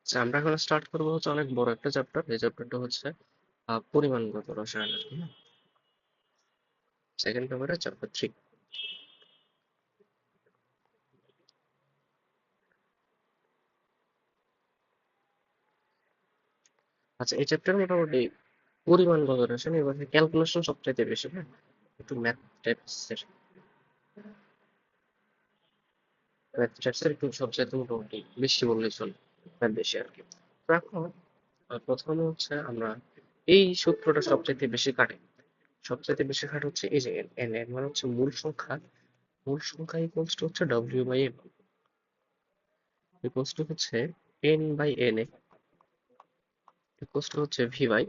আচ্ছা, আমরা এখন স্টার্ট করবো হচ্ছে অনেক বড় একটা চ্যাপ্টার। এই চ্যাপ্টারটা হচ্ছে পরিমাণগত রসায়ন আর কি। সেকেন্ড পেপারে চ্যাপ্টার 3। আচ্ছা, এই চ্যাপ্টার মোটামুটি পরিমাণগত রসায়ন, এবার ক্যালকুলেশন সবচাইতে বেশি। হ্যাঁ, একটু ম্যাথ টাইপসের একটু সবচাইতে মোটামুটি বেশি বললেই চলে, ম্যাথ বেশি আর কি। তো এখন প্রথমে হচ্ছে আমরা এই সূত্রটা সবচাইতে বেশি কাটে। সবচাইতে বেশি খাটে হচ্ছে এই যে এন। এন মানে হচ্ছে মূল সংখ্যা। মূল সংখ্যা ইকুয়ালস টু হচ্ছে W by M, equals to হচ্ছে N by N A, equals to হচ্ছে ভি বাই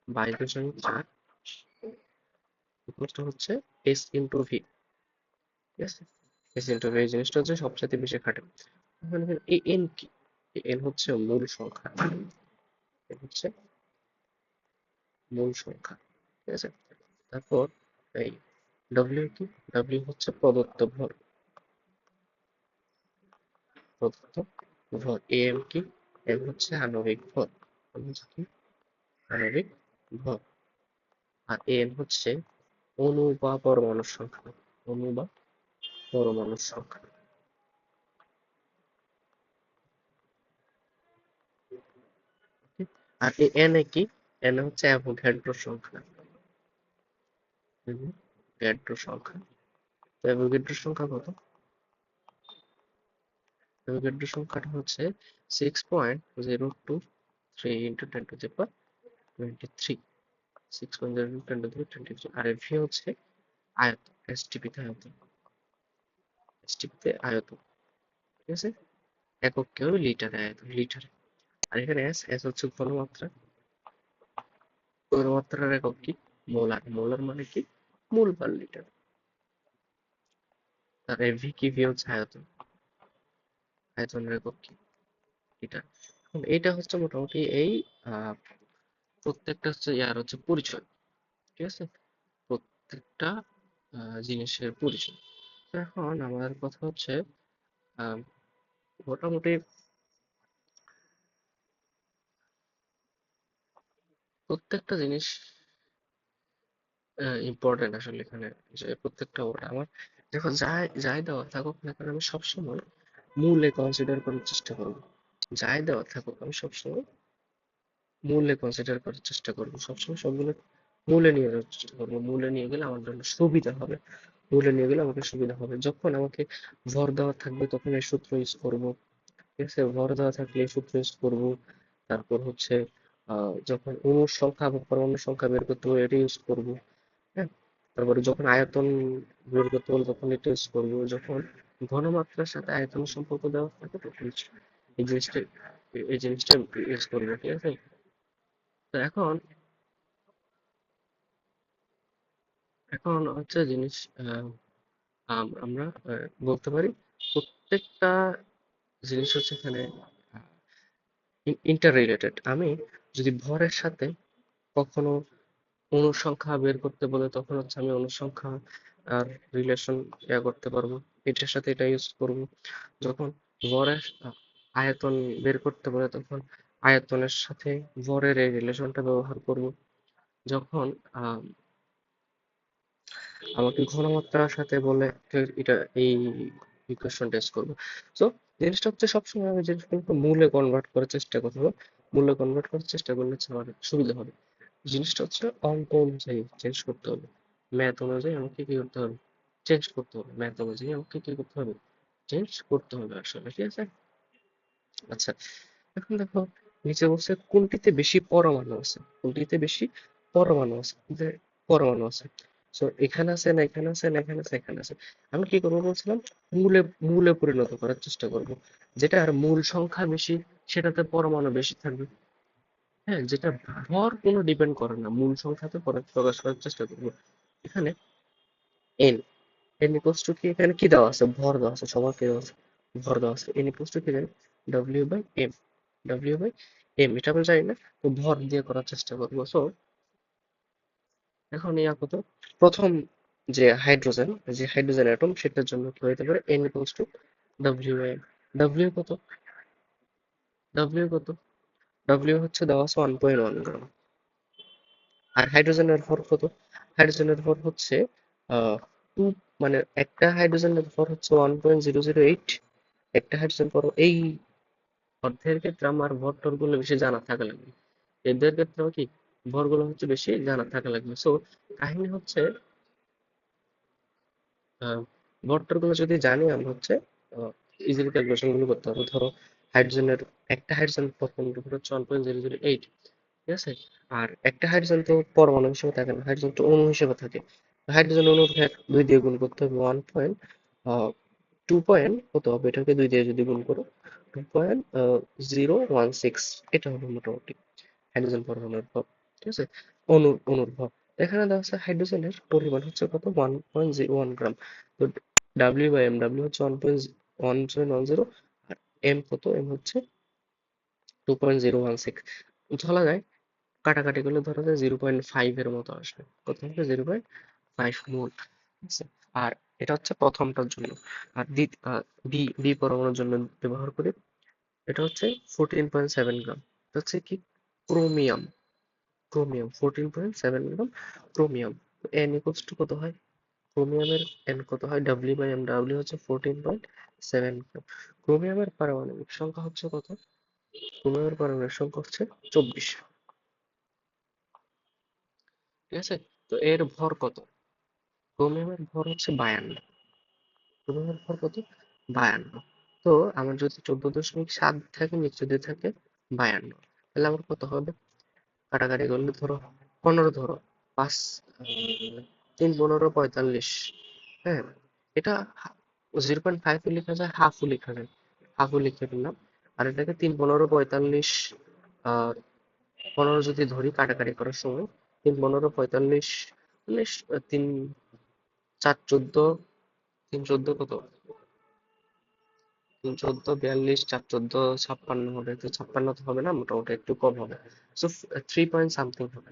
22/4, ইকুয়ালস টু হচ্ছে এস ইন্টু ভি। ঠিক আছে, এস ইন্টু ভি এই জিনিসটা হচ্ছে সবচেয়ে বেশি খাটে। এখানে এই এন কি? এন হচ্ছে মূল সংখ্যা, এন হচ্ছে মূল সংখ্যা। ঠিক আছে, তারপর এই ডব্লিউ কি? ডব্লিউ হচ্ছে প্রদত্ত ভর, প্রদত্ত ভর। এম কি? এম হচ্ছে আণবিক ভর, এম হচ্ছে কি? আণবিক ভর। আর এন হচ্ছে অণু বা পরমাণুর সংখ্যা, অণু বা পরমাণুর সংখ্যা। আর এই এন এ কি? এন হচ্ছে অ্যাভোগাড্রো সংখ্যা, অ্যাভোগাড্রো সংখ্যা। তো অ্যাভোগাড্রো সংখ্যা কত? অ্যাভোগাড্রো সংখ্যাটা হচ্ছে 6.023 ইন্টু 10^23, 6.023 আর এর ভি হচ্ছে আয়তন, এসটিপিতে আয়তন, এসটিপিতে আয়তন। ঠিক আছে, একক কি হবে? লিটারে আয়তন, লিটারে। আর এখানে এস, এস হচ্ছে ঘনমাত্রা, ঘনমাত্রার একক কি? মোলার। মোলার মানে কি? মোল পার লিটার। আর ভি কি? ভি হচ্ছে আয়তন, আয়তনের একক কি? লিটার। এখন এইটা হচ্ছে মোটামুটি এই প্রত্যেকটা হচ্ছে ইয়ার হচ্ছে পরিচয়। ঠিক আছে, প্রত্যেকটা জিনিসের পরিচয়। তো এখন আমাদের কথা হচ্ছে আহ, মোটামুটি প্রত্যেকটা জিনিস ইম্পর্টেন্ট আসলে এখানে। যে প্রত্যেকটা ওটা আমার, দেখো যাই যাই দেওয়া থাকুক না কেন আমি সবসময় মূলে কনসিডার করার চেষ্টা করবো। যাই দেওয়া থাকুক আমি সবসময় মূলে কনসিডার করার চেষ্টা করবো, সবসময় সবগুলো মূলে নিয়ে যাওয়ার চেষ্টা করবো। মূলে নিয়ে গেলে আমার জন্য সুবিধা হবে, মূলে নিয়ে গেলে আমাকে সুবিধা হবে। যখন আমাকে ভর দেওয়া থাকবে তখন এই সূত্র ইউজ করবো। ঠিক আছে, ভর দেওয়া থাকলে এই সূত্র ইউজ করবো। তারপর হচ্ছে যখন অণুর সংখ্যা বা পরমাণুর সংখ্যা বের করতে হবে এটা ইউজ করবো। হ্যাঁ, তারপরে যখন আয়তন বের করতে হবে তখন এটা ইউজ করবো। যখন ঘনমাত্রার সাথে আয়তনের সম্পর্ক দেওয়া থাকে তখন এই জিনিসটা, এই জিনিসটা ইউজ করবো। ঠিক আছে, তো এখন এখন হচ্ছে জিনিস আমরা বলতে পারি প্রত্যেকটা জিনিস হচ্ছে এখানে ইন্টার রিলেটেড। আমি যদি ভরের সাথে কখনো অনুসংখ্যা বের করতে বলে তখন হচ্ছে আমি অনুসংখ্যা আর রিলেশন করতে পারবো, এটার সাথে এটা ইউজ করব। যখন ভরের আয়তন বের করতে বলে তখন আয়তনের সাথে ভরের এই রিলেশনটা ব্যবহার করব। যখন আহ, আমাকে ঘনমাত্রার সাথে বলে এটা এই ইকুয়েশন টেস্ট করবো। সো জিনিসটা হচ্ছে সবসময় আমি জিনিসগুলোকে মূলে কনভার্ট করার চেষ্টা করবো। মূলে কনভার্ট করার চেষ্টা করলে হচ্ছে আমার সুবিধা হবে। জিনিসটা হচ্ছে অঙ্ক অনুযায়ী চেঞ্জ করতে হবে, ম্যাথ অনুযায়ী আমাকে কি করতে হবে? চেঞ্জ করতে হবে, ম্যাথ অনুযায়ী আমাকে কি করতে হবে? চেঞ্জ করতে হবে আসলে। ঠিক আছে, আচ্ছা এখন দেখো নিচে বলছে কোনটিতে বেশি পরমাণু আছে, কোনটিতে বেশি পরমাণু আছে, পরমাণু আছে। তো এখানে আছে না, এখানে আছে না, এখানে আছে, এখানে আছে। আমি কি করবো বলছিলাম? মূলে, মূলে পরিণত করার চেষ্টা করব। যেটার মূল সংখ্যা বেশি সেটাতে পরমাণু বেশি থাকবে। হ্যাঁ, যেটা ভর কোনো ডিপেন্ড করে না, মূল সংখ্যাতে প্রকাশ করার চেষ্টা করবো। এখানে এন, এন ইকুয়ালস টু কি? এখানে কি দেওয়া আছে? ভর দেওয়া আছে, সবার কি দেওয়া আছে? ভর দেওয়া আছে। এন ইকুয়ালস টু কি জানি? W by M, W by M এটা আমরা জানি না, তো ভর দিয়ে করার চেষ্টা করবো। সো এখন ইয়া কত? প্রথম যে হাইড্রোজেন, যে হাইড্রোজেন অ্যাটম সেটার জন্য কি হতে পারে? N equals to W by M. W কত? ডাব্লিউ কত? ডাব্লিউ হচ্ছে দেওয়া আছে 1.1 গ্রাম। আর হাইড্রোজেনের ভর কত? হাইড্রোজেনের ভর হচ্ছে টু, মানে একটা হাইড্রোজেনের ভর হচ্ছে 1.008। একটা হাইড্রোজেন পর এই অর্ধের ক্ষেত্রে আমার ভর টর গুলো বেশি জানা থাকা লাগবে। এদের ক্ষেত্রে কি ভরগুলো হচ্ছে বেশি জানা থাকা লাগবে। সো কাহিনী হচ্ছে ভর টর গুলো যদি জানি আমরা হচ্ছে ইজিলি ক্যালকুলেশন গুলো করতে পারবো। ধরো হাইড্রোজেনের একটা হাইড্রোজেন পরমাণুর ভর হচ্ছে 1.008, ঠিক আছে? আর একটা হাইড্রোজেন তো পরমাণু হিসেবে থাকে না, হাইড্রোজেন তো অণু হিসেবে থাকে। হাইড্রোজেন অণুর ভর 2 দিয়ে গুণ করতে হবে, 2 পয়েন্ট কত হবে, এটাকে 2 দিয়ে যদি গুণ করো 2.016, এটা হলো মোটামুটি হাইড্রোজেন পরমাণুর ভর, ঠিক আছে? অণুর ভর। এখানে দেওয়া আছে হাইড্রোজেনের পরিমাণ হচ্ছে কত, 1.01 গ্রাম। তো ডাব্লিউ হচ্ছে 1.1010, আর এম কত, এম হচ্ছে 2.016। ধরা যায় কাটাকাটি করলে ধরা যায় 0.5 এর মতো আসবে। কত হবে, 0.5 মোল, ঠিক আছে? আর এটা হচ্ছে প্রথমটার জন্য। আর বি বি পরমাণুর জন্য ব্যবহার করি, এটা হচ্ছে 14.7 গ্রাম। এটা হচ্ছে কি, chromium. Chromium 14.7 gram chromium. N equals to কত হয়, ক্রোমিয়ামের এন কত হয়, ডাব্লিউ/এম, ডাব্লিউ হচ্ছে 14.7 গ্রাম। ক্রোমিয়ামের পারমাণবিক সংখ্যা হচ্ছে কত, ক্রোমিয়ামের পারমাণবিক সংখ্যা হচ্ছে 24, ঠিক আছে? তো এর ভর কত, ক্রোমিয়ামের ভর হচ্ছে 52। ক্রোমিয়ামের ভর কত, 52। তো আমার যদি 14.7 থাকে, নিচে দিয়ে থাকে 52, তাহলে আমার কত হবে, কাটাকাটি করলে ধরো 15 ধরো, 5 3 15 45, হ্যাঁ, এটা 0.5 লেখা যায়, হাফও লেখা যায়, হাফও লিখে দিলাম। আর এটাকে 3 15 45, 15 যদি ধরি কাটাকাটি করার সময়, 3 15 45, 3 4 14, 3 14 কত, 3 14 42, 4 14 56 হবে। তো 56 তো হবে না, মোটামুটি একটু কম হবে। সো 3 পয়েন্ট সামথিং হবে,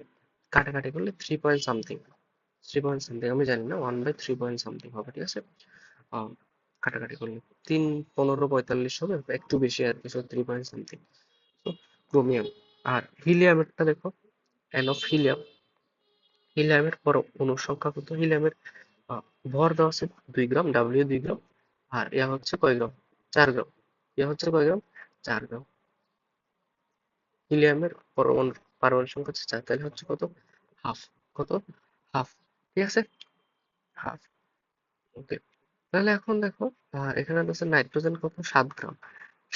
কাটাকাটি করলে 3 পয়েন্ট সামথিং, 3 পয়েন্ট সামথিং, আমি জানি না, 1/3 পয়েন্ট সামথিং হবে, ঠিক আছে? আহ, কাটাকাটি করলে 3 15 45 হবে, একটু বেশি আর কি, 3 পয়েন্ট সামথিং। তো ক্রোমিয়াম। আর হিলিয়ামেরটা দেখো, এন অফ হিলিয়াম, হিলিয়ামের অণুর সংখ্যা কত, হিলিয়ামের আহ, ভর দেওয়া আছে 2 গ্রাম, ডাব্লিউ 2 গ্রাম, আর ইয়া হচ্ছে কয় গ্রাম, 4 গ্রাম। ইয়া হচ্ছে কয় গ্রাম, 4 গ্রাম। হিলিয়ামের পারমাণবিক সংখ্যা হচ্ছে 4, তাহলে হচ্ছে কত, হাফ। কত, হাফ, ঠিক আছে, হাফ। ওকে, তাহলে এখন দেখো, এখানে আছে নাইট্রোজেন কত, 7 গ্রাম।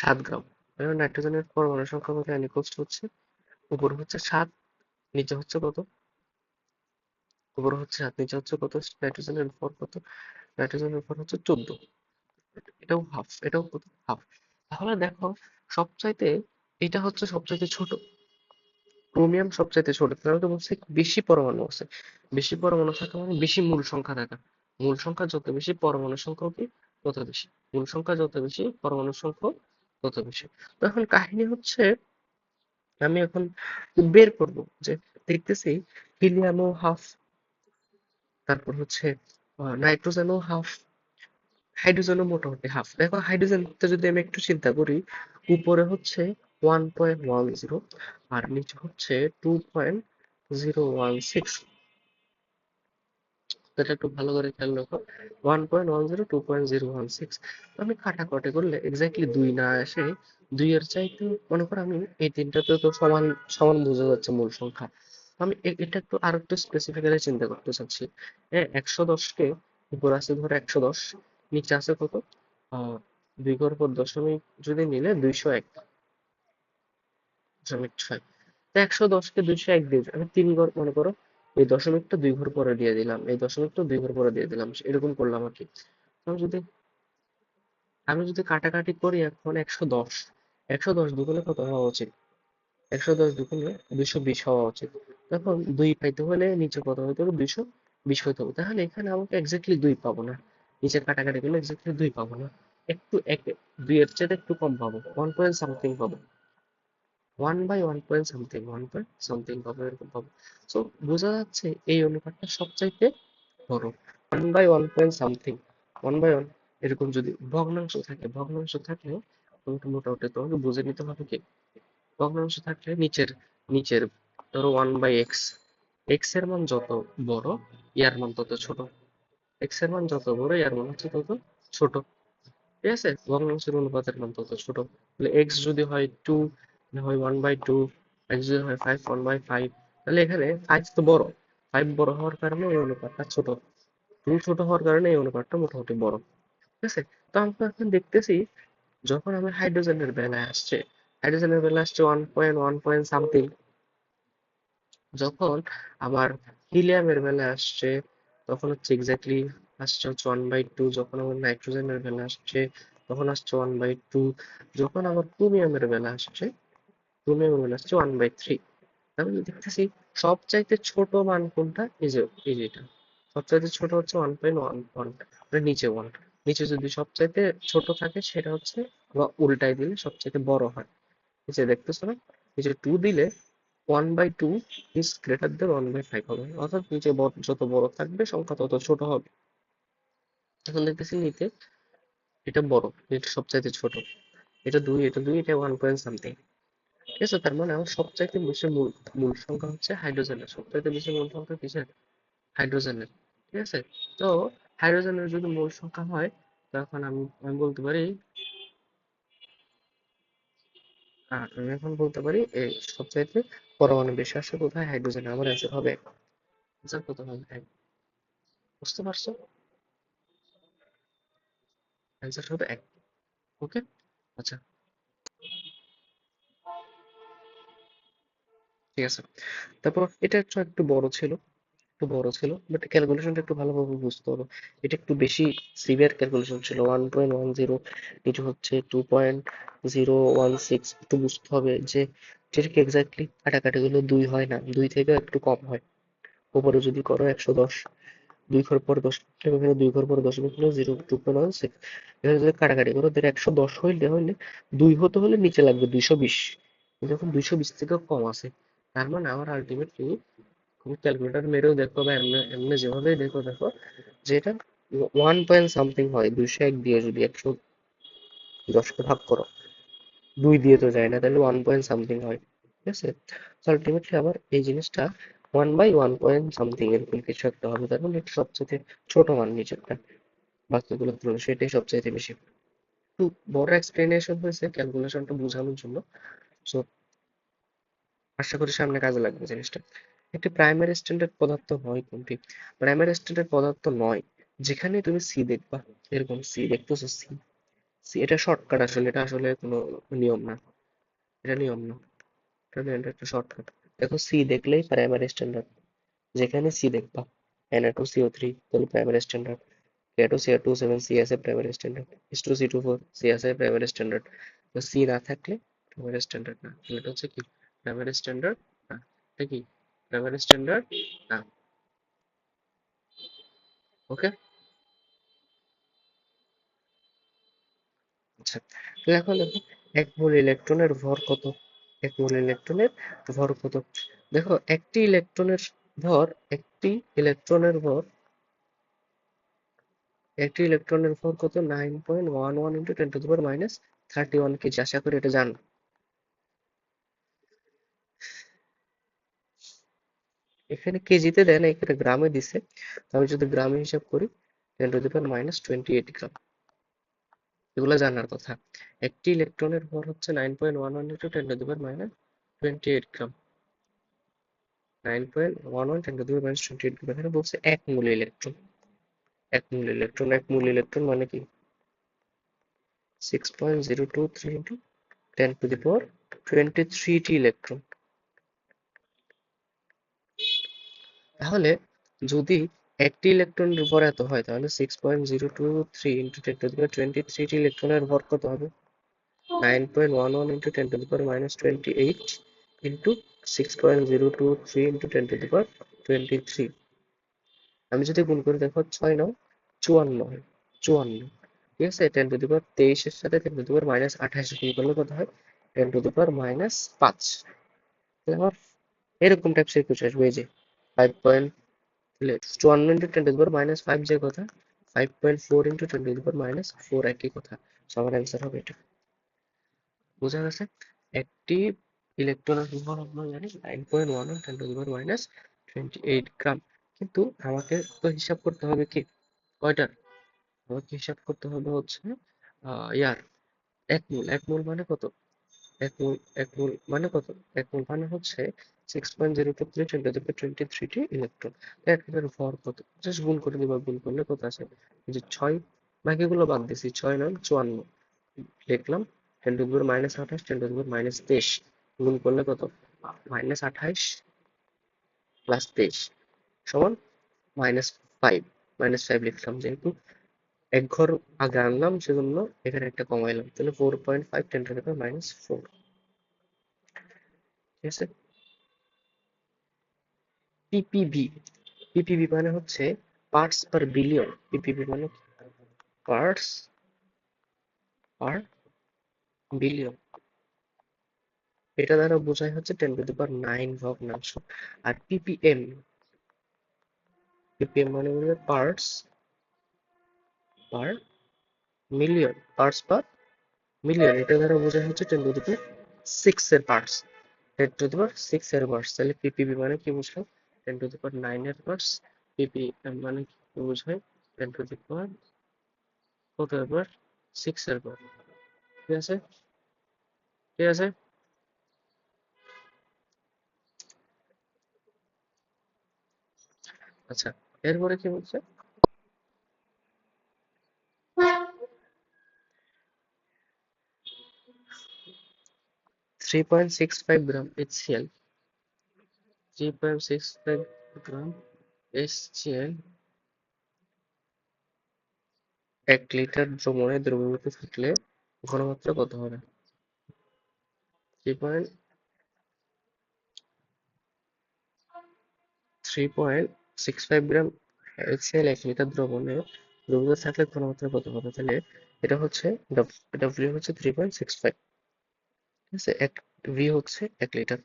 7 গ্রাম, তাহলে নাইট্রোজেনের পরমাণু সংখ্যা কত, n equals to হচ্ছে, উপরে হচ্ছে 7, নিচে হচ্ছে কত, উপরে হচ্ছে 7, নিচে হচ্ছে কত, নাইট্রোজেনের ভর কত, নাইট্রোজেনের ভর হচ্ছে 14। এটাও হাফ, এটাও কত, হাফ। তাহলে দেখো, সবচাইতে এটা হচ্ছে সবচাইতে ছোট, ক্রোমিয়াম সবচাইতে ছোট, তাহলে তো বলছে বেশি পরমাণু আছে। বেশি পরমাণু থাকা মানে বেশি মূল সংখ্যা থাকা। মূল সংখ্যা যত বেশি, পরমাণু সংখ্যাও কি তত বেশি। মূল সংখ্যা যত বেশি, পরমাণু সংখ্যা তত বেশি। তো এখন কাহিনী হচ্ছে, আমি এখন বের করব যে, দেখতেছি হিলিয়ামও হাফ, তারপর হচ্ছে নাইট্রোজেনও হাফ, হাইড্রোজেনও মোটামুটি হাফ। দেখো হাইড্রোজেনটা যদি আমি একটু চিন্তা করি, উপরে হচ্ছে 1.10, আর নিচে হচ্ছে 2.016। এটা একটু ভালো করে খেয়াল রাখো, 1.10, 2.016। আমি কাটাকাটি করলে এক্স্যাক্টলি 2 না আসে, 2 এর চাইতে, মনে করো আমি এই তিনটাতে তো সমান সমান বোঝা যাচ্ছে মূল সংখ্যা। তো আমি এটা একটু আর একটু স্পেসিফিক্যালি চিন্তা করতে চাচ্ছি। হ্যাঁ, 110কে উপরে আছে ধরো 110, নিচে আছে কত, 2 ঘর পর দশমিক যদি নিলে 201.6। তো 110কে 201 দিয়ে আমি 3 ঘর, মনে করো এই দশমিকটা 2 ঘর পরে দিয়ে দিলাম, এই দশমিকটা 2 ঘর পরে দিয়ে দিলাম, এরকম করলাম আর কি। আমি যদি আমি যদি কাটাকাটি করি এখন, 110, 110 দুগুণে কত হওয়া উচিত, 110 দুগুণে 220 হওয়া উচিত। তখন 2 পাইতে হলে নিচে কত হইতে হবে, 220 হইতে হবে। তাহলে এখানে আমাকে এক্স্যাক্টলি 2 পাবো না, নিচে কাটাকাটি করলে এক্স্যাক্টলি 2 পাবো না, একটু 2 এর চেয়ে একটু কম পাবো, 1 পয়েন্ট সামথিং পাবো, 1/1 পয়েন্ট সামথিং, 1 পয়েন্ট সামথিং পাবো, এরকম পাবো। সো বোঝা যাচ্ছে এই অনুপাতটা সবচাইতে বড়, 1/1 পয়েন্ট সামথিং, 1/1। এরকম যদি ভগ্নাংশ থাকে, ভগ্নাংশ থাকলে তোমাকে মোটামুটি তোমাকে বুঝে নিতে হবে কি ভগ্নাংশ থাকলে নিচের নিচের ধরো 1/x, এক্স এর মান যত বড় ইয়ার মান তত ছোট, এক্স এর মান যত বড় ইয়ার মান হচ্ছে তত ছোট। ঠিক আছে, ভগ্নাংশের অনুপাতের মান তত ছোট। তাহলে এক্স যদি হয় 2, হয় 1/2, এক্স যদি হয় 5, 1/5, তাহলে এখানে 5 তো বড়, 5 বড় হওয়ার কারণে এই অনুপাতটা ছোট, 2 ছোট হওয়ার কারণে এই অনুপাতটা মোটামুটি বড়। ঠিক আছে, তো আমরা এখন দেখতেছি যখন আমার হাইড্রোজেনের বেলায় আসছে, হাইড্রোজেনের বেলায় আসছে 1.1 পয়েন্ট সামথিং, যখন আমার হিলিয়ামের বেলায় আসছে তখন হচ্ছে এক্স্যাক্টলি আসছে হচ্ছে 1/2, যখন আমার নাইট্রোজেনের বেলা আসছে তখন আসছে 1/2, যখন আমার ক্রোমিয়ামের বেলা আসছে ক্রোমিয়ামের বেলা আসছে 1/3। তাহলে দেখতেছি সবচাইতে ছোট মান কোনটা, এই যে এটা সবচাইতে ছোট হচ্ছে 1.11, নিচে 1, নিচে যদি সবচাইতে ছোট থাকে সেটা হচ্ছে বা উল্টাই দিলে সবচাইতে বড় হয়। নিচে দেখতেছো না, নিচে 2 দিলে 1/2 ইজ গ্রেটার দেন 1/5 হবে, অর্থাৎ নিচে যত বড় থাকবে সংখ্যা তত ছোট হবে। এখন দেখতেছি নিচে এটা বড়, এটা সবচাইতে ছোট, এটা 2, এটা 2, এটা 1 পয়েন্ট সামথিং। ঠিক আছে, তার মানে আমার সবচাইতে বেশি মূল মূল সংখ্যা হচ্ছে হাইড্রোজেনের, সবচাইতে বেশি মূল সংখ্যা কিসের, হাইড্রোজেনের। ঠিক আছে, তো হাইড্রোজেনের যদি মূল সংখ্যা হয় তখন আমি বলতে পারি, আমি এখন বলতে পারি এই সবচাইতে পরমাণু বেশি আসে কোথায়, হাইড্রোজেন। আমার অ্যান্সার হবে এক। অ্যান্সার কত হবে, এক। বুঝতে পারছো, অ্যান্সার হবে এক। ওকে, আচ্ছা, ঠিক আছে। তারপর এটা একটু বড় ছিল, একটু বড় ছিল, বাট ক্যালকুলেশনটা একটু ভালোভাবে বুঝতে হবে। এটা একটু বেশি সিভিয়ার ক্যালকুলেশন ছিল, 1.10, নিচে হচ্ছে 2.016। একটু বুঝতে হবে যে যেটা কি এক্স্যাক্টলি কাটাকাটি গুলো 2 হয় না, 2 থেকে একটু কম হয়। উপরে যদি করো 110, 2 ঘর পরে 10, এখানে 2 ঘর পরে 10 হলো 0.2.16। এখানে যদি কাটাকাটি করো তাহলে 110 হইলে 2 হতে হলে নিচে লাগবে 220, যখন 220 থেকে কম আছে তার মানে আমার আলটিমেটলি, তুমি ক্যালকুলেটর মেরেও দেখো বা এমনি এমনি যেভাবেই দেখো দেখো যে এটা 1 পয়েন্ট সামথিং হয়। 201 দিয়ে যদি 110কে ভাগ করো, 2 দিয়ে তো যায় না, তাহলে 1 পয়েন্ট সামথিং হয়। ঠিক আছে, তো আলটিমেটলি আবার এই জিনিসটা 1/1 পয়েন্ট সামথিং এরকম কিছু একটা হবে, তার মানে এটা সবচেয়ে ছোট মান নিচেরটা বাকিগুলোর তুলনায়, সেটাই সবচাইতে বেশি। একটু বড় এক্সপ্লেনেশন হয়েছে ক্যালকুলেশনটা বোঝানোর জন্য, সো আশা করি সামনে কাজে লাগবে জিনিসটা। একটি প্রাইমারি স্ট্যান্ডার্ড পদার্থ নয় কোনটি, প্রাইমারি স্ট্যান্ডার্ড পদার্থ নয় যেখানে তুমি সি দেখবা, এরকম সি দেখতেছো, সি, সি এটা শর্টকাট, আসলে এটা আসলে কোনো নিয়ম না, এটা নিয়ম না, এটা একটা শর্টকাট। দেখো সি দেখলেই প্রাইমারি স্ট্যান্ডার্ড, যেখানে সি দেখবা Na2CO3 তাহলে প্রাইমারি স্ট্যান্ডার্ড, K2Cr2 7 সি আছে প্রাইমারি স্ট্যান্ডার্ড, H2C2 4 সি আছে প্রাইমারি স্ট্যান্ডার্ড। তো সি না থাকলে প্রাইমারি স্ট্যান্ডার্ড না, তাহলে এটা হচ্ছে কি প্রাইমারি স্ট্যান্ডার্ড না, এটা কি প্রাইমারি স্ট্যান্ডার্ড না। ওকে, আচ্ছা, তাহলে এখন দেখো এক মোল ইলেকট্রনের ভর কত, এক মোল ইলেকট্রনের ভর কত। দেখো একটি ইলেকট্রনের ভর, একটি ইলেকট্রনের ভর, একটি ইলেকট্রনের ভর কত, 9.11 ইন্টু 10⁻31 কেজি। আশা করি এটা জানো। এখানে কেজিতে দেয় না, এখানে গ্রামে দিছে, তো আমি যদি গ্রামে হিসাব করি 10⁻28 গ্রাম, এগুলো জানার কথা। একটি ইলেকট্রনের ভর হচ্ছে 9.11 ইন্টু 10⁻28 গ্রাম, 9.11 10⁻28 গ্রাম। এখানে বলছে এক মূল ইলেকট্রন, এক মূল ইলেকট্রন, এক মূল ইলেকট্রন মানে কি 6.023 ইন্টু 10⁻23 টি ইলেকট্রন। তাহলে যদি একটি ইলেকট্রনের ভর এত হয় তাহলে 6.023 ইন্টু 10⁻23 টি ইলেকট্রনের ভর কত হবে, 9.11 ইন্টু 10⁻28 ইন্টু 6.023 ইন্টু 10⁻23। আমি যদি গুণ করে দেখো 6×9 = 54 হয়, 54। ঠিক আছে, 10⁻23 সাথে 10⁻28 গুণ করলে কত হয়, 10⁻৫। তাহলে আমার এরকম টাইপসের কিছু আসবে, এই যে 5. তাহলে 54 ইন্টু 10⁻৫ যে কথা, 5.4 ইন্টু 10⁻4 একই কথা। So আমার অ্যান্সার হবে এটা। বোঝা গেছে? একটি ইলেকট্রনের ভর আমরা জানি 9.11 10⁻28 গ্রাম। কিন্তু আমাকে তো হিসাব করতে হবে কি কয়টার, আমাকে হিসাব করতে হবে হচ্ছে ইয়ার এক মোল মানে কত, এক মোল মানে কত, এক মোল মানে হচ্ছে 6.023 × 10⁻23 ইলেকট্রন। এক এটার ভর কত, জাস্ট গুণ করে দিবা, গুণ করলে কত আসে, এই যে 6, বাকিগুলো বাদ দিছি, 6×9 = 54 লিখলাম, 10⁻−28 10⁻−23 গুণ করলে কত, -28 + 23 সমান -5, -5 লিখলাম, যেহেতু এক ঘর আগে আনলাম সেজন্য এখানে একটা কমাইলাম, তাহলে 4.5 10⁻⁻4, ঠিক আছে। পিপিবি, পিপিবি মানে হচ্ছে পার্টস পার বিলিয়ন, পিপিবি মানে পার্টস পার বিলিয়ন, এটা দ্বারা বোঝায় হচ্ছে 10⁹ ভগ্নাংশ। আর পিপিএম, পিপিএম মানে হচ্ছে parts per million, parts per million, এটা দ্বারা বোঝায় হচ্ছে 10⁶ এর পার্টস, 10⁶ এর পার্টস। তাহলে পিপিবি মানে কি বুঝলাম, 10⁹ এর পার্টস, পিপিএম মানে কি বোঝায় 10⁶ কত এর পার্ট, 6 এর পার্ট, ঠিক আছে, ঠিক আছে। আচ্ছা, এরপরে কি বলছে, 3.65 গ্রাম HCl, 3.65 গ্রাম HCl 1 লিটার দ্রবণে দ্রবীভূত থাকলে ঘনমাত্রা কত হবে? 3.65 গ্রাম HCl 1 লিটার দ্রবণে দ্রবীভূত থাকলে ঘনমাত্রা কত হবে? তাহলে এটা হচ্ছে ডব্লিউ হচ্ছে 3.65, ঠিক আছে, ভি হচ্ছে 1 লিটার,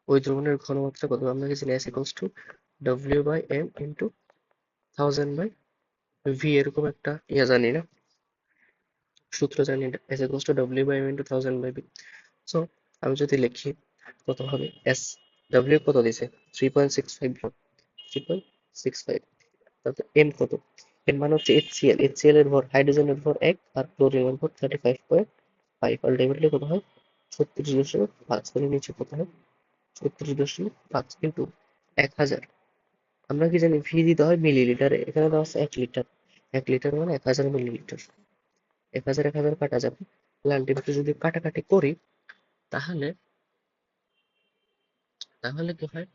ওই দ্রবণের ঘনমাত্রা কত আমরা কি জানি, S = W/M × 1000/V, এরকম একটা জানি না, সূত্র জানি না, S = W/M × 1000/V। সো আমি যদি লিখি কত হবে, এস ডব্লিউ কত দিছে, 3.65 গ্রাম, 3.65, তারপর এম কত, এম মানে হচ্ছে HCl, HCl এর ভর, হাইড্রোজেনের ভর 1 আর ক্লোরিনের ভর 35.5, আলটিমেটলি কত হয় 36.5, তাহলে নিচে কত হয় 36.5 কিন্তু 1000, আমরা কি জানি ভি দিতে হয় মিলিলিটারে, এখানে দেওয়া আছে 1 লিটার, 1 লিটার মানে 1000 মিলিলিটার, 1000 কাটা যাবে, তাহলে আলটিমেটলি যদি কাটাকাটি করি তাহলে তাহলে কি হয়,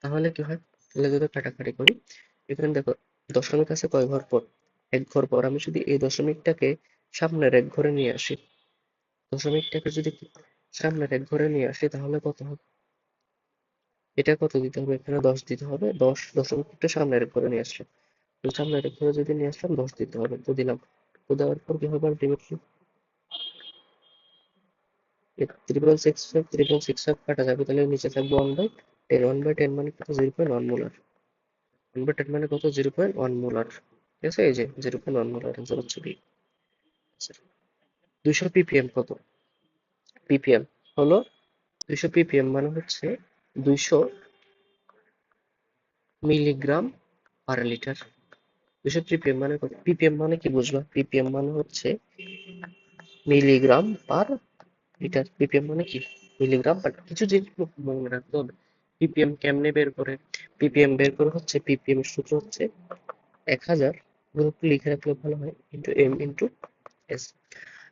তাহলে যদি কাটাকাটি করি, এখানে দেখো দশমিক আছে কয় ঘর পর, 1 ঘর পর, আমি যদি এই দশমিকটাকে সামনের 1 ঘরে নিয়ে আসি, দশমিকটাকে যদি সামনের 1 ঘরে নিয়ে আসি তাহলে কত হবে, এটা কত দিতে হবে, এখানে 10 দিতে হবে, 10 দশমিকটা সামনের 1 ঘরে নিয়ে আসলাম, তো সামনের 1 ঘরে যদি নিয়ে আসলাম 10 দিতে হবে, তো দিলাম, তো দেওয়ার পর কি হবে আলটিমেটলি 3.65 কাটা যাবে, তাহলে নিচে থাকবে 1/10, 1/10 মানে কত, 0.1 মোলার, 1/10 মানে কত, 0.1 মোলার, ঠিক আছে, এই যে 0.1 মোলার অ্যান্সার হচ্ছে বি। 200 ppm কত, ppm হলো 200 ppm মানে হচ্ছে 200 মিলিগ্রাম পার লিটার, 200 ppm মানে কত, ppm মানে কি বুঝবা, ppm মানে হচ্ছে মিলিগ্রাম পার লিটার, ppm মানে কি মিলিগ্রাম পার, কিছু জিনিস মনে রাখতে হবে, ppm কেমনে বের করে, ppm বের করে হচ্ছে, ppm এর সূত্র হচ্ছে 1000, একটু লিখে রাখলে ভালো হয়, into M into S,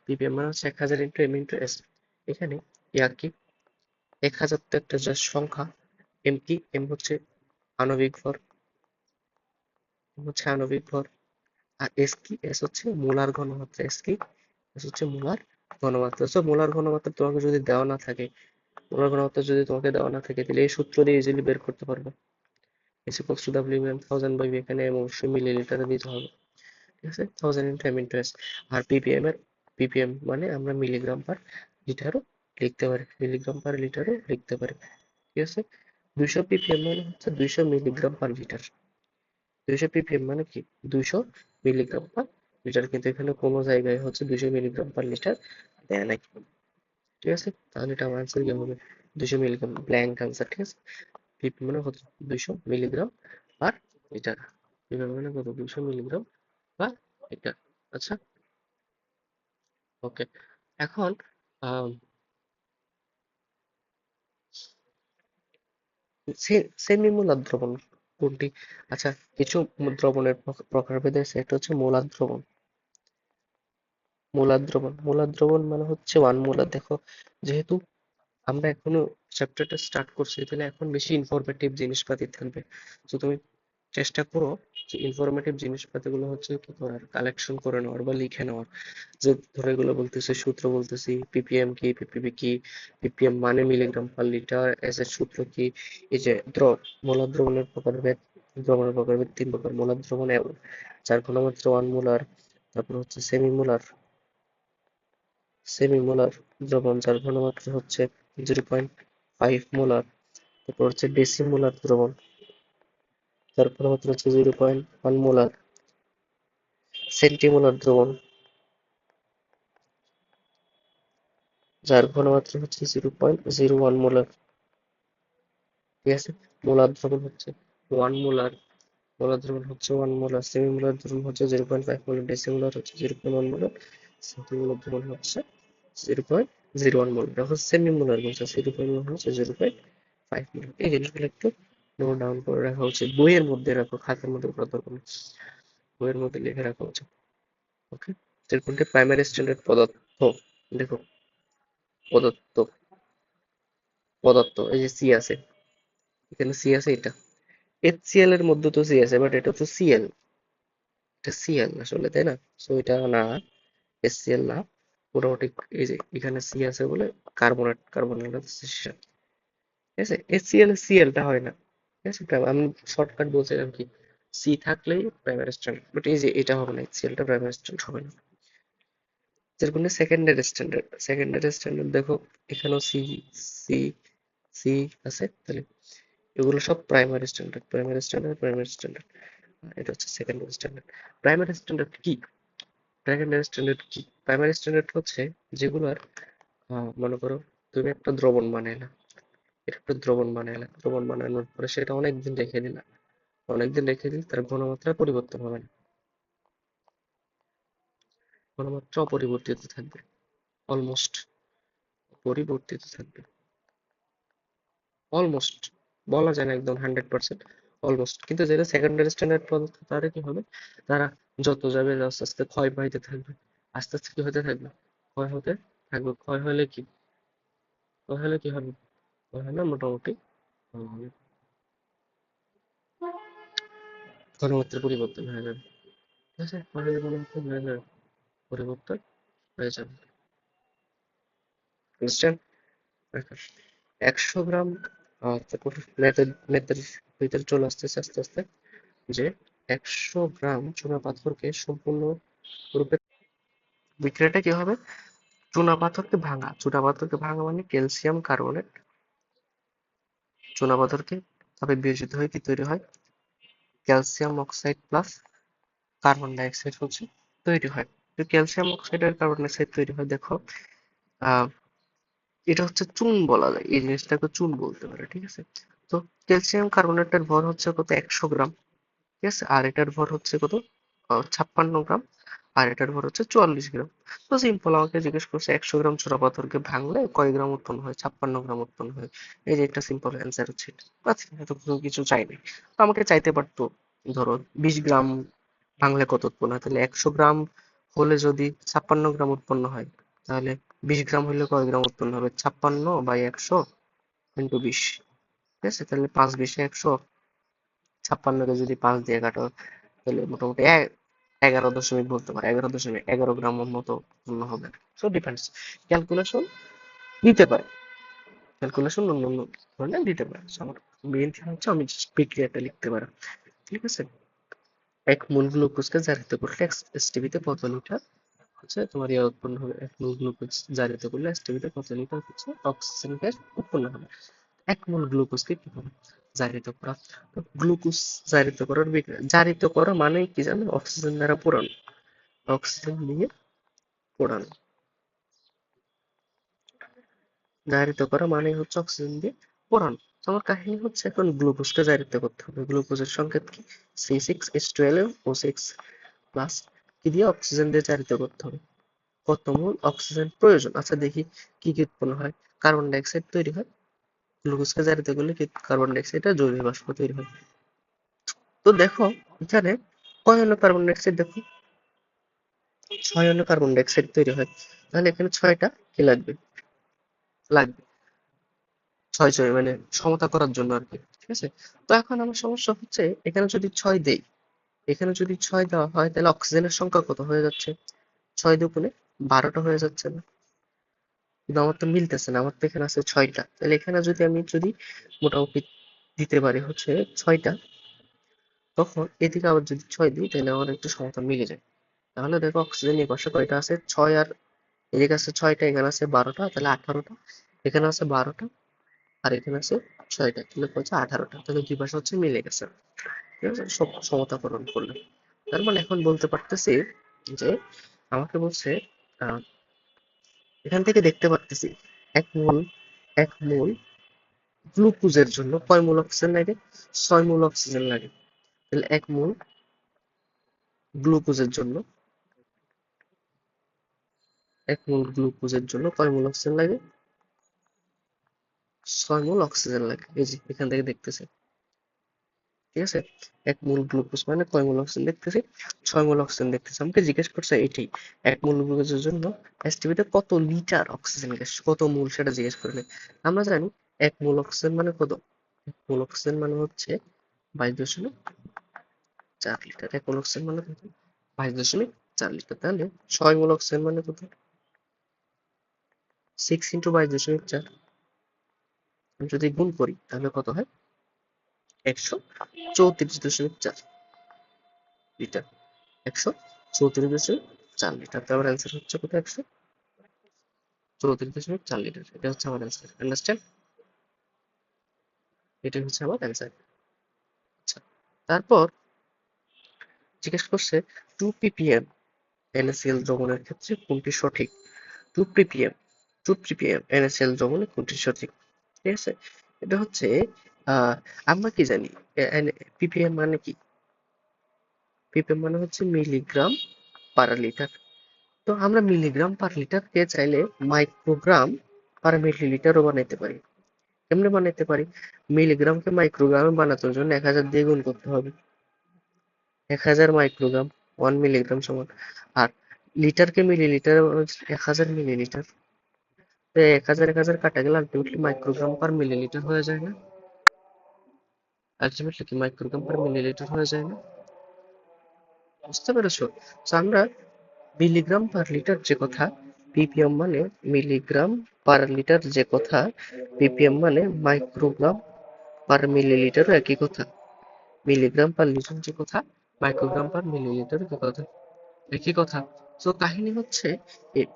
ppm মানে হচ্ছে 1000 ইন্টু এম ইন্টু এস, এখানে ইয়ার কি 1000 তো একটা জাস্ট সংখ্যা, এম কি, এম হচ্ছে আণবিক ভর, আর এস কি, এস হচ্ছে মোলার ঘনমাত্রা, এস কি, এস হচ্ছে মোলার ঘনমাত্রা। সো মোলার ঘনমাত্রা তোমাকে যদি দেওয়া না থাকে, মোলার ঘনমাত্রা যদি তোমাকে দেওয়া না থাকে তাহলে এই সূত্র দিয়ে ইজিলি বের করতে পারবে, S = W/M 1000/V, এখানে অবশ্যই মিলিলিটারে দিতে হবে, ঠিক আছে, 1000 ইন্টু এম ইন্টু এস। আর পিপিএম মানে আমরা মিলিগ্রাম পার লিটারও লিখতে পারি, মিলিগ্রাম পার লিটারও লিখতে পারি, ঠিক আছে। 200 ppm মানে হচ্ছে 200 মিলিগ্রাম পার লিটার, 200 ppm মানে কি 200 মিলিগ্রাম পার লিটার, কিন্তু এখানে কোনো জায়গায় হচ্ছে 200 মিলিগ্রাম পার লিটার দেয় নাকি, ঠিক আছে? তাহলে এটা আমার আনসার কি হবে? 200 মিলিগ্রাম, ব্ল্যাঙ্ক আনসার, ঠিক আছে? পিপি মানে কত? 200 মিলিগ্রাম পার লিটার। পিপি মানে কত? 200 মিলিগ্রাম পার লিটার। আচ্ছা, ওকে। এখন সেমিমোলার দ্রবণ কোনটি? আচ্ছা, কিছু দ্রবণের প্রকারভেদ আছে, একটা হচ্ছে মোলার দ্রবণ। মোলার দ্রবণ মানে হচ্ছে 1 মোলার। দেখো, যেহেতু আমরা এখনো চ্যাপ্টারটা স্টার্ট করছি, তাহলে এখন বেশি ইনফরমেটিভ জিনিসপাতি থাকবে। তো তুমি চেষ্টা করো যে ইনফরমেটিভ জিনিসপাতিগুলো হচ্ছে কি করার, কালেকশন করে নেওয়ার বা লিখে নেওয়ার। যে ধরো এগুলো বলতেছি, সূত্র বলতেছি, পিপিএম কি, পিপিবি কি, পিপিএম মানে মিলিগ্রাম পার লিটার, এস এর সূত্র কি, এই যে মোলার দ্রবণের প্রকারভেদ, দ্রবণের প্রকারভেদ 3 প্রকার: মোলার দ্রবণ, যার ঘনমাত্রা 1 মোলার, তারপর হচ্ছে সেমিমোলার দ্রবণ যার ঘনমাত্রা হচ্ছে 0.5 মোলার, তারপর হচ্ছে ডেসিমোলার দ্রবণ যার ঘনমাত্রা হচ্ছে 0.1 মোলার, সেন্টিমোলার দ্রবণ যার ঘনমাত্রা হচ্ছে 0.01 মোলার, ঠিক আছে? মোলার দ্রবণ হচ্ছে 1 মোলার, মোলার দ্রবণ হচ্ছে 1 মোলার, সেমিমোলার দ্রবণ হচ্ছে 0.5 মোলার, ডেসিমোলার হচ্ছে 0.1 মোলার, সেন্টিমোলার দ্রবণ হচ্ছে 0.01 মোলার। এখন সেমিমোলার বলছে 0.1 হচ্ছে 0.5 মোলার। এই জিনিসগুলো একটু নোট ডাউন করে রাখা উচিত, বইয়ের মধ্যে রাখো, খাতার মধ্যে করার দরকার নেই, বইয়ের মধ্যে লিখে রাখা উচিত। ওকে, এরপরটি প্রাইমারি স্ট্যান্ডার্ড পদার্থ। দেখো, পদার্থ, এই যে সি আছে, এখানে সি আছে, এটা HCl এর মধ্যে তো সি আছে, বাট এটা তো সিএল, এটা সিএল আসলে, তাই না? সো এটা না, HCl না, মোটামুটি। এই যে এখানে সি আছে বলে কার্বনেট আছে, ঠিক আছে? HCl সিএলটা হয় না, ঠিক আছে? আমি শর্টকাট বলছিলাম কি, সি থাকলেই প্রাইমারি স্ট্যান্ডার্ড, বাট এই যে এটা হবে না, HClটা প্রাইমারি স্ট্যান্ডার্ড হবে না। যেরকম সেকেন্ডারি স্ট্যান্ডার্ড দেখো, এখানেও সি, সি, সি আছে, তাহলে এগুলো সব প্রাইমারি স্ট্যান্ডার্ড। এটা হচ্ছে সেকেন্ডারি স্ট্যান্ডার্ড। প্রাইমারি স্ট্যান্ডার্ড হচ্ছে যেগুলোর, মনে করো তুমি একটা দ্রবণ বানাইলা, দ্রবণ বানানোর পরে সেটা অনেকদিন রেখে দিলে তার ঘনমাত্রা পরিবর্তন হবে না, ঘনমাত্রা অপরিবর্তিত থাকবে, অলমোস্ট পরিবর্তিত থাকবে, অলমোস্ট বলা যায় না একদম 100%, অলমোস্ট। কিন্তু যেটা সেকেন্ডারি স্ট্যান্ডার্ড পদার্থ, তারা কি হবে, তারা যত যাবে আস্তে আস্তে ক্ষয় পাইতে থাকবে, আস্তে আস্তে কি হতে থাকবে, ক্ষয় হতে থাকবে। ক্ষয় হলে কি হবে, ক্ষয় হলে মোটামুটি ঘনমাত্রার পরিবর্তন হয়ে যাবে, ঠিক আছে? ক্ষয় হলে ঘনমাত্রা হয়ে যাবে, পরিবর্তন হয়ে যাবে, বুঝছেন? 100 গ্রাম, তারপর ম্যাথের ভিতরে চলে আসতেছে আস্তে আস্তে, যে 100 গ্রাম চুনাপাথরকে সম্পূর্ণ রূপে বিক্রিয়াটা কি হবে, চুনাপাথরকে ভাঙা মানে ক্যালসিয়াম কার্বনেট, চুনাপাথরকে তবে বিয়োজিত হয়ে কি তৈরি হয়, calcium oxide plus carbon die oxide হচ্ছে তৈরি হয়। তো ক্যালসিয়াম অক্সাইড আর কার্বন ডাই অক্সাইড তৈরি হয়, দেখো, আহ এটা হচ্ছে চুন বলা যায়, এই জিনিসটাকে চুন বলতে পারে, ঠিক আছে? তো ক্যালসিয়াম কার্বনেটের ভর হচ্ছে কত, 100 গ্রাম, ঠিক আছে? আর এটার ভর হচ্ছে কত, 56 গ্রাম, আর এটার ভর হচ্ছে 44 গ্রাম। তো সিম্পল, আমাকে জিজ্ঞেস করছে 100 গ্রাম চুনাপাথরকে ভাঙলে কয় গ্রাম উৎপন্ন হয়, 56 গ্রাম উৎপন্ন হয়। এই যে একটা সিম্পল অ্যান্সার হচ্ছে এটা, বাস, এত কিছু চাইনি। তো আমাকে চাইতে পারতো, ধরো 20 গ্রাম ভাঙলে কত উৎপন্ন হয়, তাহলে 100 গ্রাম হলে যদি 56 গ্রাম উৎপন্ন হয়, তাহলে 20 গ্রাম হলে কয় গ্রাম উৎপন্ন হবে, 56/100 × 20, ঠিক আছে? তাহলে 5 20 100, 56কে যদি 5 দিয়ে কাটো, তাহলে মোটামুটি 11 দশমিক বলতে পারো, 11.11 গ্রামের মতো পূর্ণ হবে। সো ডিপেন্ডস, ক্যালকুলেশন দিতে পারে, অন্য অন্য ধরনের দিতে পারে। So, আমার মেইন থিং হচ্ছে আমি just বিক্রিয়াটা লিখতে পারা, ঠিক আছে? 1 মোল গ্লুকোজকে জারিত করলে এসটিপিতে কত লিটার হচ্ছে তোমার ইয়ে উৎপন্ন হবে, 1 মোল গ্লুকোজ জারিত করলে এসটিপিতে কত লিটার হচ্ছে অক্সিজেন গ্যাস উৎপন্ন হবে। 1 মোল গ্লুকোজকে কিভাবে জারিত করা, তো গ্লুকোজ জারিত করা মানে কি জানো, অক্সিজেন দ্বারা পোড়ানো, অক্সিজেন দিয়ে পোড়ানো, জারিত করা মানে হচ্ছে অক্সিজেন দিয়ে পোড়ানো। তো আমার কাহিনী হচ্ছে এখন গ্লুকোজকে জারিত করতে হবে। গ্লুকোজের সংকেত কি? C6H12O6 প্লাস কি দিয়ে অক্সিজেন দিয়ে জারিত করতে হবে। কত মোল অক্সিজেন প্রয়োজন? আচ্ছা দেখি কি কি উৎপন্ন হয়। কার্বন ডাইঅক্সাইড তৈরি হয়। গ্লুকোজকে জারিত করলে কি কার্বন ডাইঅক্সাইড জলীয় বাষ্প তৈরি হয়। তো দেখো এখানে কয় অণু কার্বন ডাইঅক্সাইড, দেখো 6 অণু কার্বন ডাইঅক্সাইড তৈরি হয়। তাহলে এখানে 6টা কি লাগবে? লাগবে 6 মানে সমতা করার জন্য আর কি। ঠিক আছে? তো এখন আমার সমস্যা হচ্ছে এখানে যদি 6 দেই, এখানে যদি 6 দেওয়া হয় তাহলে অক্সিজেনের সংখ্যা কত হয়ে যাচ্ছে? 6 দুগুণে 12টা হয়ে যাচ্ছে না? কিন্তু আমার তো মিলতেছে না, আমার তো এখানে আছে 6টা। তাহলে এখানে যদি আমি মোটামুটি দিতে পারি হচ্ছে 6টা, তখন এদিকে আবার যদি 6 দিই তাহলে আমার একটু সমতা মিলে যায়। তাহলে দেখো অক্সিজেন এই পাশে কয়টা আছে? 6 আর এদিকে আছে 6টা, এখানে আছে 12টা, তাহলে 18টা। এখানে আছে 12টা আর এখানে আছে 6টা, তাহলে হচ্ছে 18টা। তাহলে দুই পাশে হচ্ছে মিলে গেছে। ঠিক আছে? সব সমতাকরণ করলে তার মানে এখন বলতে পারতেছি যে আমাকে বলছে আহ, এখান থেকে দেখতে পারতেছি এক মোল এক মোল গ্লুকোজের জন্য কয় মোল অক্সিজেন লাগে? 6 মোল অক্সিজেন লাগে। তাহলে গ্লুকোজের জন্য এক মোল গ্লুকোজের জন্য কয় মোল অক্সিজেন লাগে? 6 মোল অক্সিজেন লাগে। এই যে এখান থেকে দেখতেছি। ঠিক আছে? এক মোল গ্লুকোজ মানে কয় মোল অক্সিজেন দেখতেছি? 6 মোল অক্সিজেন দেখতেছি। আমাকে জিজ্ঞেস করছে এটাই, এক মোল গ্লুকোজের জন্য এসটিপিতে কত লিটার অক্সিজেন গ্যাস, কত মোল সেটা জিজ্ঞেস করবে। আমরা জানি এক মোল অক্সিজেন মানে কত? এক মোল অক্সিজেন মানে হচ্ছে 22.4 লিটার। এক মোল অক্সিজেন মানে কত? 22.4 লিটার। তাহলে 6 মোল অক্সিজেন মানে কত? 6 ইন্টু 22.4। আমি যদি গুণ করি তাহলে কত হয়? 134.4 লিটার। 134.4 লিটার। তো আমার অ্যান্সার হচ্ছে কত? 134.4 লিটার। এটা হচ্ছে আমার অ্যান্সার। আন্ডারস্ট্যান্ড? এটা হচ্ছে আমার অ্যান্সার। আচ্ছা, তারপর জিজ্ঞেস করছে 2 ppm NaCl দ্রবণের ক্ষেত্রে কোনটি সঠিক? 2 ppm 2 ppm NaCl দ্রবণে কোনটি সঠিক? ঠিক আছে? এটা হচ্ছে আমরা কি জানি ppm মানে কি? ppm মানে হচ্ছে মিলিগ্রাম পার লিটার। তো আমরা মিলিগ্রাম পার লিটারকে চাইলে মাইক্রোগ্রাম পার মিলিলিটারও বানাইতে পারি। কেমনে বানাইতে পারি? মিলিগ্রামকে মাইক্রোগ্রামে বানানোর জন্য 1000 দিয়ে গুণ করতে হবে। 1000 মাইক্রোগ্রাম 1 মিলিগ্রাম সমান। আর লিটারকে মিলিলিটারে 1000 মিলিলিটার। তো 1000 কাটা গেলে আলটিমেটলি মাইক্রোগ্রাম পার মিলিলিটার হয়ে যায় না? আলটিমেটলি কি মাইক্রোগ্রাম পার মিলিলিটার হয়ে যায় না? বুঝতে পেরেছো? তো আমরা মিলিগ্রাম পার লিটার যে কথা, ppm মানে মিলিগ্রাম পার লিটার যে কথা, ppm মানে মাইক্রোগ্রাম পার মিলিলিটারও একই কথা। মিলিগ্রাম পার লিটার যে কথা, মাইক্রোগ্রাম পার মিলিলিটারও কি কথা, একই কথা। তো কাহিনী হচ্ছে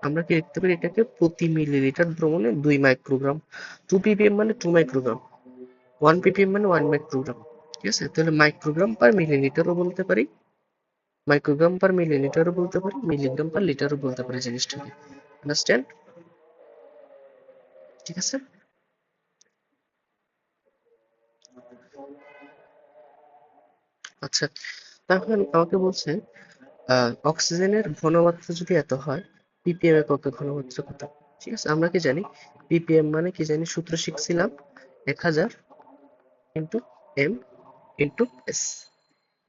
আমরা কি লিখতে পারি এটাকে প্রতি মিলিলিটার দ্রবণে 2 মাইক্রোগ্রাম। 2 ppm মানে 2 মাইক্রোগ্রাম, 1 ppm মানে 1 মাইক্রোগ্রাম। ঠিক আছে? তাহলে মাইক্রোগ্রাম পার মিলিলিটারও বলতে পারি, মাইক্রোগ্রাম পার মিলিলিটারও বলতে পারি, মিলিগ্রাম পার লিটারও বলতে পারি জিনিসটাকে। আন্ডারস্ট্যান্ড? ঠিক আছে? আচ্ছা, তখন আমাকে বলছে অক্সিজেনের ঘনমাত্রা যদি এত হয়, ppm এর কত ঘনমাত্রা কত? ঠিক আছে? আমরা কি জানি ppm মানে কি জানি? সূত্র শিখছিলাম 1000 into M into S.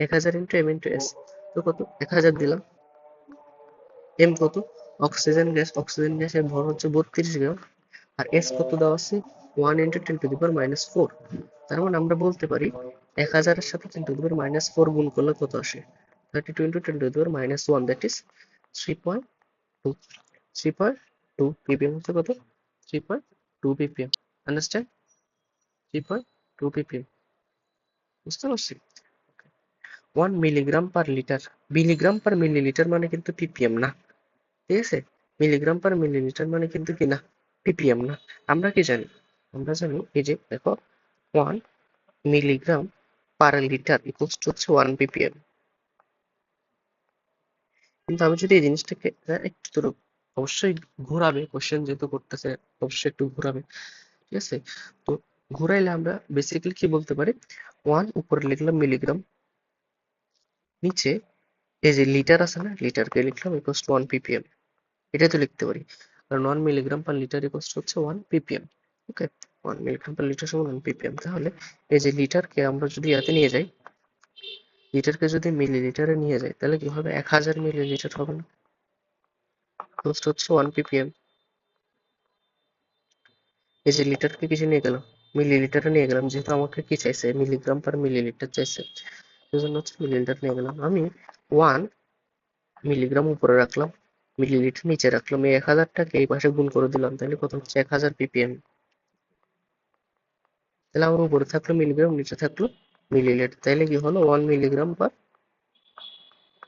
1000 into M into S. তো কত? 1000 দিলাম। এম কত? অক্সিজেন গ্যাসের ভর হচ্ছে 32 গ্রাম। আর এস কত দেওয়া আছে? 1 × 10⁻⁴। তার মানে আমরা বলতে পারি 1000-এর সাথে 10⁻⁴ গুণ করলে কত আসে? 32 × 10⁻⁻1, দ্যাট ইজ 3.2। 3.2 ppm হচ্ছে কত? 3.2 ppm। আন্ডারস্ট্যান্ড? 3.2 ppm। বুঝতে পারছি? 1 মিলিগ্রাম পার লিটার। মিলিগ্রাম পার মিলিলিটার মানে কিন্তু ppm না। ঠিক আছে? মিলিগ্রাম পার মিলিলিটার মানে কিন্তু কি না? ppm না। আমরা কি জানি? আমরা জানি এই যে দেখো 1 milligram per litre equals to হচ্ছে 1 ppm। কিন্তু আমি যদি এই জিনিসটাকে একটু ধরো অবশ্যই ঘোরাবে, কোশ্চেন যেহেতু করতেছে অবশ্যই একটু ঘোরাবে, ঠিক আছে। তো ঘুরাইলে আমরা বেসিক্যালি কি বলতে পারি, 1 উপরে লিখলাম মিলিগ্রাম, নিচে এই যে লিটার আছে না, লিটারকে লিখলাম ইকুয়ালস টু 1 ppm, এটাই তো লিখতে পারি, কারণ 1 মিলিগ্রাম পার লিটার ইকুয়ালস হচ্ছে 1 ppm। ওকে, 1 মিলিগ্রাম পার লিটার সমান 1 ppm। তাহলে এই যে লিটারকে আমরা যদি ইয়াতে নিয়ে যাই, লিটারকে যদি মিলিলিটারে নিয়ে যাই, তাহলে কি হবে, 1000 মিলিলিটার হবে না, ইকুয়ালস হচ্ছে 1 ppm। এই যে লিটারকে কিসে নিয়ে গেলাম, মিলিলিটারে নিয়ে গেলাম, যেহেতু আমাকে কি চাইছে, মিলিগ্রাম পার মিলিলিটার চাইছে, সেজন্য হচ্ছে মিলিলিটার নিয়ে গেলাম আমি। 1 মিলিগ্রাম উপরে রাখলাম, মিলিলিটার নিচে রাখলাম, এই 1000টাকে এই পাশে গুণ করে দিলাম, তাহলে কত হচ্ছে 1000 ppm। তাহলে আমার উপরে থাকলো মিলিগ্রাম, নিচে থাকলো মিলিলিটার, তাইলে কি হলো 1 মিলিগ্রাম পার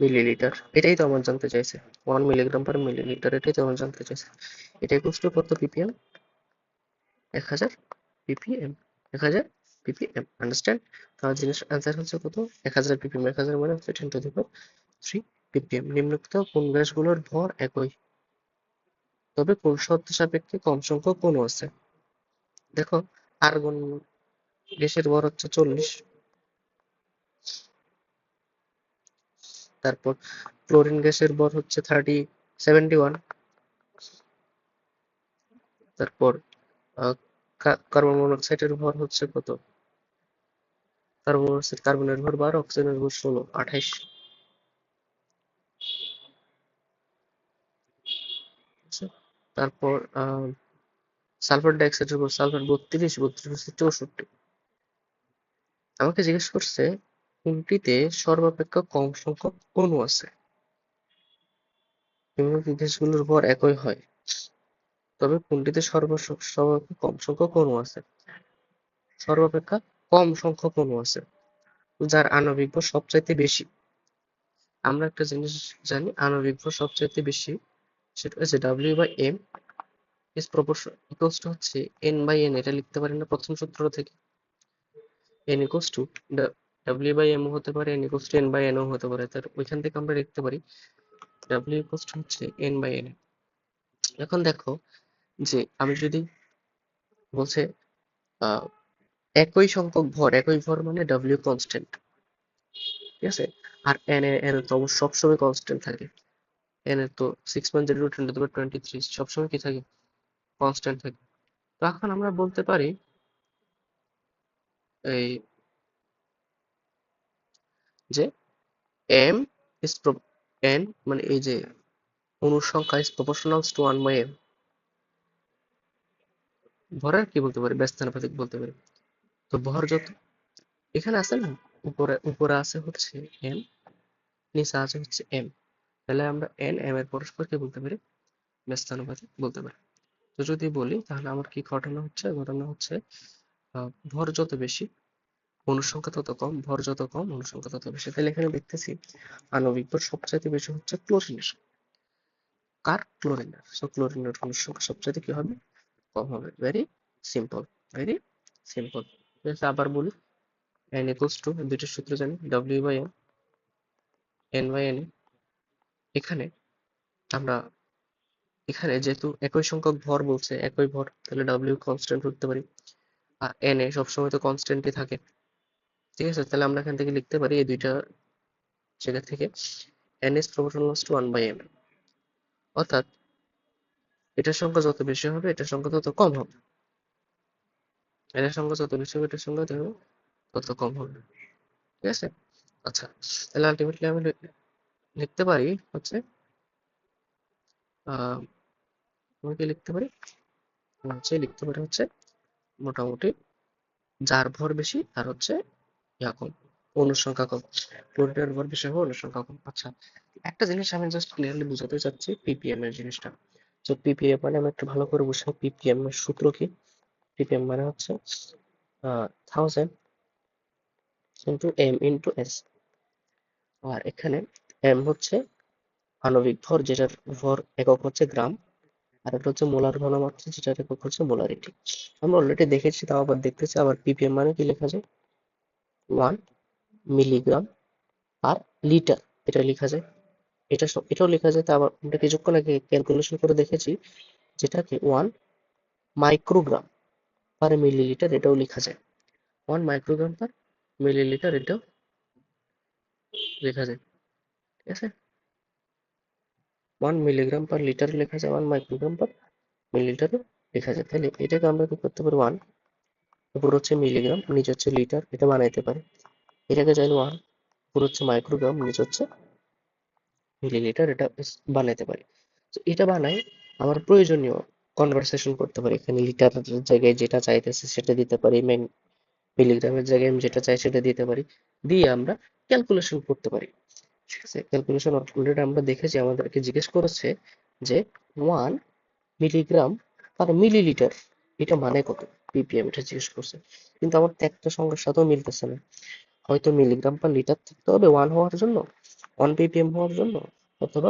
মিলিলিটার। এটাই তো আমার জানতে চাইছে, 1 মিলিগ্রাম পার মিলিলিটার, এটাই তো আমার জানতে চাইছে। এটা ইকুয়ালস টু কত ppm, 1000 ppm, 1000 ppm, আন্ডারস্ট্যান্ড। তাহলে জিনিস অ্যান্সার হচ্ছে কত, 1000 ppm, 1000 মানে হচ্ছে 10 টু দি পাওয়ার 3 ppm। নিম্নোক্ত কোন গ্যাসগুলোর ভর একই, তবে কোন শর্ত সাপেক্ষে কম সংখ্যক অণু আছে। দেখো, আর্গন গ্যাসের ভর হচ্ছে 40, তারপর ক্লোরিন গ্যাসের ভর হচ্ছে 71, তারপর কার্বন মনোক্সাইডের ভর হচ্ছে কত, কার্বন মনোক্সাইড, কার্বনের ভর 12, অক্সিজেনের ভর 16, 28। আচ্ছা, তারপর সালফার ডাইঅক্সাইডের ভর, সালফার 32, 32 হচ্ছে 64। আমাকে জিজ্ঞেস করছে কোনটিতে সর্বাপেক্ষা কম সংখ্যক অণু আছে। নিম্নলিখিত গ্যাসগুলোর ভর একই হয়, তবে কোনটিতে সর্বাপেক্ষা কম সংখ্যক অণু আছে। সর্বাপেক্ষা কম সংখ্যক অণু আছে, যার আণবিক ভর সবচাইতে বেশি। আমরা একটা জিনিস জানি, আণবিক ভর সবচাইতে বেশি, সেটা হচ্ছে W/M is proportion equals to হচ্ছে N/N, এটা লিখতে পারি না প্রথম সূত্র থেকে, N ইকুয়ালস টু W/M হতে পারে, N ইকুয়ালস টু N/N ও হতে পারে, তার ওইখান থেকে আমরা লিখতে পারি W ইকুয়ালস টু হচ্ছে N/N। এখন দেখো যে আমি যদি বলছে আহ একই সংখ্যক ভর, একই ভর মানে W কনস্ট্যান্ট, ঠিক আছে। আর এন তো অবশ্য সবসময় কনস্ট্যান্ট থাকে, এন এর তো 6.02 × 10⁻23 সবসময় কি থাকে, কনস্ট্যান্ট থাকে। তো এখন আমরা বলতে পারি এই যে এম ইজ এন মানে এই যে অণুর সংখ্যা ইজ প্রপোর্শনাল টু 1/m। ভরের কি বলতে পারি, ব্যস্তানুপাতিক বলতে পারি। তো ভর যত এখানে আছে না, উপরে উপরে আছে হচ্ছে এন, নিচে আছে হচ্ছে এম, তাহলে আমরা এন এম এর পরস্পর কি বলতে পারি, ব্যস্তানুপাতিক বলতে পারি। তো যদি বলি তাহলে আমার কি ঘটনা হচ্ছে, ঘটনা হচ্ছে ভর যত বেশি অনুসংখ্যা তত কম, ভর যত কম অনুসংখ্যা তত বেশি। তাহলে এখানে দেখতেছি আণবিক ভর সবচাইতে বেশি হচ্ছে ক্লোরিনের, কার, ক্লোরিনের। সো ক্লোরিনের অনুসংখ্যা সবচাইতে কি হবে, কম হবে। Very simple, very simple. আবার বলি, n ইকুয়ালস টু দুইটার সূত্র জানি, W/M, N/N। এখানে আমরা এখানে যেহেতু একই সংখ্যক ভর বলছে, একই ভর, তাহলে W কনস্ট্যান্ট ধরতে পারি, আর N এ সবসময় তো কনস্ট্যান্টই থাকে, ঠিক আছে। তাহলে আমরা এখান থেকে লিখতে পারি এই দুইটা জায়গা থেকে n is proportional to 1/m, অর্থাৎ এটার সংখ্যা যত বেশি হবে এটার সংখ্যা তত কম হবে, এটার সংখ্যা যত বেশি হবে এটার সংখ্যা তত কম হবে, ঠিক আছে। আচ্ছা, তাহলে আলটিমেটলি আমি লিখতে পারি হচ্ছে আহ আমি কি লিখতে পারি, লিখতে পারি হচ্ছে মোটামুটি যার ভর বেশি তার হচ্ছে ইয়া কম, অণুর সংখ্যা কম, ক্লোরিনের ভর বেশি হবে অণুর সংখ্যা কম। আচ্ছা, একটা জিনিস আমি জাস্ট ক্লিয়ারলি বুঝাতে চাচ্ছি ppm এর জিনিসটা। তো ppm মানে আমি একটু ভালো করে বুঝাই, ppm এর সূত্র কি, ppm মানে হচ্ছে 1000 ইন্টু m ইন্টু s। আর এখানে m হচ্ছে আণবিক ভর, যেটার ভর একক হচ্ছে গ্রাম, আর একটা হচ্ছে মোলার ঘনমাত্রা, যেটার একক হচ্ছে মোলারিটি। আমরা অলরেডি দেখেছি, তাও আবার দেখতেছি। আবার ppm মানে কি লেখা যায়, 1 মিলিগ্রাম পার লিটার, এটা লেখা যায়। এটাও লেখা যায়। তা আবার আমরা কিছুক্ষণ আগে ক্যালকুলেশন করে দেখেছি, যেটাকে 1 মাইক্রোগ্রাম পার মিলিলিটার এটাও লেখা যায়। 1 মাইক্রোগ্রাম পার মিলিলিটার এটাও লেখা যায়। ঠিক আছে, 1 মিলিগ্রাম পার লিটার লেখা যায়, 1 মাইক্রোগ্রাম পার মিলিলিটারও লেখা যায়। তাহলে এটাকে আমরা কি করতে পারি, উপর হচ্ছে মিলিগ্রাম, নিচে হচ্ছে লিটার, এটা বানাইতে পারি। এটাকে চাইলে উপর হচ্ছে মাইক্রোগ্রাম, নিচে হচ্ছে মিলিলিটার, এটা বানাইতে পারি। তো এটা বানাই আমার প্রয়োজনীয় কনভারসেশন করতে পারি। এখানে লিটারের জায়গায় যেটা চাইতেছে সেটা দিতে পারি, মিলিগ্রামের জায়গায় আমি যেটা চাই সেটা দিতে পারি, দিয়ে আমরা ক্যালকুলেশন করতে পারি। ঠিক আছে, ক্যালকুলেশন অলরেডি আমরা দেখেছি, আমাদেরকে জিজ্ঞেস করেছে যে 1 মিলিগ্রাম পার মিলিলিটার এটা মানে কত ppm, এটা জিজ্ঞেস করছে। কিন্তু আমার তো একটা সংখ্যার সাথেও মিলতেছে না। হয়তো মিলিগ্রাম পার লিটার থাকতে হবে 1 হওয়ার জন্য, 1 ppm হওয়ার জন্য, অথবা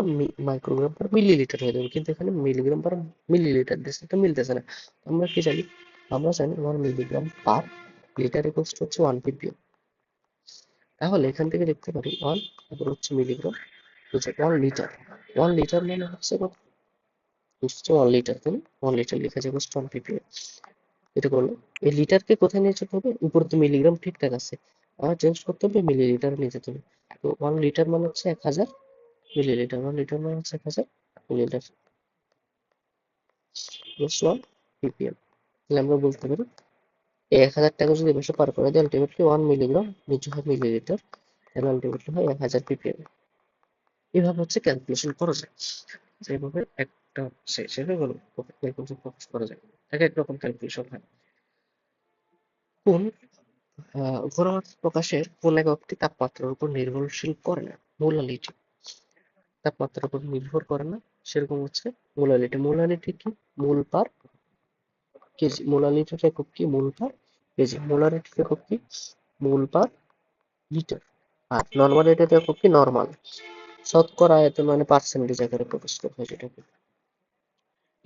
মাইক্রোগ্রাম পার মিলিলিটার হয়ে যাবে। কিন্তু এখানে মিলিগ্রাম পার মিলিলিটার দিচ্ছে, এটা মিলতেছে না। আমরা কি জানি, আমরা জানি 1 milligram per litre equals to হচ্ছে 1 ppm। তাহলে এখান থেকে দেখতে পারি 1 তারপর হচ্ছে মিলিগ্রাম, হচ্ছে 1 লিটার। 1 লিটার মানে হচ্ছে কত, হচ্ছে 1 লিটার, তাই না? 1 লিটার লেখা যাবে 1 ppm। এটা করলো, এই লিটারকে কোথায় নিয়ে যেতে হবে, উপরে তো মিলিগ্রাম ঠিকঠাক আছে, আমার চেঞ্জ করতে হবে মিলিলিটার নিয়ে যেতে হবে। তো 1 লিটার মানে হচ্ছে 1000 মিলিলিটার, 1 লিটার মানে হচ্ছে 1000 মিলিলিটার, 1 ppm। তাহলে আমরা বলতে পারি এই 1000টাকে যদি 200 পার করে দেয়, আলটিমেটলি 1 মিলিগ্রাম নিচে হয় মিলিলিটার, তাহলে আলটিমেটলি হয় 1000 ppm। এইভাবে হচ্ছে ক্যালকুলেশন করা যায়, যেভাবে একটা সেভাবে ক্যালকুলেশন ফোকাস করা যায়, এক এক রকম ক্যালকুলেশন হয়। কোন ঘনমাত্রা প্রকাশের কোন এককটি তাপমাত্রার উপর নির্ভরশীল করে না, মোলালিটি। তাপমাত্রার উপর নির্ভর করে না, সেরকম হচ্ছে মোলালিটি। মোলালিটি কি, মোল পার কেজি। মোলালিটির একক কি, মোল পার কেজি। মোলারিটির একক কি, মোল পার লিটার। আর নর্মালিটির একক কি, নর্মাল। শতকরা আয়তন মানে পার্সেন্টেজ আকারে প্রকাশ করা হয় যেটাকে।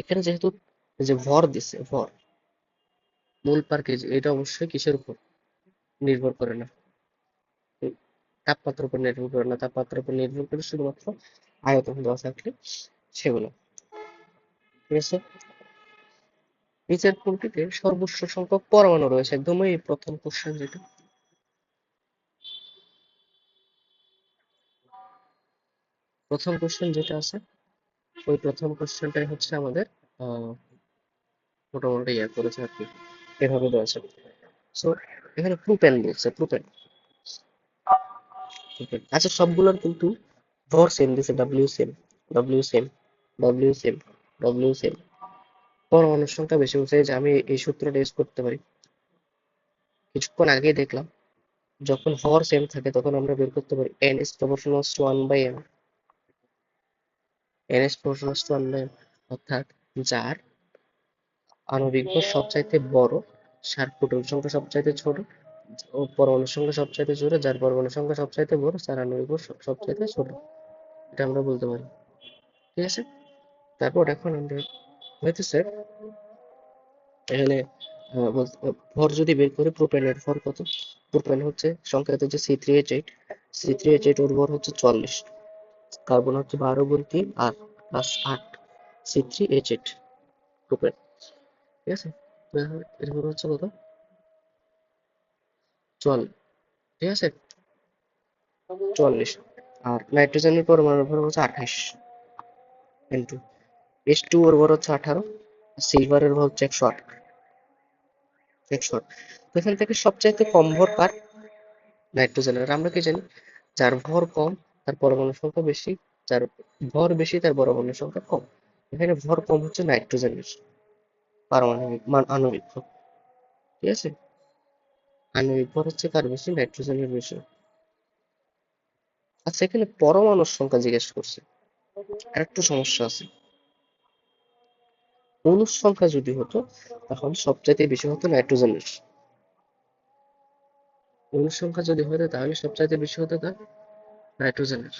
এখানে যেহেতু যে ভর দিছে, ভর মোল পার কেজি, এটা অবশ্যই কিসের উপর নির্ভর করে না, তাপমাত্রার উপর নির্ভর করে না। তাপমাত্রার উপর নির্ভর করে শুধুমাত্র আয়তন দেওয়া থাকলে সেগুলো। ঠিক আছে, নিচের কোনটিতে সর্বোচ্চ সংখ্যক পরমাণু রয়েছে, একদমই এই প্রথম কোশ্চেন যেটা, প্রথম কোশ্চেন যেটা আছে, ওই প্রথম কোশ্চেনটাই হচ্ছে আমাদের মোটামুটি ইয়ে করেছে আর কি, এভাবে দেওয়া আছে। সো এখানে প্রুপেন বলছে, প্রুপেন। আচ্ছা, সবগুলোর কিন্তু ভর সেম দিছে, W same, W same, W same, W same. পরমাণুর সংখ্যা বেশি বলছে, এই যে আমি এই সূত্রটা ইউজ করতে পারি, কিছুক্ষণ আগেই দেখলাম যখন ভর সেম থাকে তখন আমরা বের করতে পারি n is proportional to 1/m, n is proportional to 1/m, অর্থাৎ যার আণবিক ভর সবচাইতে বড়, যার প্রোটন সংখ্যা সবচাইতে ছোট, ও পরমাণুর সংখ্যা সবচাইতে ছোট, যার পরমাণুর সংখ্যা সবচাইতে বড়, যার আণবিক ভর সবচাইতে ছোট, এটা আমরা বলতে পারি। ঠিক আছে, তারপর এখন আমরা হইতেছে এখানে ভর যদি বের করি, প্রোপেনের ভর কত, প্রোপেন হচ্ছে সংখ্যাতে হচ্ছে C3H8, C3H8 ওর ভর হচ্ছে 40, কার্বন হচ্ছে 12 × 3 আর প্লাস 8, C3H8 প্রোপেন। ঠিক আছে, এর ভর হচ্ছে কত, 44। ঠিক আছে, 44। আর নাইট্রোজেনের পরমাণুর ভর হচ্ছে 28 ইন্টু H2 ওর ভর হচ্ছে 18, সিলভারের ভর হচ্ছে 108, 108। তো এখান থেকে সবচাইতে কম ভর কার, নাইট্রোজেনের। আমরা কি জানি, যার ভর কম তার পরমাণু সংখ্যা বেশি, যার ভর বেশি তার পরমাণু সংখ্যা কম। এখানে ভর কম হচ্ছে নাইট্রোজেনের, পারমাণবিক আণবিক ভর। ঠিক আছে, আণবিক ভর হচ্ছে কার বেশি, নাইট্রোজেনের বেশি। আচ্ছা, এখানে পরমাণুর সংখ্যা জিজ্ঞেস করছে, আর একটু সমস্যা আছে। অণুর সংখ্যা যদি হতো তাহলে সবচাইতে বেশি হতো নাইট্রোজেনের, অণুর সংখ্যা যদি হতো তাহলে সবচাইতে বেশি হতো তার নাইট্রোজেনের।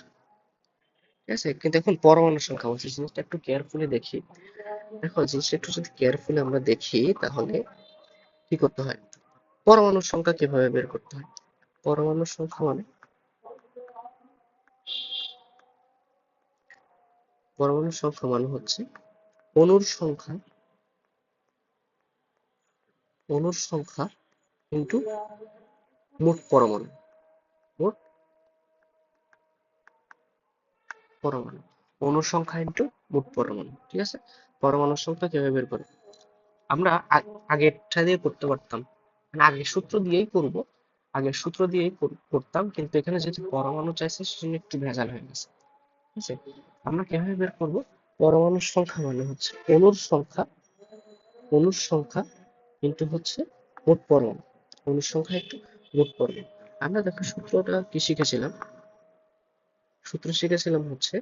ঠিক আছে, কিন্তু এখন পরমাণুর সংখ্যা বলছে, জিনিসটা একটু কেয়ারফুলি দেখি। দেখো, জিনিসটা একটু যদি কেয়ারফুলি আমরা দেখি তাহলে কি করতে হয়, পরমাণুর সংখ্যা কিভাবে বের করতে হয়। পরমাণুর সংখ্যা মানে পরমাণুর সংখ্যা মানে হচ্ছে অণুর সংখ্যা, অণুর সংখ্যা ইন্টু মোট পরমাণু, মোট পরমাণু, অণুর সংখ্যা ইন্টু মোট পরমাণু। ঠিক আছে, পরমাণুর সংখ্যা কিভাবে বের করে? আমরা আগেরটা দিয়ে করতে পারতাম, মানে আগের সূত্র দিয়েই করব, আগের সূত্র দিয়েই করতাম, কিন্তু এখানে যেহেতু পরমাণু চাইছে সেজন্য একটু ভেজাল হয়ে গেছে। ঠিক আছে, আমরা কিভাবে বের করব? পরমাণুর সংখ্যা মানে হচ্ছে অণুর সংখ্যা, অণুর সংখ্যা ইন্টু হচ্ছে মোট পরমাণু, অণুর সংখ্যা একটু মোট পরমাণু। আমরা দেখো সূত্রটা কি শিখেছিলাম, সূত্র শিখেছিলাম হচ্ছে,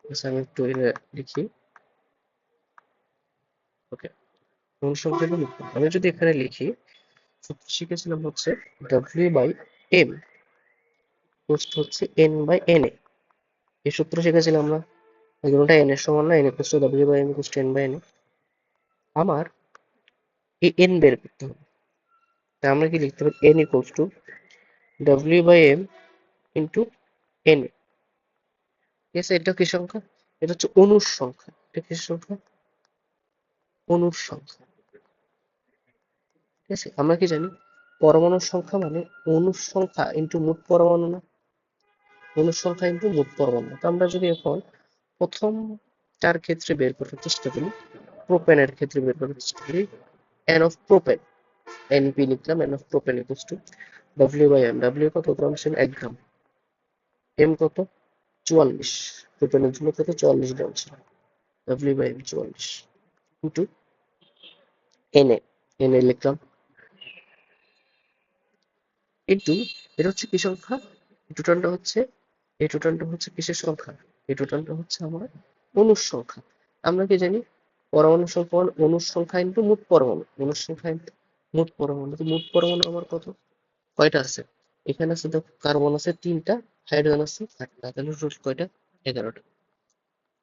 আচ্ছা আমি একটু লিখি। ওকে, অণুর সংখ্যা ইন্টু মোট পরমাণু। আমি যদি এখানে লিখি, সূত্র শিখেছিলাম হচ্ছে W/M ইকুয়ালস টু হচ্ছে N/Na। এই সূত্র শিখেছিলাম আমরা, এগুলোটা n এর সমান না, n equals two W/M equals to N/na। আমার এই n বের করতে হবে, তাই আমরা কি লিখতে পারি? n equals two W/M into na। ঠিক আছে, এটা কি সংখ্যা? এটা হচ্ছে অণুর সংখ্যা। এটা কি সংখ্যা? অণুর সংখ্যা। ঠিক আছে, আমরা কি জানি? পরমাণুর সংখ্যা মানে অণুর সংখ্যা ইন্টু মোট পরমাণু না, অণুর সংখ্যা ইন্টু মোট পরমাণু। তো আমরা যদি এখন প্রথমটার ক্ষেত্রে বের করার চেষ্টা করি, প্রোপেনের ক্ষেত্রে বের করার চেষ্টা করি, n অফ প্রোপেন, np লিখলাম, n of propane equals to W/M। W কত? গ্রাম ছিল 1 গ্রাম। m কত? 44। প্রোপেনের জন্য কত? 44 গ্রাম ছিল। W/M 44 ইন্টু Na, Na লিখলাম, ইন্টু এটা হচ্ছে কি সংখ্যা? টোটালটা হচ্ছে, এই টোটালটা হচ্ছে কিসের সংখ্যা? এই টোটালটা হচ্ছে আমার অণুর সংখ্যা। আমরা কি জানি? পরমাণুর সংখ্যা মানে অণুর সংখ্যা ইন্টু মোট পরমাণু, অণুর সংখ্যা ইন্টু মোট পরমাণু। তো মোট পরমাণু আমার কত? কয়টা আছে? এখানে আছে দেখো, কার্বন আছে 3টা, হাইড্রোজেন আছে 8টা, তাহলে টোটাল কয়টা? 11টা।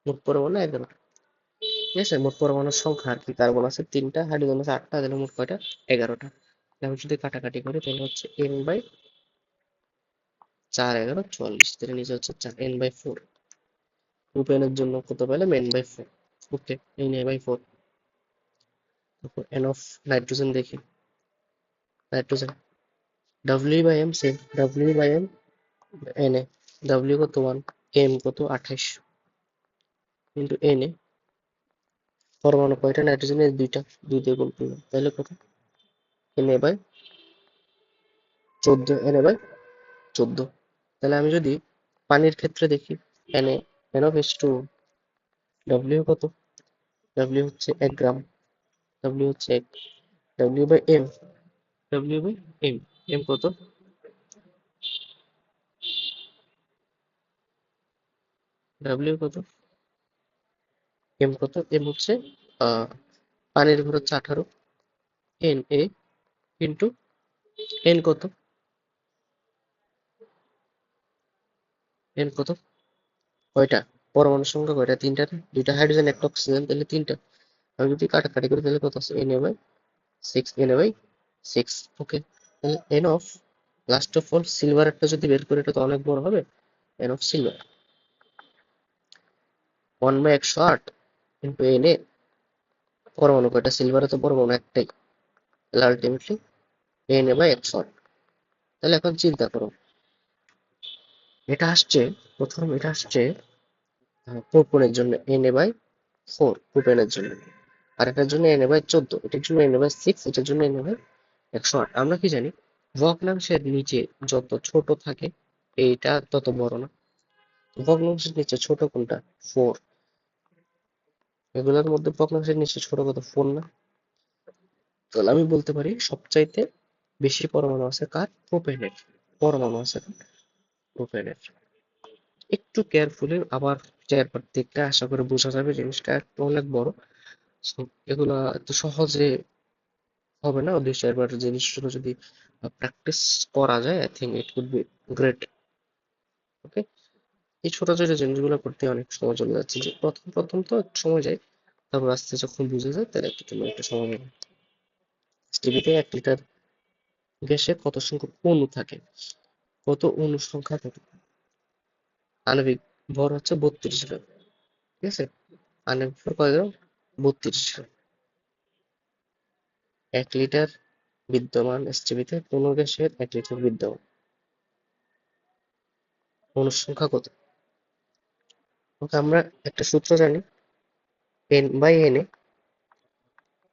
মোট পরমাণু 11টা। ঠিক আছে, মোট পরমাণুর সংখ্যা আর কি, কার্বন আছে 3টা, হাইড্রোজেন আছে 8টা, তাহলে মোট কয়টা? 11টা। আমি যদি কাটাকাটি করি তাহলে হচ্ছে n/4, 11, 44, তাহলে নিচে হচ্ছে 4, n/4। প্রোপেনের জন্য কত পেলাম? n/4। ওকে, এই n/4। তারপর n অফ নাইট্রোজেন দেখি, nitrogen W/M same, W/M Na। W কত? 1, M কত? 28 কিন্তু Na। পরমাণু কয়টা? নাইট্রোজেনের 2টা, 2 দিয়ে গুণ করলাম, তাহলে কত? Na/14, Na/14। তাহলে আমি যদি পানির ক্ষেত্রে দেখি, Na, n of H2O, W কত? W হচ্ছে 1 গ্রাম, W হচ্ছে 1, W/M, W/M, M কত? W কত? M কত? M হচ্ছে আহ পানির ভর হচ্ছে 18, Na ইন্টু N কত? N কত? কয়টা? পরমাণুর সংখ্যা কয়টা? 3টা, 2টা হাইড্রোজেন, 1টা অক্সিজেন, তাহলে 3টা। আমি যদি কাটাকাটি করি তাহলে কত আছে? Na/6, Na/6। ওকে, তাহলে N of, last of all সিলভারেরটা যদি বের করি এটা তো অনেক বড় হবে। N of silver 1/108 into Na। পরমাণু কয়টা? সিলভারে তো পরমাণু একটাই, তাহলে আলটিমেটলি Na/108। তাহলে এখন চিন্তা করো, এটা আসছে, প্রথম এটা আসছে প্রোপনের জন্য Na/4, প্রোপেনের জন্য, আর এটার জন্য Na/14, এটার জন্য Na/6, এটার জন্য Na/108। আমরা কি জানি? ভগ্নাংশের নিচে যত ছোট থাকে এইটা তত বড় না। ভগ্নাংশের নিচে ছোট কোনটা? 4। এগুলোর মধ্যে ভগ্নাংশের নিচে ছোট কত? 4 না? তাহলে আমি বলতে পারি সবচাইতে বেশি পরমাণু আছে কার? প্রোপেনের। পরমাণু আছে প্রোপেনের। একটু কেয়ারফুলি আবার চারবার দেখলে আশা করি বোঝা যাবে জিনিসটা একটু অনেক বড়। So, এগুলা এত সহজে হবে না, 2-4বার জিনিসগুলো যদি প্র্যাকটিস করা যায়, I think it could be great. Okay, এই ছোট ছোট জিনিসগুলো করতে অনেক সময় চলে যাচ্ছে, যে প্রথম প্রথম তো একটু সময় যায়, তারপর আস্তে যখন বুঝে যায় তাহলে একটু তোমার একটু সময় লাগে। টিভিতে 1 লিটার গ্যাসে কত সংখ্যক অণু থাকে? কত অণুর সংখ্যা থাকে? আণবিক ভর হচ্ছে 32 গ্রাম। ঠিক আছে। আনএমপি ফোর কত গ্রাম? 32 গ্রাম। 1 লিটার বিদ্যমান এসটিপিতে কোন গ্যাসের 1 লিটার বিদ্যমান অণুর সংখ্যা কত? ওকে, আমরা একটা সূত্র জানি, N/Na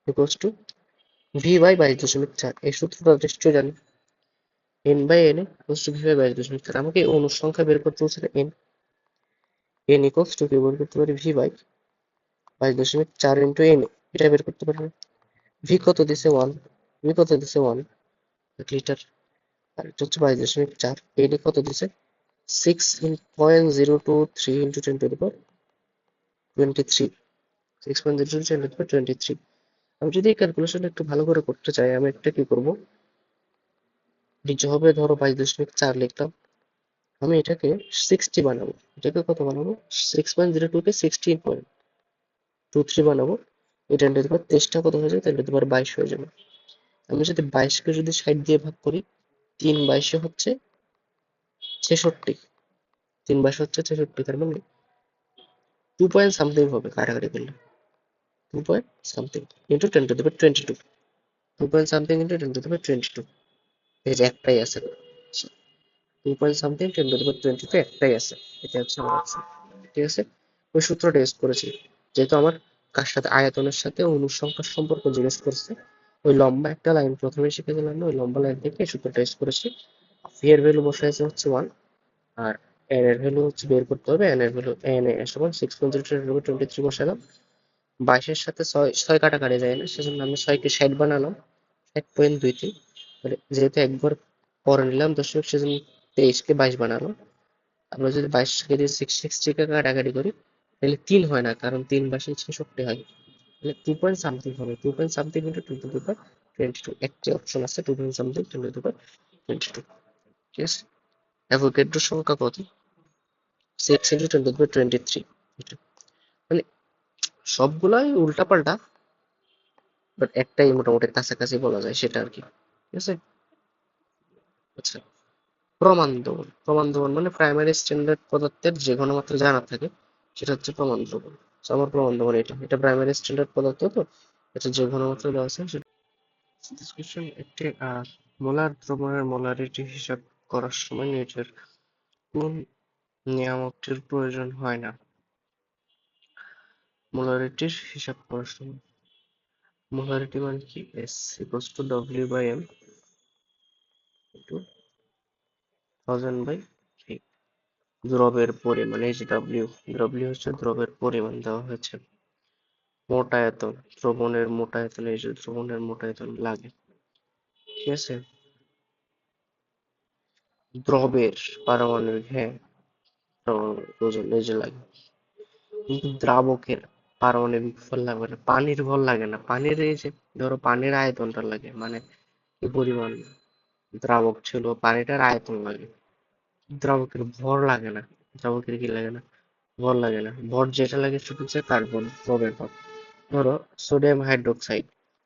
ইকুয়ালস টু V/22.4। এই সূত্রটা নিশ্চয়ই জানি। N/Na equals to V/22.4। আমাকে এই অণুর সংখ্যা বের করতে বলছে n। n ইকুয়ালস টু কি বের করতে পারি? V/22.4 ইন্টু Na, এটা বের করতে পারি না। V কত দিছে? 1। V কত দিছে? 1 লিটার। আর এটা হচ্ছে 22.4। Na কত দিছে? 6.023 into 10 to the power 23। 6.022 10 to the power 23। আমি যদি এই ক্যালকুলেশনটা একটু ভালো করে করতে চাই, আমি একটা কি করব, নিচে হবে ধরো 22.4 লিখলাম, আমি এটাকে 60 বানাবো। এটাকে কত বানাবো? 6.02 কে 16.23 বানাবো। এটা 10 টু দি পাওয়ার 23টা কত হয়ে যাবে? 10 টু দি পাওয়ার 22 হয়ে যাবে। আমি যদি 22কে যদি 60 দিয়ে ভাগ করি, 3/22 হচ্ছে 66। 3/22 হচ্ছে 66, তার মানে 2 পয়েন্ট সামথিং হবে কাটাকাটি করলে। 2 point something into 10 to the power 22। 2 point something into 10 to the power 22। এই যে একটাই আছে। 2 point something 10 to the power 22 একটাই আছে। এটা হচ্ছে আমার অপশন। ঠিক আছে। ওই সূত্রটা ইউজ করেছি। যেহেতু আমার কার সাথে, আয়তনের সাথে অণুর সংখ্যার সম্পর্ক জিজ্ঞেস করছে, ওই লম্বা একটা লাইন প্রথমে শিখে গেলাম না, ওই লম্বা লাইন থেকে এই সূত্রটা ইউজ করেছি। ভি এর ভ্যালু বসাইছে হচ্ছে 1, আর এন এর ভ্যালু হচ্ছে বের করতে হবে। এন এর ভ্যালু এন এ সমান 6.023 বসালাম। 22-এর সাথে 6 কাটাকাটি যায় না, সেজন্য আমি 6কে 60 বানালাম। 1.23। যেহেতু একবার পরে নিলাম দশমিক, সেজন্য 23কে 22 বানালাম। আমরা যদি 22কে দিয়ে 60কে কাটাকাটি করি, তাহলে 3 হয় না, কারণ 3/22 66 হয়। তাহলে 2 পয়েন্ট সামথিং হবে। 2 point something into 10 to the power 22। একটি অপশন আছে 2 point something 10 to the power 22। ঠিক আছে। অ্যাভোগাড্রোর সংখ্যা কত? 6 ইন্টু 10 টু দি পাওয়ার 23। মানে সবগুলাই উল্টাপাল্টা, বাট একটাই মোটামুটি কাছাকাছি বলা যায়, সেটা আর কি। ঠিক আছে। আচ্ছা, প্রমাণ দ্রবণ। প্রমাণ দ্রবণ মানে প্রাইমারি স্ট্যান্ডার্ড পদার্থের যে ঘনমাত্রা জানা থাকে সেটা হচ্ছে প্রমাণ দ্রবণ। So, আমার প্রমাণ দ্রবণ এটা প্রাইমারি স্ট্যান্ডার্ড পদার্থ, তো এটা যে ঘনমাত্রা দেওয়া আছে সেটা। ডিসকাশন একটি মোলার দ্রবণের মোলারিটি হিসাব করার সময় নিচের কোন নিয়ামকটির প্রয়োজন হয় না? মোলারিটির হিসাব করার সময় মোলারিটি মানে কি? S equals two W/M into 1000/3। দ্রবের পরিমাণ, এই যে ডব্লিউ হচ্ছে দ্রবের পরিমাণ দেওয়া হয়েছে। মোট আয়তন, দ্রবণের মোট আয়তন, এই যে দ্রবণের মোট আয়তন লাগে। ঠিক আছে। দ্রবের পারমাণবিক, হ্যাঁ, ওজন এই যে লাগে। কিন্তু দ্রাবকের পারমাণবিক ভর লাগবে না, পানির ভর লাগে না। পানির এই যে ধরো পানির আয়তনটা লাগে, মানে কি পরিমাণ দ্রাবক ছিল, পানিটার আয়তন লাগে। দ্রাবকের ভর লাগে না। দ্রাবকের কি লাগে না? ভর লাগে না। ভর যেটা লাগে সেটা হচ্ছে কার্বন, দ্রবের ভর। ধরো সোডিয়াম হাইড্রোক্সাইড,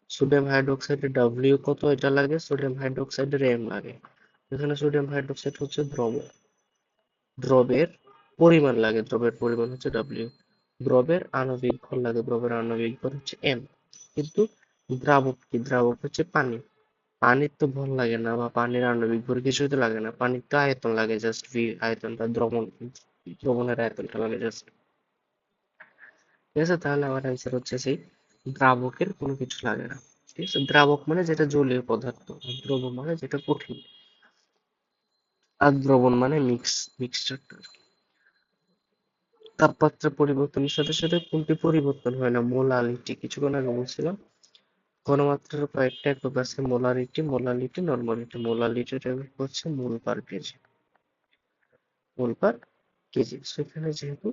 সোডিয়াম হাইড্রোক্সাইডের ডব্লিউ কত, এটা লাগে। সোডিয়াম হাইড্রোক্সাইডের এম লাগে। এখানে সোডিয়াম হাইড্রোক্সাইড হচ্ছে দ্রব, দ্রবের পরিমাণ লাগে, দ্রবের পরিমাণ হচ্ছে ডব্লিউ। দ্রবের আণবিক ভর লাগে, দ্রবের আণবিক ভর হচ্ছে এম। কিন্তু দ্রাবক কি? দ্রাবক হচ্ছে পানি। পানির তো ভর লাগে না, বা পানির আণবিক ভর কিছুই তো লাগে না। পানির তো আয়তন লাগে, জাস্ট ভি আয়তনটা, দ্রবণের আয়তনটা লাগে জাস্ট। ঠিক আছে। তাহলে আমার অ্যান্সার হচ্ছে সেই দ্রাবকের কোনো কিছু লাগে না। ঠিক আছে। দ্রাবক মানে যেটা জলীয় পদার্থ, আর দ্রব মানে যেটা কঠিন, আর দ্রবণ মানে মিক্সচারটা। তাপমাত্রা পরিবর্তনের সাথে সাথে কোনটি পরিবর্তন হয় না? মোলালিটি, কিছুক্ষণ আগে বলছিলাম। ঘনমাত্রার কয়েকটা একক আছে, মোলারিটি, মোলালিটি, নর্মালিটি। মোলালিটির একক হচ্ছে মোল পার কেজি। মোল পার কেজি। সেখানে যেহেতু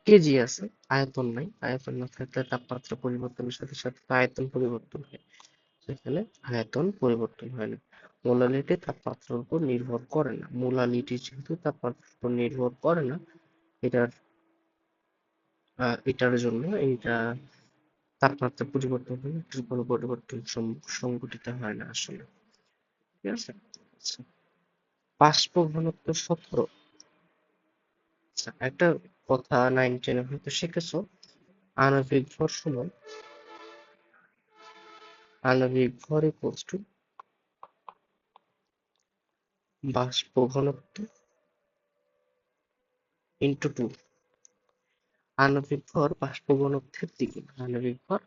কেজি আছে, আয়তন নাই, আয়তন না থাকলে তাপমাত্রা পরিবর্তনের সাথে সাথে আয়তন পরিবর্তন হয়, সেখানে আয়তন পরিবর্তন হয় না। মোলালিটি তাপমাত্রার উপর নির্ভর করে না। মোলালিটি যেহেতু তাপমাত্রার উপর নির্ভর করে না, এটার এটার জন্য এইটা তাপমাত্রা পরিবর্তন হলে এটার কোনো পরিবর্তন সংঘটিত হয় না আসলে। ঠিক আছে। আচ্ছা, বাষ্প ঘনত্ব 17। আচ্ছা, একটা কথা 9-10 হয়তো শিখেছো। আণবিক ভর সমান আণবিক ভর ইকুয়ালস টু বাষ্প ঘনত্ব ইন্টু 2। আণবিক ভর বাষ্প ঘনত্বের দ্বিগুণ, আণবিক ভর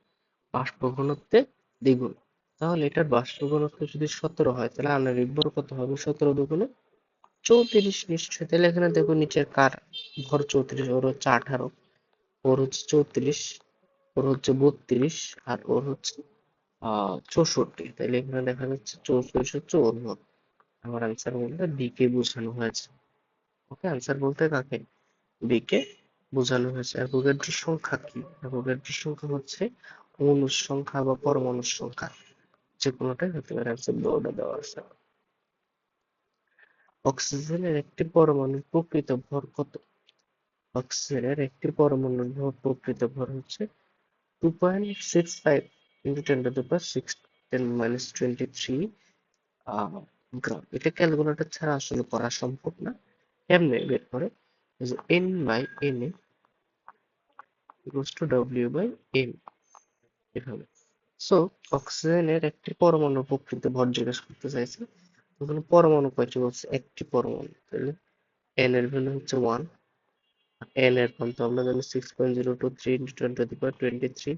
বাষ্প ঘনত্বের দ্বিগুণ। তাহলে এটার বাষ্প ঘনত্ব যদি 17 হয় তাহলে আণবিক ভর কত হবে? 17 দুগুণে 34 নিশ্চয়। তাহলে এখানে দেখো নিচের কার ভর 34, ওর হচ্ছে 18, ওর হচ্ছে 34, ওর হচ্ছে 32, আর ওর হচ্ছে 64। তাহলে এখানে দেখা যাচ্ছে 34 হচ্ছে ওর ভর। আমার আনসার বলতে বি কে বোঝানো হয়েছে। ওকে, আনসার বলতে কাকে? বি কে বোঝানো হয়েছে। অ্যাভোগাড্রো সংখ্যা কি? অ্যাভোগাড্রো সংখ্যা হচ্ছে অণুর সংখ্যা বা পরমাণুর সংখ্যা, যে কোনোটাই হতে পারে। আনসার বোর্ডে দেওয়া আছে। অক্সিজেনের একটি পরমাণুর প্রকৃত ভর কত? অক্সিজেনের একটি পরমাণুর প্রকৃত ভর হচ্ছে 2.65 into 10 to the power 6 10 minus 23 গ্রাম। এটা ক্যালকুলেটর ছাড়া আসলে করা সম্ভব না। কেমনে বের করে? n by na equals to w by m, এভাবে। সো অক্সিজেনের একটি পরমাণুর প্রকৃত ভর জিজ্ঞেস করতে চাইছে। ওখানে পরমাণু কয়টি বলছে? একটি পরমাণু। তাহলে n এর ভ্যালু হচ্ছে 1, n এর মান তো আমরা জানি 6.023 into 10 to the power 23।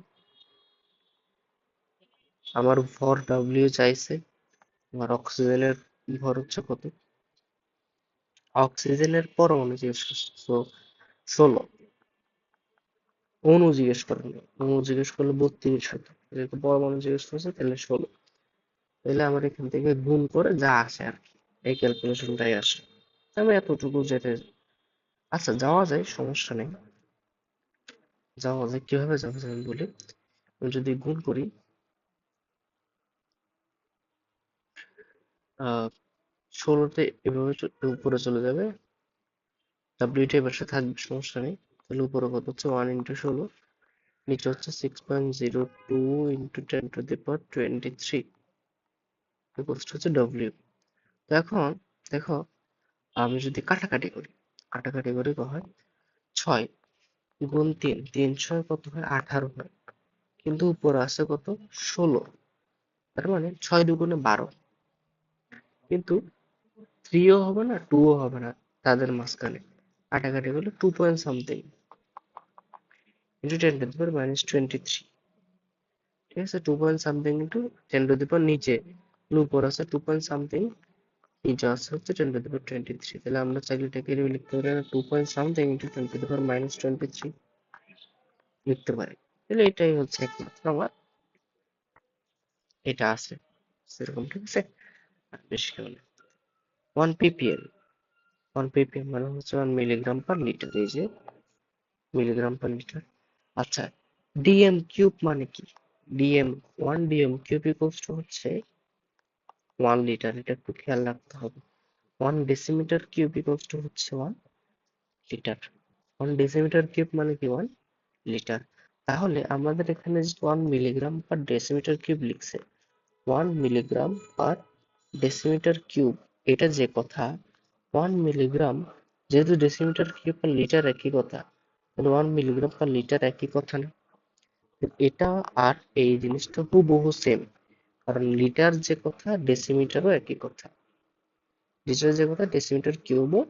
আমার ভর w চাইছে, আমার অক্সিজেনের ভর হচ্ছে কত? অক্সিজেনের পরমাণু জিজ্ঞেস করছে, সো 16। অণু জিজ্ঞেস করেন না, অণু জিজ্ঞেস করলে 32 হতো, যেহেতু পরমাণু জিজ্ঞেস করছে তাহলে 16। তাহলে আমার এখান থেকে গুণ করে যা আসে আর কি, এই ক্যালকুলেশনটাই আসে। আমি এতটুকু যেতে, আচ্ছা যাওয়া যায়, সমস্যা নেই, যাওয়া যায়। কিভাবে যাওয়া যায় আমি বলি। আমি যদি গুণ করি, 16তে এভাবে উপরে চলে যাবে, ডাব্লিউটা এবার সাথে থাকবে, সমস্যা নেই। তাহলে উপরে কত হচ্ছে? 1 ইন্টু 16, নিচে হচ্ছে 6.02 into 10 to the power 23 equals to হচ্ছে ডব্লিউ। তো এখন দেখো, আমি যদি কাটাকাটি করি, কাটাকাটি করি কত হয়? 6 গুণ 3, 3 6 কত হয়? 18 হয়। কিন্তু উপরে আছে কত? 16। তার মানে 6 দুগুণে 12। কিন্তু 3ও হবে না, 2ও হবে না, তাদের মাঝখানে কাটাকাটি করলে 2 point something into 10 to the power minus 23। ঠিক আছে, 2 point something into 10 to the power, নিচে উপর আছে 2 পয়েন্ট সামথিং, নিচে আছে হচ্ছে 10 টু দি পাওয়ার 23। তাহলে আমরা চাইলে এটাকে লিখতে পারি 2 point something into 10 to the power minus 23 লিখতে পারি। তাহলে এটাই হচ্ছে একমাত্র আমার এটা আছে সেরকম। ঠিক আছে, আর বেশি কেউ না। 1 ppm, 1 ppm মানে হচ্ছে 1 মিলিগ্রাম পার লিটার। এই যে মিলিগ্রাম পার লিটার। আচ্ছা, ডিএম কিউব মানে কি? DM 1 DM cube equals to হচ্ছে 1 লিটার। এটা একটু খেয়াল রাখতে হবে। 1 ডেসিমিটার কিউব ইকুয়ালস টু হচ্ছে 1 লিটার। 1 ডেসিমিটার কিউব মানে কি? 1 লিটার। তাহলে আমাদের এখানে যে 1 মিলিগ্রাম পার ডেসিমিটার কিউব লিখছে, 1 মিলিগ্রাম পার ডেসিমিটার কিউব, এটা যে কথা 1 মিলিগ্রাম, যেহেতু ডেসিমিটার কিউব পার লিটার একই কথা, তাহলে 1 মিলিগ্রাম পার লিটার একই কথা না? এটা আর এই জিনিসটা হুবহু সেম, কারণ লিটার যে কথা ডেসিমিটারও একই কথা, লিটার যে কথা ডেসিমিটার কিউবও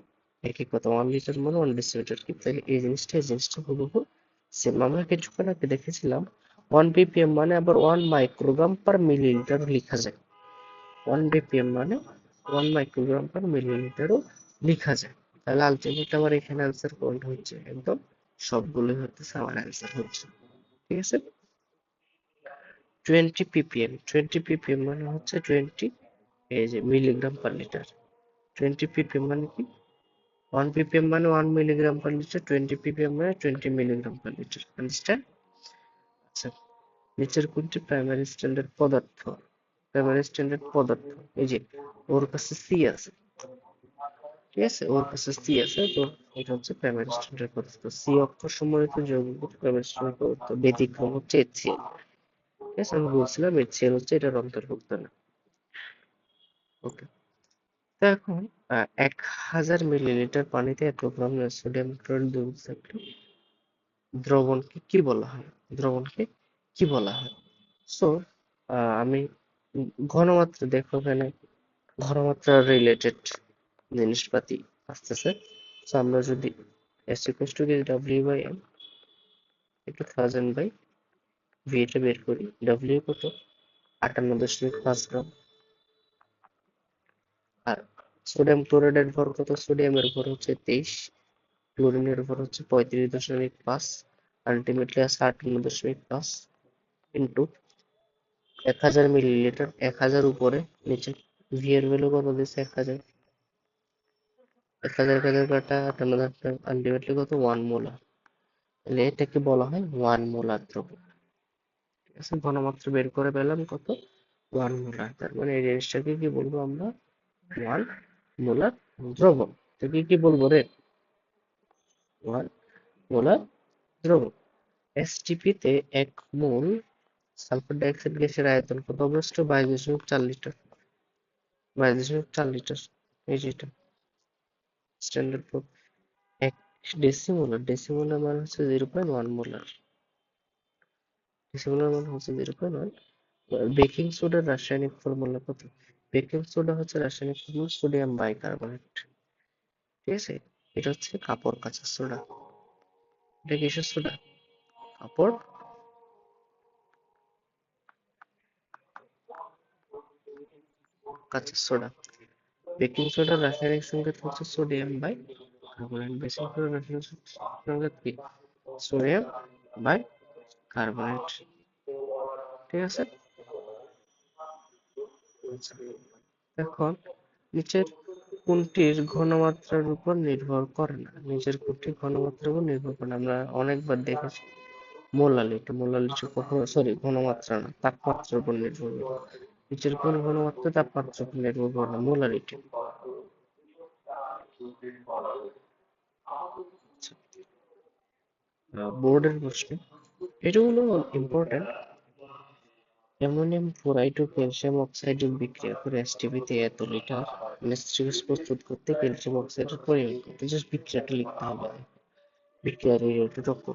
একই কথা, 1 লিটার মানে 1 ডেসিমিটার কিউব। তাহলে এই জিনিসটা হুবহু সেম। আমরা কিছুক্ষণ আগে দেখেছিলাম 1 ppm মানে আবার 1 মাইক্রোগ্রাম পার মিলিলিটার লেখা যায়। 1 ppm মানে 1 মাইক্রোগ্রাম পার মিলিলিটারও লেখা যায়। তাহলে আলটিমেটলি আমার এখানে অ্যান্সার কোনটা হচ্ছে? একদম সবগুলোই হচ্ছে আমার অ্যান্সার হচ্ছে। ঠিক আছে, 20 ppm, 20 ppm মানে হচ্ছে 20, এই যে মিলিগ্রাম পার লিটার। 20 ppm মানে কি? 1 ppm মানে 1 মিলিগ্রাম পার লিটার, 20 ppm মানে 20 মিলিগ্রাম পার লিটার। আন্ডারস্ট্যান্ড? আচ্ছা, নিচের কোনটি প্রাইমারি স্ট্যান্ডার্ড পদার্থ? প্রাইমারি স্ট্যান্ডার্ড পদার্থ, এই যে ওর কাছে সি আছে, ঠিক আছে, ওর কাছে সি আছে, তো এটা হচ্ছে প্রাইমারি স্ট্যান্ডার্ড পদার্থ। সি অক্ষর সম্বলিত যৌগিক প্রাইমারি স্ট্যান্ডার্ড পদার্থ। ব্যতিক্রম হচ্ছে HCl। ঠিক আছে, আমি বলছিলাম HCl হচ্ছে এটার অন্তর্ভুক্ত না। ওকে। তো এখন 1000 মিলিলিটার পানিতে এত গ্রাম সোডিয়াম ক্লোরাইড দ্রবণ থাকলে দ্রবণকে কি বলা হয়? দ্রবণকে কি বলা হয়? সো আমি ঘনমাত্রা দেখো এখানে ঘনমাত্রা রিলেটেড জিনিসপাতি আসতেছে। সো আমরা যদি S equals to W by M একটু 1000/V এটা বের করি, W কত? 58.5 গ্রাম। আর সোডিয়াম ক্লোরাইডের ভর কত? সোডিয়ামের ভর হচ্ছে 23, ক্লোরিনের ভর হচ্ছে 35.5, আলটিমেটলি আছে 58.5 ইন্টু 1000 মিলিলিটার, 1000 উপরে নিচে ভি এর ভ্যালু কত দিচ্ছে? 1000, 1000 কাটা 58, আলটিমেটলি কত? 1 মোলার। তাহলে এটাকে বলা হয় 1 মোলার দ্রবণ। ঠিক আছে, ঘনমাত্রা বের করে পেলাম কত? 1 মোলার। তার মানে এই জিনিসটাকে কি বলবো আমরা? 1 মোলার দ্রবণ। এটাকে কি বলবো রে? 1 মোলার দ্রবণ। এসটিপি তে 1 মোল সালফার ডাইঅক্সাইড গ্যাসের আয়তন কত অবস্থ? 22.4 লিটার। 22.4 লিটার। এই যেটা স্ট্যান্ডার্ড প্রুফ। 1 ডেসিমোলার, ডেসিমোলার মানে হচ্ছে 0.1 মোলার। ডেসিমোলার মানে হচ্ছে 0.1। বেকিং সোডার রাসায়নিক ফর্মুলা কত? বেকিং সোডা হচ্ছে রাসায়নিক ফর্মুলা সোডিয়াম বাইকার্বনেট। ঠিক আছে, এটা হচ্ছে কাপড় কাঁচা সোডা। এটা কিসের সোডা? কাপড় কাঁচা সোডা। বেকিং সোডার রাসায়নিক সংকেত হচ্ছে সোডিয়াম বাই কার্বনেট। বেকিং সোডার রাসায়নিক সংকেত কি? Sodium bicarbonate. ঠিক আছে, আচ্ছা। এখন নিচের কোনটির ঘনমাত্রার উপর নির্ভর করে না? নিচের কোনটি ঘনমাত্রার উপর নির্ভর করে না? আমরা অনেকবার দেখেছি মোলালিটি। মোলালিটি কখনো, সরি, ঘনমাত্রা না, তাপমাত্রার উপর নির্ভর করে। নিচের কোন ঘনমাত্রা তাপমাত্রার উপর নির্ভর করে না? মোলালিটি। বোর্ডের প্রশ্ন, এগুলো ইম্পর্টেন্ট। অ্যামোনিয়াম ফ্লোরাইড ও ক্যালসিয়াম অক্সাইডের বিক্রিয়া করে এসটিপিতে এত লিটার NH3 প্রস্তুত করতে ক্যালসিয়াম অক্সাইডের পরিমাণ কত? জাস্ট বিক্রিয়াটা লিখতে হবে। বিক্রিয়া রিলেটেড অঙ্ক।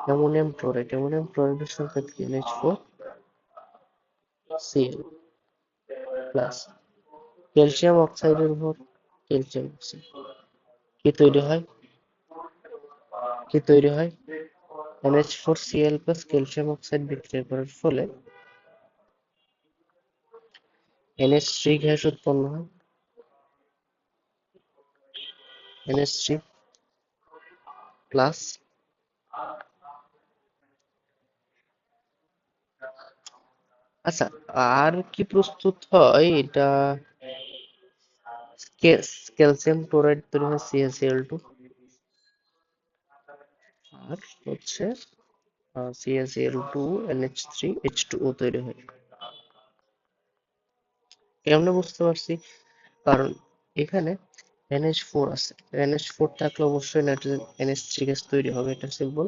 অ্যামোনিয়াম ফ্লোরাইড, অ্যামোনিয়াম ফ্লোরাইডের সংকেত কি? NH4Cl plus. ক্যালসিয়াম অক্সাইডের ভর, ক্যালসিয়াম অক্সাইড কি তৈরি হয়? কি তৈরি হয়? NH4Cl প্লাস ক্যালসিয়াম অক্সাইড বিক্রিয়া করার ফলে NH3 গ্যাস উৎপন্ন হয়। NH3 প্লাস, আচ্ছা, আর কি প্রস্তুত হয় এটা? ক্যালসিয়াম ক্লোরাইড তৈরি হয় CaCl2, আর হচ্ছে CaCl2 NH3H2O তৈরি হয়। কেমনে বুঝতে পারছি? কারণ এখানে NH4 আছে, NH4 থাকলে অবশ্যই নাইট্রোজেন NH3 গ্যাস তৈরি হবে, এটা সিম্পল।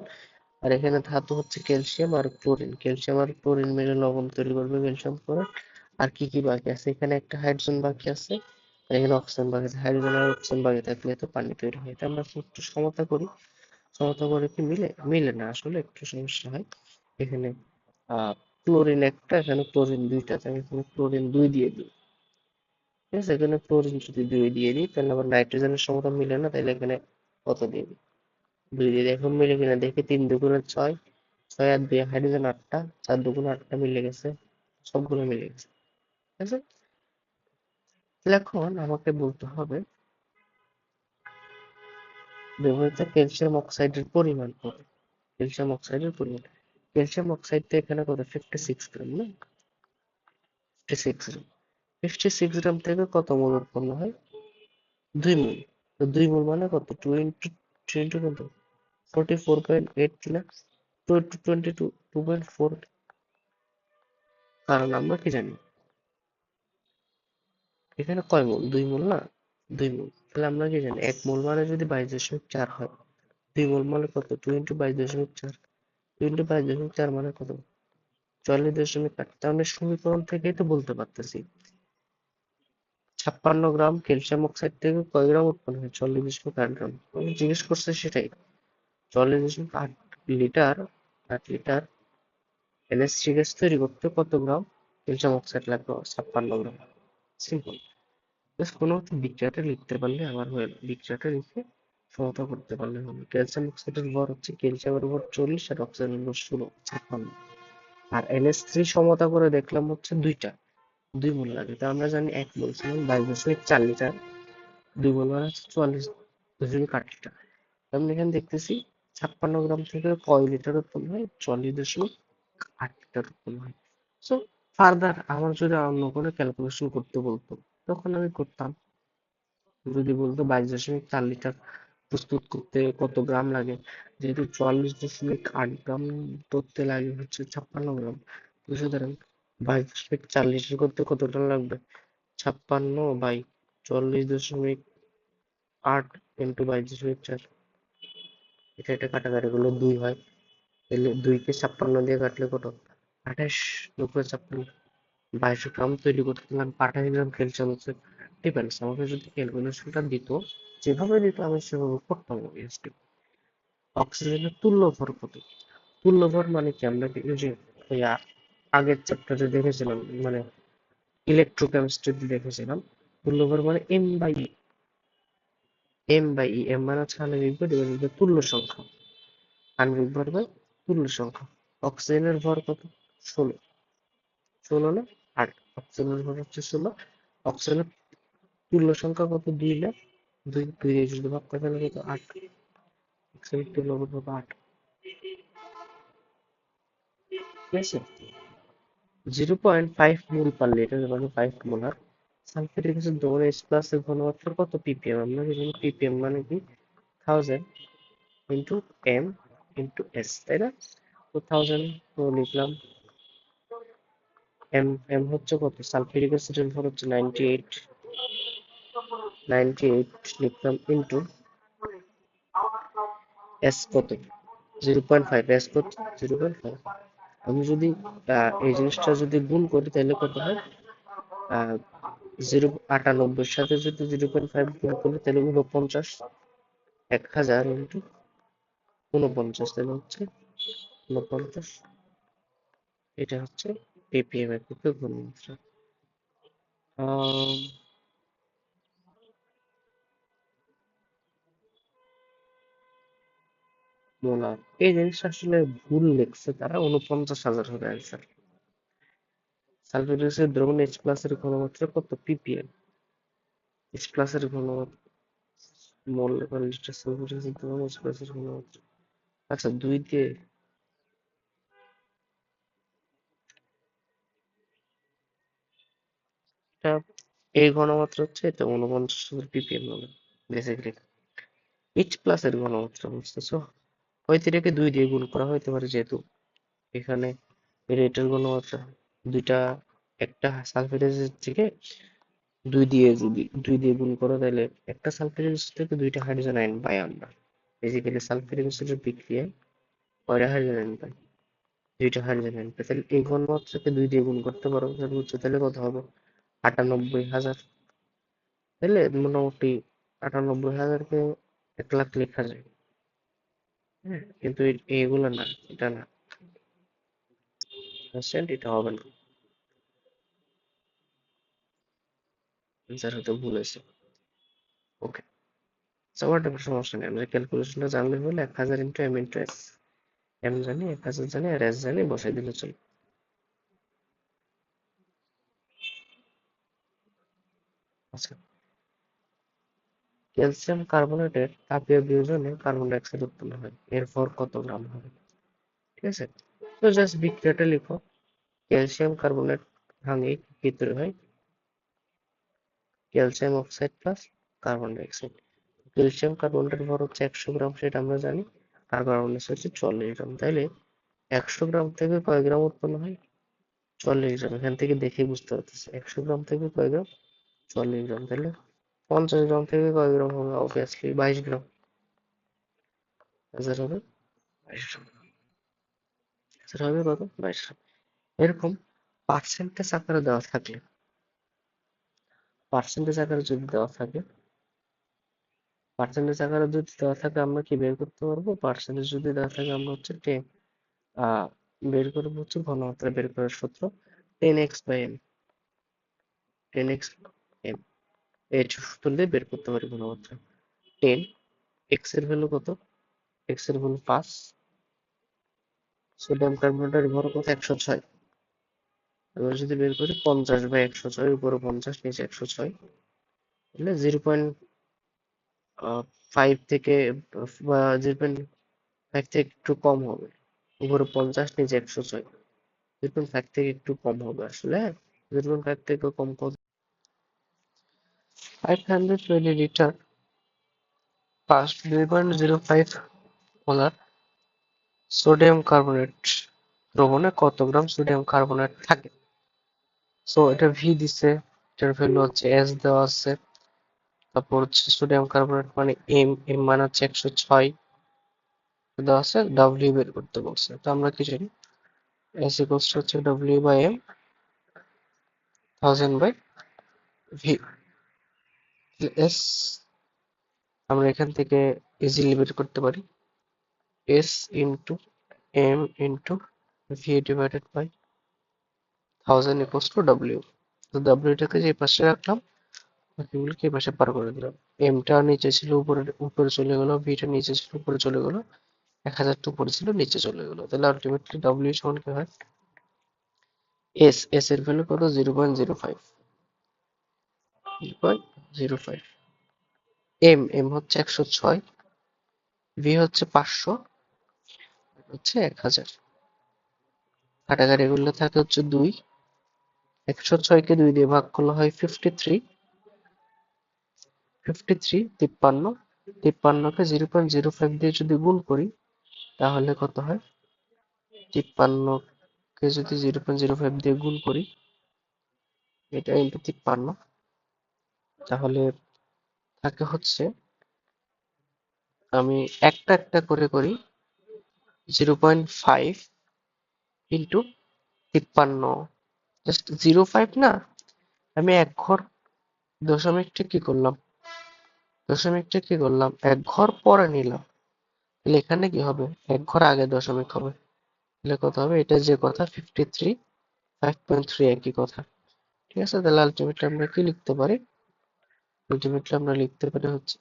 আর এখানে ধাতু হচ্ছে ক্যালসিয়াম আর ক্লোরিন, ক্যালসিয়াম আর ক্লোরিন মিলে লবণ তৈরি করবে, ক্যালসিয়াম ক্লোরাইড। আর কি কি বাকি আছে? এখানে একটা হাইড্রোজেন বাকি আছে, আর এখানে অক্সিজেন বাকি আছে। হাইড্রোজেন আর অক্সিজেন বাকি থাকলে তো পানি তৈরি হয়। এটা আমরা একটু সমতা করি, সমতা করে কি মিলে? মিলে না, আসলে একটু সমস্যা হয়। এখানে ক্লোরিন একটা, এখানে ক্লোরিন দুইটা, তাই আমি এখানে ক্লোরিন 2 দিয়ে দিই। ঠিক আছে, এখানে ক্লোরিন যদি 2 দিয়ে দিই তাহলে আবার নাইট্রোজেনের সমতা মিলে না, তাহলে এখানে কত দিয়ে দিই? 2 দিয়ে দিই। এখন মিলে কিনা দেখি, 3 দুগুণে 6, 6 আর 2 হাইড্রোজেন 8টা, 4 দুগুণে 8টা মিলে গেছে, সবগুলো মিলে গেছে। ঠিক আছে, তাহলে এখন আমাকে বলতে হবে ব্যবহৃত ক্যালসিয়াম অক্সাইডের পরিমাণ কত? ক্যালসিয়াম অক্সাইডের পরিমাণ, ক্যালসিয়াম অক্সাইড তো এখানে কত? 56 গ্রাম না? 56 গ্রাম। 56 গ্রাম থেকে কত মোল উৎপন্ন হয়? 2 মোল। তো 2 মোল মানে কত? 2 ইন্টু 2 ইন্টু কত? 44.8 কিনা? 2 ইন্টু 22, 2.4। কারণ আমরা কি জানি এখানে কয় মোল? 2 মোল না? 2 মোল। তাহলে আমরা কি জানি 1 মোল মানে যদি 22.4 হয়, 2 মোল মানে কত? 2 ইন্টু 22.4, 2 ইন্টু 22.4 মানে কত? 44.8। তাহলে সমীকরণ থেকেই তো বলতে পারতেছি 56 গ্রাম ক্যালসিয়াম অক্সাইড থেকে কয় গ্রাম উৎপন্ন হয়? 40.8 গ্রাম। আমি জিজ্ঞেস করছে সেটাই। 40.8 লিটার 8 লিটার NH3 গ্যাস তৈরি করতে কত গ্রাম ক্যালসিয়াম অক্সাইড লাগবে? 56 গ্রাম। সিম্পল। জাস্ট কোনো একটা বিক্রিয়াটা লিখতে পারলে আমার হয়ে গেল। বিক্রিয়াটা লিখে সমতা করতে পারলে হবে। ক্যালসিয়াম অক্সাইডের ভর হচ্ছে ক্যালসিয়ামের ভর 40 আর অক্সিজেনের ভর 16, 56। আর NH3 সমতা করে দেখলাম হচ্ছে দুইটা, 2 মোল লাগে। তা আমরা জানি 1 মোল সমান 22.4 লিটার, 2 মোল মানে হচ্ছে 44.8 লিটার। আমি এখানে দেখতেছি 56 গ্রাম থেকে কয় লিটার উৎপন্ন হয়? 40.8 লিটার উৎপন্ন হয়। সো ফার্দার আমার যদি অন্য কোনো ক্যালকুলেশন করতে বলতো তখন আমি করতাম। যদি বলতো 22.4 লিটার প্রস্তুত করতে কত গ্রাম লাগে, যেহেতু 44.8 গ্রাম করতে লাগে হচ্ছে 56 গ্রাম, তো সুতরাং 22.4 লিটার করতে কত গ্রাম লাগবে? 56/40.8 ইন্টু 22.4। এটা কাটাকাটি করলে 2 হয়। তাহলে 2 কে 56 দিয়ে কাটলে কত? 28। 2 × 56, 22 গ্রাম তৈরি করতে লাগবে 28 গ্রাম ক্যালসিয়াম অক্সাইড। ডিপেন্ডস, আমাকে যদি ক্যালকুলেশনটা দিত, যেভাবে দিত আমি সেভাবে করতাম obviously। অক্সিজেনের তুল্য ভর কত? তুল্য ভর মানে কি? আমরা কি ওই যে ওই আগের চ্যাপ্টারে দেখেছিলাম, মানে ইলেকট্রোকেমিস্ট্রিতে দেখেছিলাম, তুল্য ভর মানে M/E। M/E, এম মানে হচ্ছে আণবিক ভর ডিভাইডেড বাই তুল্য সংখ্যা। আণবিক ভর বাই তুল্য সংখ্যা। অক্সিজেনের ভর কত? 16। 16 না 8। অক্সিজেনের ভর হচ্ছে 16। অক্সিজেনের তুল্য সংখ্যা কত? 2 না 2, 2 দিয়ে যদি ভাগ করে তাহলে কত? 8। অক্সিজেনের তুল্য ভর কত? 8। ঠিক আছে। 0.5 মোল পার লিটার মানে 5 মোলার সালফিউরিক অ্যাসিড দ্রবণ H+ এর ঘনমাত্রা কত ppm? আমরা জানি ppm মানে কি 1000 ইন্টু m ইন্টু s, তাই না? তো 1000 তো লিখলাম। m হচ্ছে কত? সালফিউরিক অ্যাসিডের ভর হচ্ছে 98, 98 লিখলাম ইন্টু s কত? 0.5। s কত? 0.5। আমি যদি এই জিনিসটা যদি গুণ করি তাহলে কত হয়? 98 সাথে যদি 0.5 গুণ করি তাহলে 49। 1000 ইন্টু 49 তাহলে হচ্ছে 49। এটা হচ্ছে ppm এর ক্ষেত্রে ঘূর্ণিমাত্রা। মোলার, এই জিনিসটা আসলে ভুল লিখছে তারা, 49,000 হবে অ্যান্সার। সালফিউরিক অ্যাসিড দ্রবণ H+ এর ঘনমাত্রা কত ppm? H+ এর ঘনমাত্রা মোল লিটার সালফিউরিক অ্যাসিড দ্রবণ H+ এর ঘনমাত্রা। আচ্ছা 2 দিয়ে এটা, এই ঘনমাত্রা হচ্ছে এটা 49,000 ppm হবে বেসিক্যালি। H+ এর ঘনমাত্রা বুঝতেছো? হয়তো এটাকে 2 দিয়ে গুণ করা হইতে পারে, যেহেতু এখানে রেটের ঘনমাত্রা দুইটা, একটা সালফিউরিক অ্যাসিড থেকে 2 দিয়ে গুণ করো তাহলে একটা সালফিউরিক অ্যাসিড থেকে 2টা হাইড্রোজেন আয়ন পাই আমরা। বেসিক্যালি সালফিউরিক অ্যাসিডের বিক্রিয়ায় কয়টা হাইড্রোজেন আয়ন পাই? 2টা হাইড্রোজেন আয়ন পাই। তাহলে এই ঘনমাত্রাকে 2 দিয়ে গুণ করতে পারো, তাহলে বুঝছো তাহলে কত হবে? 98,000। তাহলে মোটামুটি 98,000-কে 1 লাখ লেখা যায়। হ্যাঁ, কিন্তু এইগুলো না, এটা না, এটা হবে না। অ্যান্সার হয়তো ভুল হয়েছে। ওকে, সবার সমস্যা নেই, আমরা ক্যালকুলেশনটা জানলে হলে 1000 into M into S. M জানি, 1000 জানি, আর এস জানি, বসাই দিলে চলে। আচ্ছা, ক্যালসিয়াম কার্বনেটের তাপীয় বিয়োজনে কার্বন ডাই অক্সাইড উৎপন্ন হয়, এর ভর কত গ্রাম হবে? ঠিক আছে, তো জাস্ট বিক্রিয়াটা লিখো। ক্যালসিয়াম কার্বনেট ভাঙে কি তৈরি হয়? Calcium oxide plus carbon die oxide. Calcium কার্বনেটের ভর হচ্ছে 100 গ্রাম, সেটা আমরা জানি। আর কার্বন ডাই অক্সাইড হচ্ছে 40 গ্রাম। তাইলে 100 গ্রাম থেকে কয় গ্রাম উৎপন্ন হয়? 40 গ্রাম। এখান থেকে দেখে বুঝতে পারতেছি 100 গ্রাম থেকে কয় গ্রাম? 40 গ্রাম। তাহলে 50 গ্রাম থেকে কয় গ্রাম হবে? অবভিয়াসলি 22 গ্রাম। আনসার হবে 22 গ্রাম। আনসার হবে কত? 22 গ্রাম। এরকম পার্সেন্টেজ আকারে দেওয়া থাকলে পার্সেন্টেজ আকারে যদি দেওয়া থাকে, আমরা কি বের করতে পারবো? পার্সেন্টেজ যদি দেওয়া থাকে আমরা হচ্ছে বের করবো হচ্ছে ঘনমাত্রা বের করার সূত্র 10x/m, 10x/m এই সূত্র দিয়ে বের করতে পারি ঘনমাত্রা। 10, x এর ভ্যালু কত? x এর ভ্যালু 5, সোডিয়াম কার্বনেটের ভর কত? 106। এবার যদি বের করি 50/106, উপরে 50 নিচে 106, তাহলে 0.5 থেকে বা 0.5 থেকে একটু কম হবে, উপরে 50 নিচে 106, 0.5 থেকে একটু কম হবে আসলে, হ্যাঁ 0.5 থেকে কম কত? 500 মিলিলিটার পাঁচ 0.05 মোলার সোডিয়াম কার্বনেট দ্রবণে কত গ্রাম সোডিয়াম কার্বনেট থাকে? সো এটা ভি দিছে, এটার ভ্যালু হচ্ছে এস দেওয়া আছে, তারপর হচ্ছে সোডিয়াম কার্বনেট মানে এম মানে হচ্ছে 106 দেওয়া আছে, ডাব্লিউ বের করতে বলছে। তো আমরা কি জানি এস ইকুয়ালস টু হচ্ছে W by M 1000 by V. S আমরা এখান থেকে ইজিলি বের করতে পারি, S into M into V divided by 1000 equals to W. তো ডাব্লিউটাকে যে পাশে রাখলাম, বাকিগুলোকে এই পাশে পার করে দিলাম। এমটা নিচে ছিল উপরে উপরে চলে গেল, ভিটা নিচে ছিল উপরে চলে গেল, 1000 টা উপরে ছিল নিচে চলে গেল। তাহলে আলটিমেটলি ডাব্লিউ সমান কি হয়? এস এর ভ্যালু কত? 0.05, 0.05। এম হচ্ছে 106, ভি হচ্ছে 500, হচ্ছে 1000। কাটাকাটি করলে থাকে হচ্ছে 2, 106 কে 2 দিয়ে ভাগ করলে হয় 53, 53, 53 কে 0.05 দিয়ে যদি গুণ করি তাহলে কত হয়? 53 কে যদি 0.05 দিয়ে গুণ করি, এটা ইন্টু 53, তাহলে থাকে হচ্ছে, আমি একটা একটা করে করি, 0.5 ইন্টু 53, জাস্ট 0.5 না, আমি এক ঘর দশমিকটা কি করলাম, এক ঘর পরে নিলাম, তাহলে এখানে কি হবে? এক ঘর আগে দশমিক হবে, তাহলে কত হবে? এটা যে কথা 53, 5.3 একই কথা। ঠিক আছে, তাহলে আলটিমেটলি আমরা কি লিখতে পারি? হচ্ছে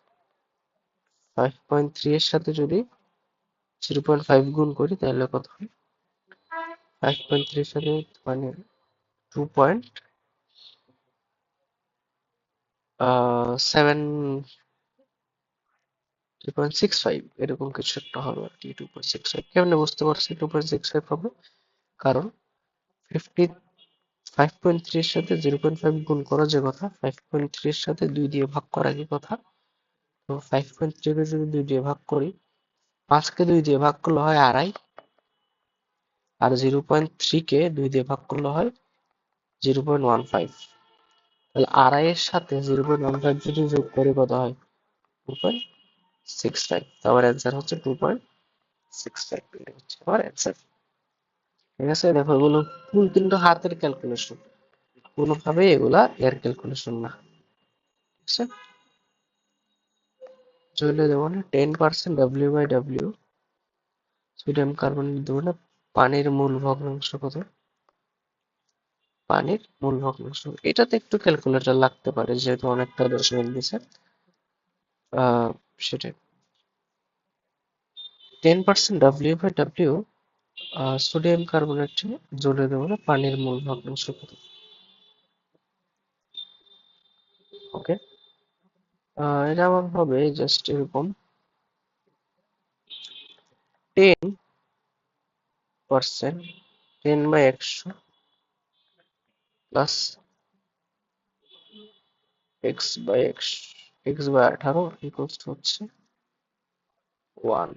5.3 এর সাথে যদি 0.5 গুণ করি তাহলে কত হয়? 5.3 এর সাথে মানে 2.65 এরকম কিছু একটা হবে আর কি। 2.65 কেমনে বুঝতে পারছি 2.65 হবে? কারণ 5.3 এর সাথে 0.5 গুণ করা যে কথা, 5.3 এর সাথে 2 দিয়ে ভাগ করা কি কথা, তো 5.3 কে যদি 2 দিয়ে ভাগ করি, 5 কে 2 দিয়ে ভাগ করলে হয় 2.5, আর 0.3 কে 2 দিয়ে ভাগ করলে হয় 0.15, তাহলে 2.5 এর সাথে 0.15 যদি যোগ করি কত হয়? 2.65। তো আমার অ্যান্সার হচ্ছে 2.65, এটা হচ্ছে আমার অ্যান্সার। ঠিক আছে, দেখো এগুলো ফুল কিন্তু হাতের ক্যালকুলেশন, কোনোভাবে এগুলা এর ক্যালকুলেশন না। ঠিক আছে, চলে যাবো না। 10% W/W সোডিয়াম কার্বনেট দেবো না, পানির মূল ভগ্নাংশ কত? পানির মূল ভগ্নাংশ, এটাতে একটু ক্যালকুলেটর লাগতে পারে যেহেতু অনেকটা দশমিক দিছে, সেটাই। 10% W/W সোডিয়াম কার্বনেট জলে দেবো না, পানির মূল ভগ্নাংশ কত? ওকে, এটা আমার হবে জাস্ট এরকম 10%, 10/100 প্লাস x/18 ইকুয়ালস টু হচ্ছে 1।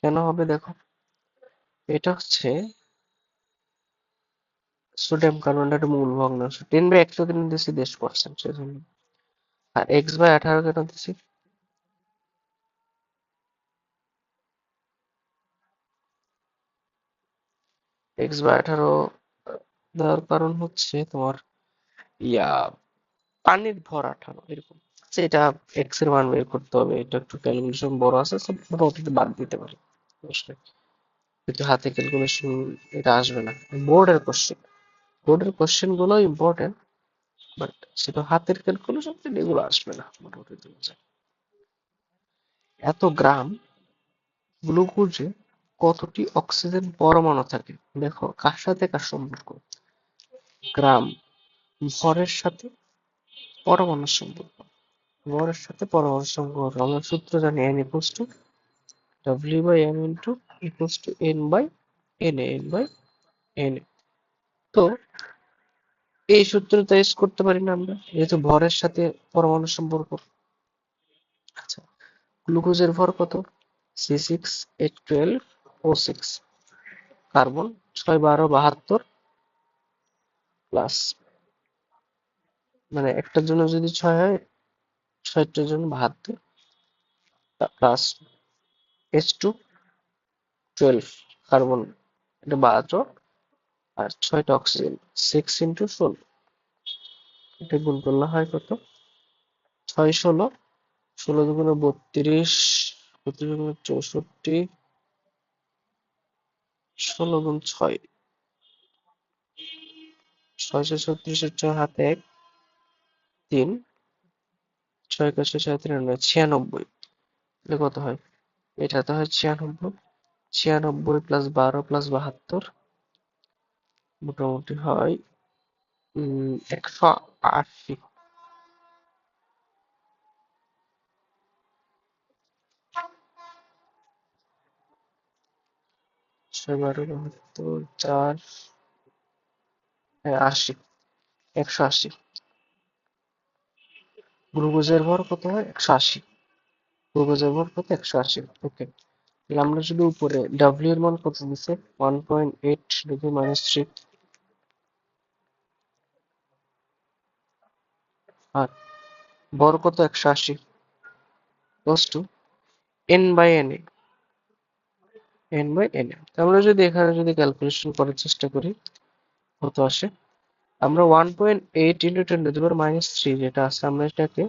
কেন হবে দেখো, এটা হচ্ছে সোডিয়াম কার্বনেটের মূল ভগ্নাংশ, 10/100 কেন দিচ্ছি? 10% সেজন্য। আর x/18 কেন দিচ্ছি? x/18 দেওয়ার কারণ হচ্ছে তোমার ইয়া পানির ভর 18 এরকম। আচ্ছা, এটা এক্স এর মান বের করতে হবে, এটা একটু ক্যালকুলেশন বড় আছে, সব মোটামুটি বাদ দিতে পারি, সমস্যা নেই। কিন্তু হাতে ক্যালকুলেশন এটা আসবে না। বোর্ডের কোশ্চেন গুলো ইম্পর্টেন্ট, বাট সেটা হাতের ক্যালকুলেশন এগুলো আসবে না মোটামুটি তুমি জানো। এত গ্রাম গ্লুকোজে কতটি অক্সিজেন পরমাণু থাকে? দেখো কার সাথে কার সম্পর্ক, গ্রাম ভরের সাথে পরমাণুর সম্পর্ক, ভরের সাথে পরমাণুর সম্পর্ক। আমরা সূত্র জানি n equals to w by m into equals to n by n। তো এই সূত্রটা ইউজ করতে পারি না আমরা, যেহেতু ভরের সাথে পরমাণুর সম্পর্ক। আচ্ছা, গ্লুকোজের ভর কত? C6H12O6, কার্বন 6 12 72 প্লাস, মানে একটার জন্য যদি 6 হয়, 6টার জন্য 72 প্লাস H2 12 কার্বন, এটা 12, আর 6টা অক্সিজেন, 6 × 16, এটা গুণ করলে হয় কত? 6 16, 16 × 32, 32 × 64, 16 × 6, 6 36, হাতে 1 3, 6 × 6 = 96, তাহলে কত হয়? এটা তো হয় 96, 96 প্লাস 12 প্লাস 72, মোটামুটি হয় 180। 6 12 72 4, হ্যাঁ 80, 180। গ্লুকোজের ভর কত হয়? 180। গ্লুকোজের ভর কত? 180। ওকে, তাহলে আমরা যদি উপরে ডাব্লিউ এর মান কত দিছে? 1.8 × -3, আর ভর কত? 180, close to n by n এ, n বাই n এ। আমরা যদি এখানে যদি ক্যালকুলেশন করার চেষ্টা করি, কত আসে? আমরা 1.8 × 10⁻³ যেটা আছে, আমরা এটাকে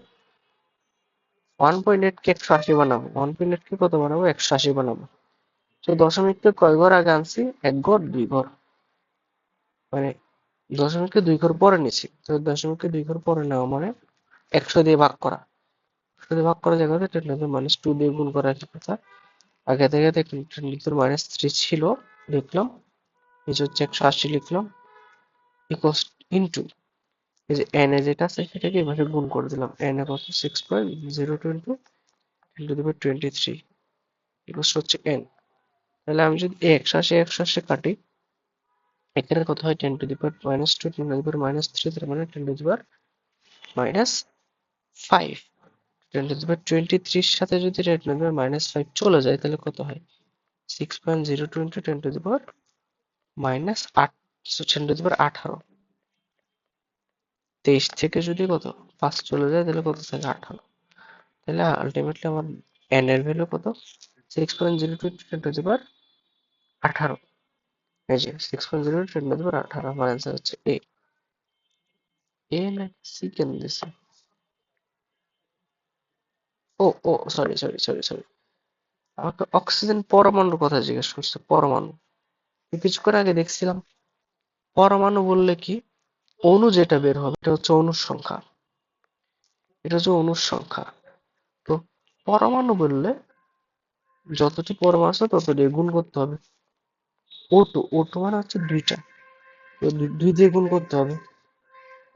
1.8 কে 180 বানাবো, 1.8 কে কত বানাবো? 180 বানাবো। তো দশমিককে কয় ঘর আগে আনছি? 1 ঘর 2 ঘর, মানে দশমিককে 2 ঘর পরে নিছি। তো দশমিককে 2 ঘর পরে নেওয়া মানে 100 দিয়ে ভাগ করা। 100 দিয়ে ভাগ করা জায়গাতে 10⁻² দিয়ে গুণ করা কি কথা? আগে থেকে 10⁻³ ছিল, লিখলাম, নিচে হচ্ছে 180 লিখলাম, ইকুয়ালস ইনটু এই যে n এ যেটা আছে সেটাকে এভাবে গুণ করে দিলাম। n এ কত? 6.022 10⁻23 ইকুয়ালস হচ্ছে n। তাহলে আমি যদি 180 180 কাটি, এখানে কত হয়? 10⁻², 10⁻³ তার মানে 10⁻⁵। 10⁻23 সাথে যদি 10⁻⁵ চলে যায় তাহলে কত হয়? 6.02 × 10⁻⁸, 10⁻18। 23 থেকে যদি কত 5 চলে যায় তাহলে কত থাকে? 18। তাহলে আলটিমেটলি আমার n এর ভ্যালু কত? 6.02 × 10⁻18। এই যে 6.02 × 10⁻18, আমার অ্যান্সার হচ্ছে এ। এ নাকি সি কেন দিছে? ও সরি সরি সরি সরি, আমাকে অক্সিজেন পরমাণুর কথা জিজ্ঞেস করছে, পরমাণু। কিছুক্ষণ আগে দেখছিলাম পরমাণু বললে কি অণু যেটা বের হবে এটা হচ্ছে অণুর সংখ্যা, এটা হচ্ছে অণুর সংখ্যা। তো পরমাণু বললে যতটি পরমাণু আছে ততটি গুণ করতে হবে। ও টু মানে হচ্ছে 2টা, তো 2 দিয়ে গুণ করতে হবে।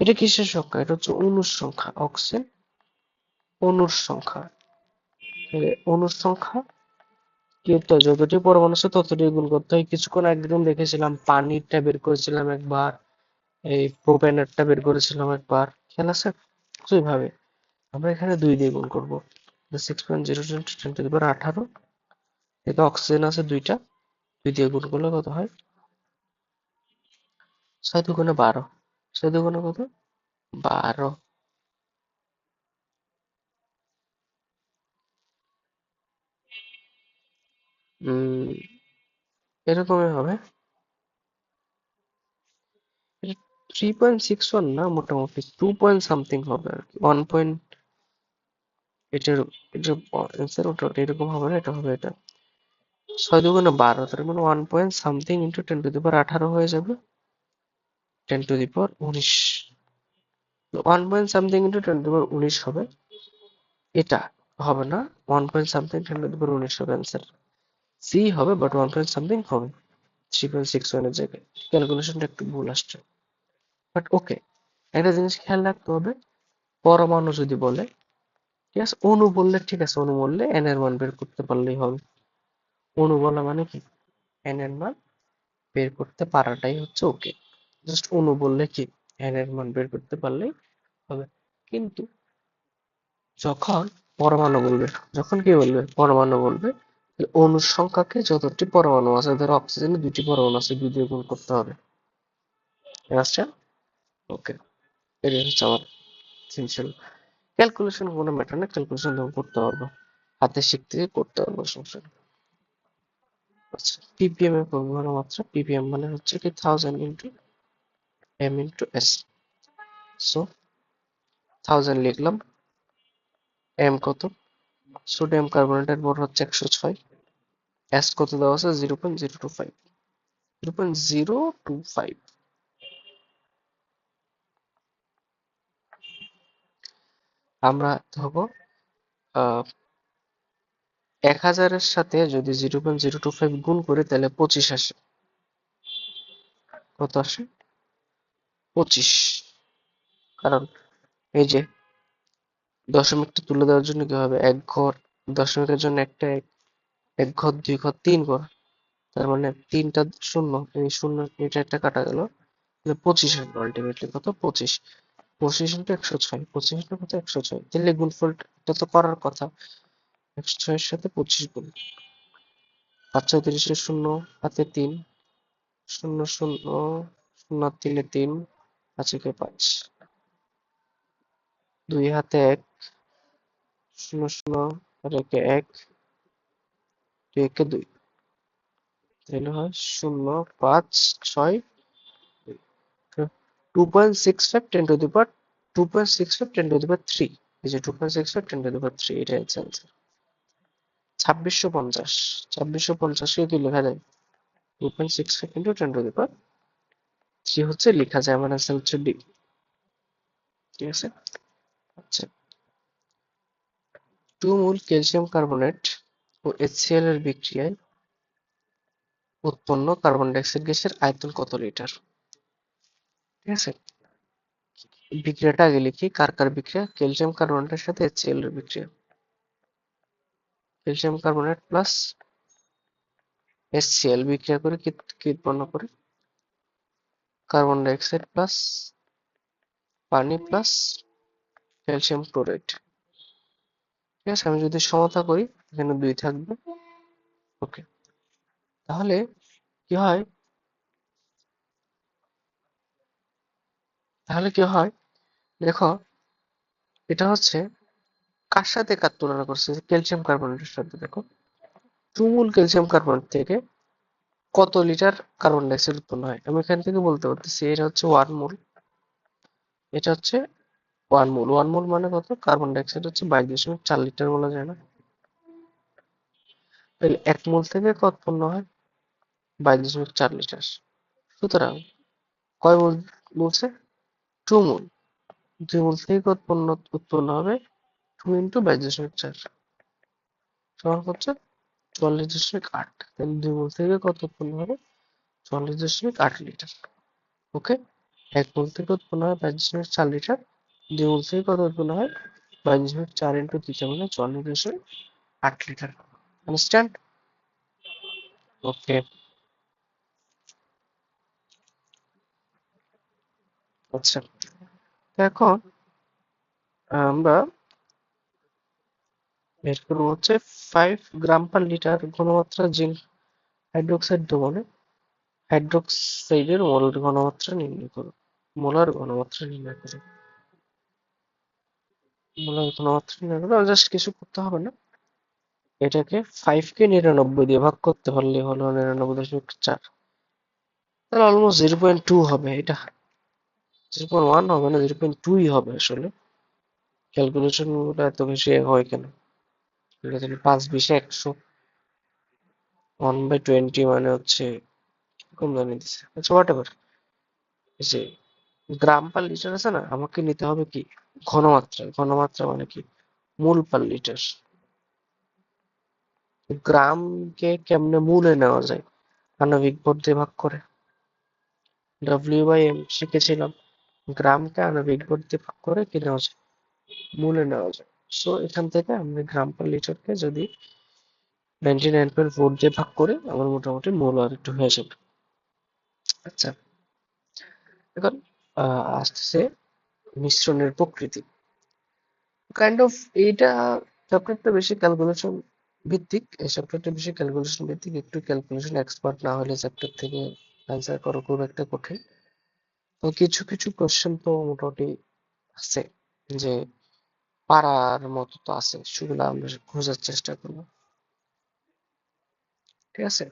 এটা কিসের সংখ্যা? এটা হচ্ছে অণুর সংখ্যা, অক্সিজেন অণুর সংখ্যা। তাহলে অণুর সংখ্যা কি করতে হয়? যতটি পরমাণু আছে ততটি গুণ করতে হয়। কিছুক্ষণ একদম দেখেছিলাম পানিরটা বের করেছিলাম একবার, এই প্রোপেনেরটা বের করেছিলাম একবার, খেয়াল আছে? তো এইভাবে আমরা এখানে 2 দিয়ে গুণ করবো। 6.0 × 10⁻18, এতে অক্সিজেন আছে 2টা, 2 দিয়ে গুণ করলে কত হয়? 6 2 12, 6 2 কত? 12। এরকমই হবে। 3.61 না, মোটামুটি 2 পয়েন্ট সামথিং হবে আর কি, 1 পয়েন্ট। এটার এটার অ্যান্সার ওটা এরকম হবে না, এটা হবে এটা 6 × 2 = 12, তার মানে 1 পয়েন্ট সামথিং ইন্টু 10⁻18 হয়ে যাবে 10⁻19। 1 পয়েন্ট সামথিং ইন্টু 10⁻19 হবে, এটা হবে না। 1 পয়েন্ট সামথিং 10⁻19 হবে অ্যান্সার, সি হবে, বাট 1 পয়েন্ট সামথিং হবে 3.61 এর জায়গায়। ক্যালকুলেশনটা একটু ভুল আসছে, বাট ওকে। একটা জিনিস খেয়াল রাখতে হবে, পরমাণু যদি বলে, ঠিক আছে, অণু বললে ঠিক আছে, অণু বললে এন এর মান বের করতে পারলেই হবে। অণু বলা মানে কি, এন এর মান বের করতে পারাটাই হচ্ছে ওকে। জাস্ট অণু বললে কি, এন এর মান বের করতে পারলেই হবে। কিন্তু যখন পরমাণু বলবে, যখন কি বলবে, পরমাণু বলবে, তাহলে অণুর সংখ্যাকে, যতটি পরমাণু আছে, ধরো অক্সিজেনে 2টি পরমাণু আছে, 2 দিয়ে গুণ করতে হবে। আচ্ছা, ওকে, এটাই হচ্ছে আমার সিম্পল। ক্যালকুলেশন কোনো ম্যাটার না, ক্যালকুলেশন তুমি করতে পারবো, হাতে শিখতে করতে পারবো, সমস্যা নেই। আচ্ছা, ppm এর ঘনমাত্রা, ppm মানে হচ্ছে কি 1000 into m into s। So 1000 লিখলাম, m কত, সোডিয়াম কার্বনেটের ভর হচ্ছে 106, s কত দেওয়া আছে 0.025, 0.025। আমরা ধরবো 1000-এর সাথে যদি 0.025 গুণ করি তাহলে 25 আসে। কত আসে? 25। কারণ এই যে দশমিকটা তুলে দেওয়ার জন্য কি হবে, এক ঘর, দশমিকের জন্য একটা এক, এক ঘর, দুই ঘর, তিন ঘর, তার মানে তিনটা শূন্য, এই শূন্য এটা একটা কাটা গেল, 25 আসবে আলটিমেটলি। কত? 25। 25 ইন্টু 106, 25 ইন্টু কত? 106। তাহলে গুণফলটা তো করার কথা, 106 এর সাথে 25 গুণ, 5 × 30 শূন্য, হাতে 3, শূন্য শূন্য, শূন্য 3 3, 5 2 হাতে 1, শূন্য শূন্য, আর 1, 2 2, তাহলে হয় 0 5 6 2.65 10 to the power 2.65 10 to the power 3, এই যে 2.65 10 to the power 3, এটা হচ্ছে आंसर। 2650, 2650 কে কি লেখা যায়, 2.65 into 10 to the power 3 হচ্ছে লেখা যায়, আমার आंसर হচ্ছে ডি। ঠিক আছে। আচ্ছা, 2 মোল ক্যালসিয়াম কার্বনেট ও HCl এর বিক্রিয়ায় উৎপন্ন কার্বন ডাই অক্সাইড গ্যাসের আয়তন কত লিটার? ঠিক আছে, বিক্রিয়াটা আগে লিখি, কার কার বিক্রিয়া, ক্যালসিয়াম কার্বনেটের সাথে HCl এর বিক্রিয়া, ক্যালসিয়াম কার্বনেট প্লাস HCl বিক্রিয়া করে কি কি উৎপন্ন করে, কার্বন ডাই অক্সাইড প্লাস পানি প্লাস ক্যালসিয়াম ক্লোরাইড। ঠিক আছে, আমি যদি সমতা করি এখানে 2 থাকবে, ওকে। তাহলে কি হয়, তাহলে কি হয়, দেখো, এটা হচ্ছে কার সাথে কার তুলনা করছে, ক্যালসিয়াম কার্বনেটের সাথে। দেখো, 2 মোল ক্যালসিয়াম কার্বনেট থেকে কত লিটার কার্বন ডাই অক্সাইড উৎপন্ন হয়, আমি এখান থেকে বলতে পারতেছি এটা হচ্ছে 1 মোল, এটা হচ্ছে 1 মোল। 1 মোল মানে কত, কার্বন ডাই অক্সাইড হচ্ছে 22.4 লিটার বলা যায় না, তাহলে 1 মোল থেকে কত উৎপন্ন হয়, 22.4 লিটার। সুতরাং কয় মোল বলছে, 2 মোল, 2 মোল থেকে উৎপন্ন উৎপন্ন হবে 2 ইন্টু 22.4 সমান হচ্ছে 44.8, তাহলে 2 মোল থেকে কত উৎপন্ন হবে, 44.8 লিটার। ওকে, 1 মোল থেকে উৎপন্ন হয় 22.4 লিটার, 2 মোল থেকে কত উৎপন্ন হয়, 22.4 ইন্টু 2 মানে 44.8 লিটার। আন্ডারস্ট্যান্ড? ওকে। আচ্ছা, তো এখন আমরা বের করবো হচ্ছে 5 গ্রাম পার লিটার ঘনমাত্রা জিঙ্ক হাইড্রোক্সাইড দ্রবণে হাইড্রোক্সাইডের মোলার ঘনমাত্রা নির্ণয় করো। মোলার ঘনমাত্রা নির্ণয় করো, মোলার ঘনমাত্রা নির্ণয় করো, জাস্ট কিছু করতে হবে না, এটাকে 5 কে 99 দিয়ে ভাগ করতে পারলে হলো 99.4, তাহলে অলমোস্ট 0.2 হবে এটা। 0.1 হবে না, 0.2 হবে আসলে। ক্যালকুলেশন গুলো এত বেশি হয় কেন? এটা তাহলে 5 20 100, 1/20 মানে হচ্ছে কম জানি দিচ্ছে। আচ্ছা হোয়াট এভার, এই যে গ্রাম পার লিটার আছে না, আমাকে নিতে হবে কি ঘনমাত্রা। ঘনমাত্রা মানে কি মোল পার লিটার। গ্রামকে কেমনে মূলে নেওয়া যায়? আণবিক ভর দিয়ে ভাগ করে, W/M শিখেছিলাম। গ্রামকে আণবিক ভর দিয়ে ভাগ করে কি নেওয়া যায়? মূলে নেওয়া যায়। সো এখান থেকে আমি গ্রাম পার লিটারকে যদি 99.4 দিয়ে ভাগ করে আমার মোটামুটি মূল আর একটু হয়ে যাবে। আচ্ছা, এখন আসছে মিশ্রণের প্রকৃতি। কাইন্ড অফ এইটা চ্যাপ্টারটা বেশি ক্যালকুলেশন ভিত্তিক। এই চ্যাপ্টারটা বেশি ক্যালকুলেশন ভিত্তিক, একটু ক্যালকুলেশন এক্সপার্ট না হলে চ্যাপ্টার থেকে অ্যান্সার করা খুব একটা কঠিন। তো কিছু কিছু কোশ্চেন তো মোটামুটি আছে, যে পারার মতো তো আছে, সেগুলো আমরা খোঁজার চেষ্টা করবো। ঠিক আছে,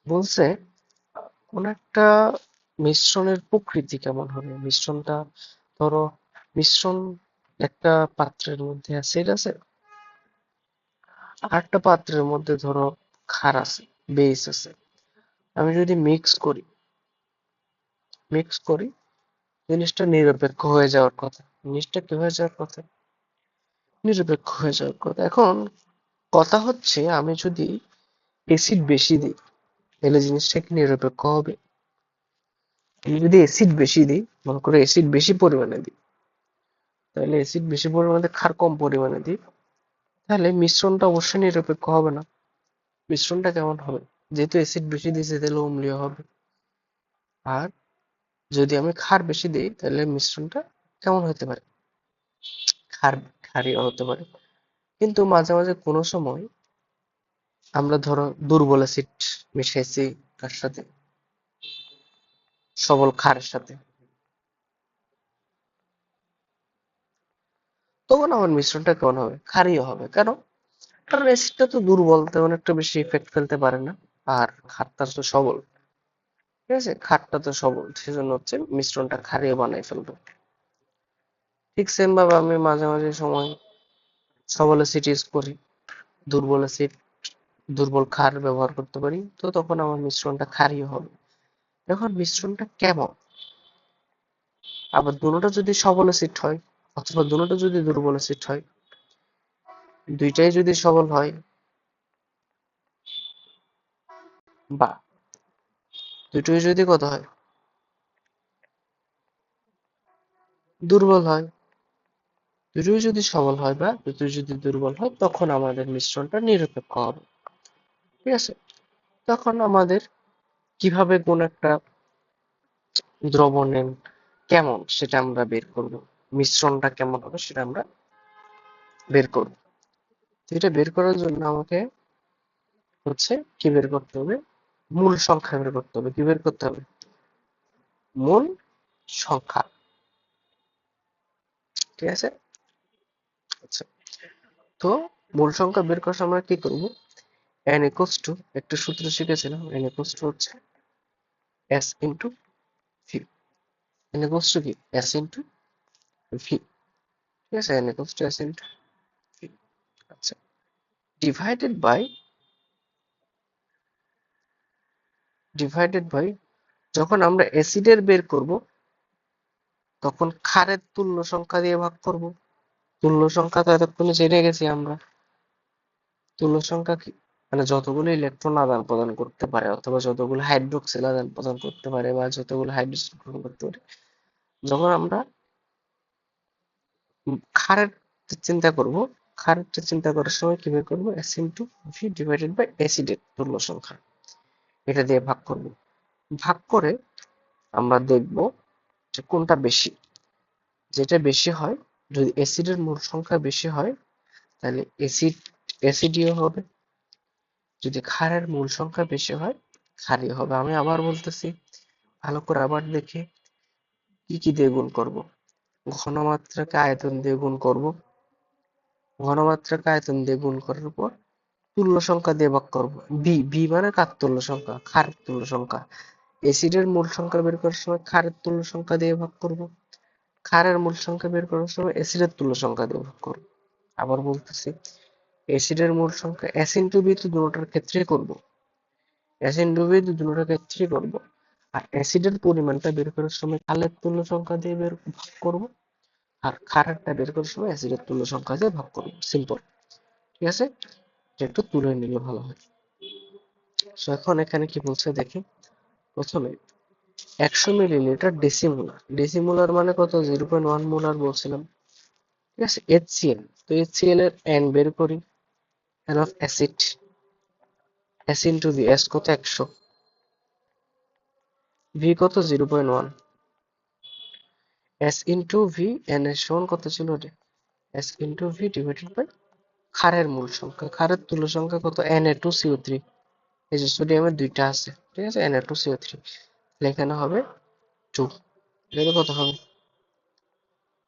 বলছে কোন একটা মিশ্রণের প্রকৃতি কেমন হবে। মিশ্রণটা ধরো, মিশ্রণ একটা পাত্রের মধ্যে অ্যাসিড আছে, আর একটা পাত্রের মধ্যে ধরো ক্ষার আছে, বেস আছে। আমি যদি মিক্স করি জিনিসটা নিরপেক্ষ হয়ে যাওয়ার কথা। জিনিসটা কি হয়ে যাওয়ার কথা? নিরপেক্ষ হয়ে যাওয়ার কথা। এখন কথা হচ্ছে, আমি যদি অ্যাসিড বেশি দিই তাহলে জিনিসটা কি নিরপেক্ষ হবে? আমি যদি অ্যাসিড বেশি দিই, মনে করো অ্যাসিড বেশি পরিমাণে দিই, তাহলে অ্যাসিড বেশি পরিমাণে ক্ষার কম পরিমাণে দিই, তাহলে মিশ্রণটা অবশ্যই নিরপেক্ষ হবে না। মিশ্রণটা কেমন হবে? যেহেতু অ্যাসিড বেশি দিয়েছে তাহলে অম্লীয় হবে। আর যদি আমি ক্ষার বেশি দিই তাহলে মিশ্রণটা কেমন হতে পারে? ক্ষার ক্ষারীয় হতে পারে। কিন্তু মাঝে মাঝে কোনো সময় আমরা ধরো দুর্বল অ্যাসিড মিশাইছি কার সাথে? সবল ক্ষারের সাথে। তখন আমার মিশ্রণটা কেমন হবে? ক্ষারীয় হবে। কেন? কারণ অ্যাসিডটা তো দুর্বল, তেমন একটা বেশি ইফেক্ট ফেলতে পারে না। আর ক্ষারটা তো সবল। ঠিক আছে, ক্ষারটা তো সবল, সেজন্য হচ্ছে মিশ্রণটা ক্ষারীয় বানাই ফেলবে। ঠিক সেম ভাবে আমি মাঝে মাঝে সময় সবল অ্যাসিড ইউজ করি, দুর্বল অ্যাসিড, দুর্বল ক্ষার ব্যবহার করতে পারি, তো তখন আমার মিশ্রণটা ক্ষারীয় হবে। এখন মিশ্রণটা কেমন? আবার দুটোটা যদি সবল অ্যাসিড হয় অথবা দুটোটা যদি দুর্বল অ্যাসিড হয়, দুইটাই যদি সবল হয় বা দুটোই যদি কত হয়? দুর্বল হয়। দুটোই যদি সবল হয় বা দুটোই যদি দুর্বল হয়, তখন আমাদের মিশ্রণটা নিরপেক্ষ হবে। ঠিক আছে, তখন আমাদের কিভাবে কোন একটা দ্রবণের কেমন সেটা আমরা বের করব, মিশ্রণটা কেমন হবে সেটা আমরা বের করব। তো এটা বের করার জন্য আমাকে হচ্ছে কি বের করতে হবে? মূল সংখ্যা বের করতে হবে। কি বের করতে হবে? মূল সংখ্যা। ঠিক আছে, আচ্ছা। তো মূল সংখ্যা বের করার সময় আমরা কি করব? n equals to, একটা সূত্র শিখেছিলাম, n equals to হচ্ছে s into v। n equals to কি? s into v। ঠিক আছে, n equals to s into v। আচ্ছা, ডিভাইডেড বাই, যখন আমরা অ্যাসিডের বের করব তখন ক্ষারের তুল্য সংখ্যা দিয়ে ভাগ করব। তুল্য সংখ্যা তো এতক্ষণে জেনে গেছি আমরা। তুল্য সংখ্যা কি? মানে যতগুলো ইলেকট্রন আদান প্রদান করতে পারে অথবা যতগুলো হাইড্রোক্সিল আদান প্রদান করতে পারে বা যতগুলো হাইড্রোজেন গ্রহণ করতে পারে, যখন আমরা ক্ষারের চিন্তা করব, ক্ষারের চিন্তা করার সময় কি বের করবো? S into V divided by অ্যাসিডের তুল্য সংখ্যা, এটা দিয়ে ভাগ করব। ভাগ করে আমরা দেখব যে কোনটা বেশি। যেটা বেশি হয়, যদি অ্যাসিডের মূল সংখ্যা বেশি হয় তাহলে অ্যাসিডীয় হবে। যদি ক্ষারের মূল সংখ্যা বেশি হয় ক্ষারীয় হবে। আমি আবার বলতেছি, ভালো করে আবার দেখে কি কি দিয়ে গুণ করব? ঘনমাত্রাকে আয়তন দিয়ে গুণ করব। ঘনমাত্রাকে আয়তন দিয়ে গুণ করার পর তুল্য সংখ্যা দিয়ে ভাগ করব। বি বি মানে কার তুল্য সংখ্যা? ক্ষারের তুল্য সংখ্যা। অ্যাসিডের মূল সংখ্যা বের করার সময় ক্ষারের তুল্য সংখ্যা দিয়ে ভাগ করব, ক্ষারের মূল সংখ্যা বের করার সময় অ্যাসিডের তুল্য সংখ্যা দিয়ে ভাগ করব। আবার বলতেছি, অ্যাসিডের মূল সংখ্যা এস ইন্টু বি তো দুটোটার ক্ষেত্রেই করব, এস ইন্টু বি তো দুটোটার ক্ষেত্রেই করব। আর অ্যাসিডের পরিমাণটা বের করার সময় ক্ষারের তুল্য সংখ্যা দিয়ে ভাগ করব, আর ক্ষারেরটা বের করার সময় অ্যাসিডের তুল্য সংখ্যা দিয়ে ভাগ করব। সিম্পল, ঠিক আছে? এটা একটু তুলে নিলে ভালো হয়। সো এখন এখানে কি বলছে দেখি। প্রথমে 100 মিলিলিটার ডেসিমোলার, ডেসিমোলার মানে কত, 0.1 মোলার বলছিলাম, ঠিক আছে? HCl, তো HCl এর n বের করি, n of acid, S into V, S কত 100, V কত 0.1, S ইন্টু ভি, n এর সমান কত ছিল রে, S into V divided by ক্ষারের মূল সংখ্যা, ক্ষারের তুল্য সংখ্যা কত, Na2CO3, এই যে সোডিয়ামের দুইটা আছে, ঠিক আছে, Na2CO3, তাহলে এখানে হবে 2, এখানে কত হবে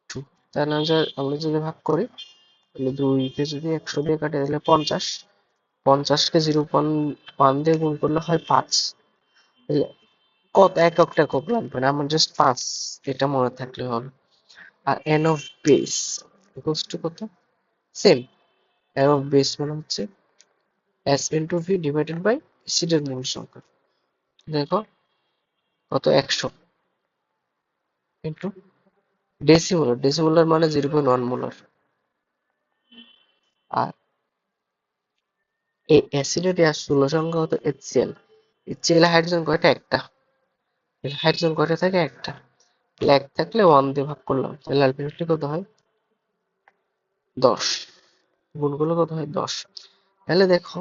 2, তাহলে আমরা যদি ভাগ করি, তাহলে 2 কে যদি 100 দিয়ে কাটে তাহলে 50, 50 কে 0.1 দিয়ে গুণ করলে হয় 5, তাহলে কত এককটা একক লাগবে না, আমার জাস্ট 5 এটা মনে থাকলে হলো। আর N of base equals to কত, সেম, এন অফ বেস মানে হচ্ছে S into V divided by অ্যাসিডের মূল সংখ্যা, দেখো কত 100 ইন্টু ডেসিমোলার, ডেসিমোলার মানে 0.1 মোলার। আর এই অ্যাসিডের স্থূল সংখ্যা হতো HCl, HCl হাইড্রোজেন কয়টা, একটা, হাইড্রোজেন কয়টা থাকে, একটা, তাহলে এক থাকলে 1 দিয়ে ভাগ করলাম, তাহলে আলটিমেটলি কত হয় 10, গুণ করলে কত হয় 10। তাহলে দেখো,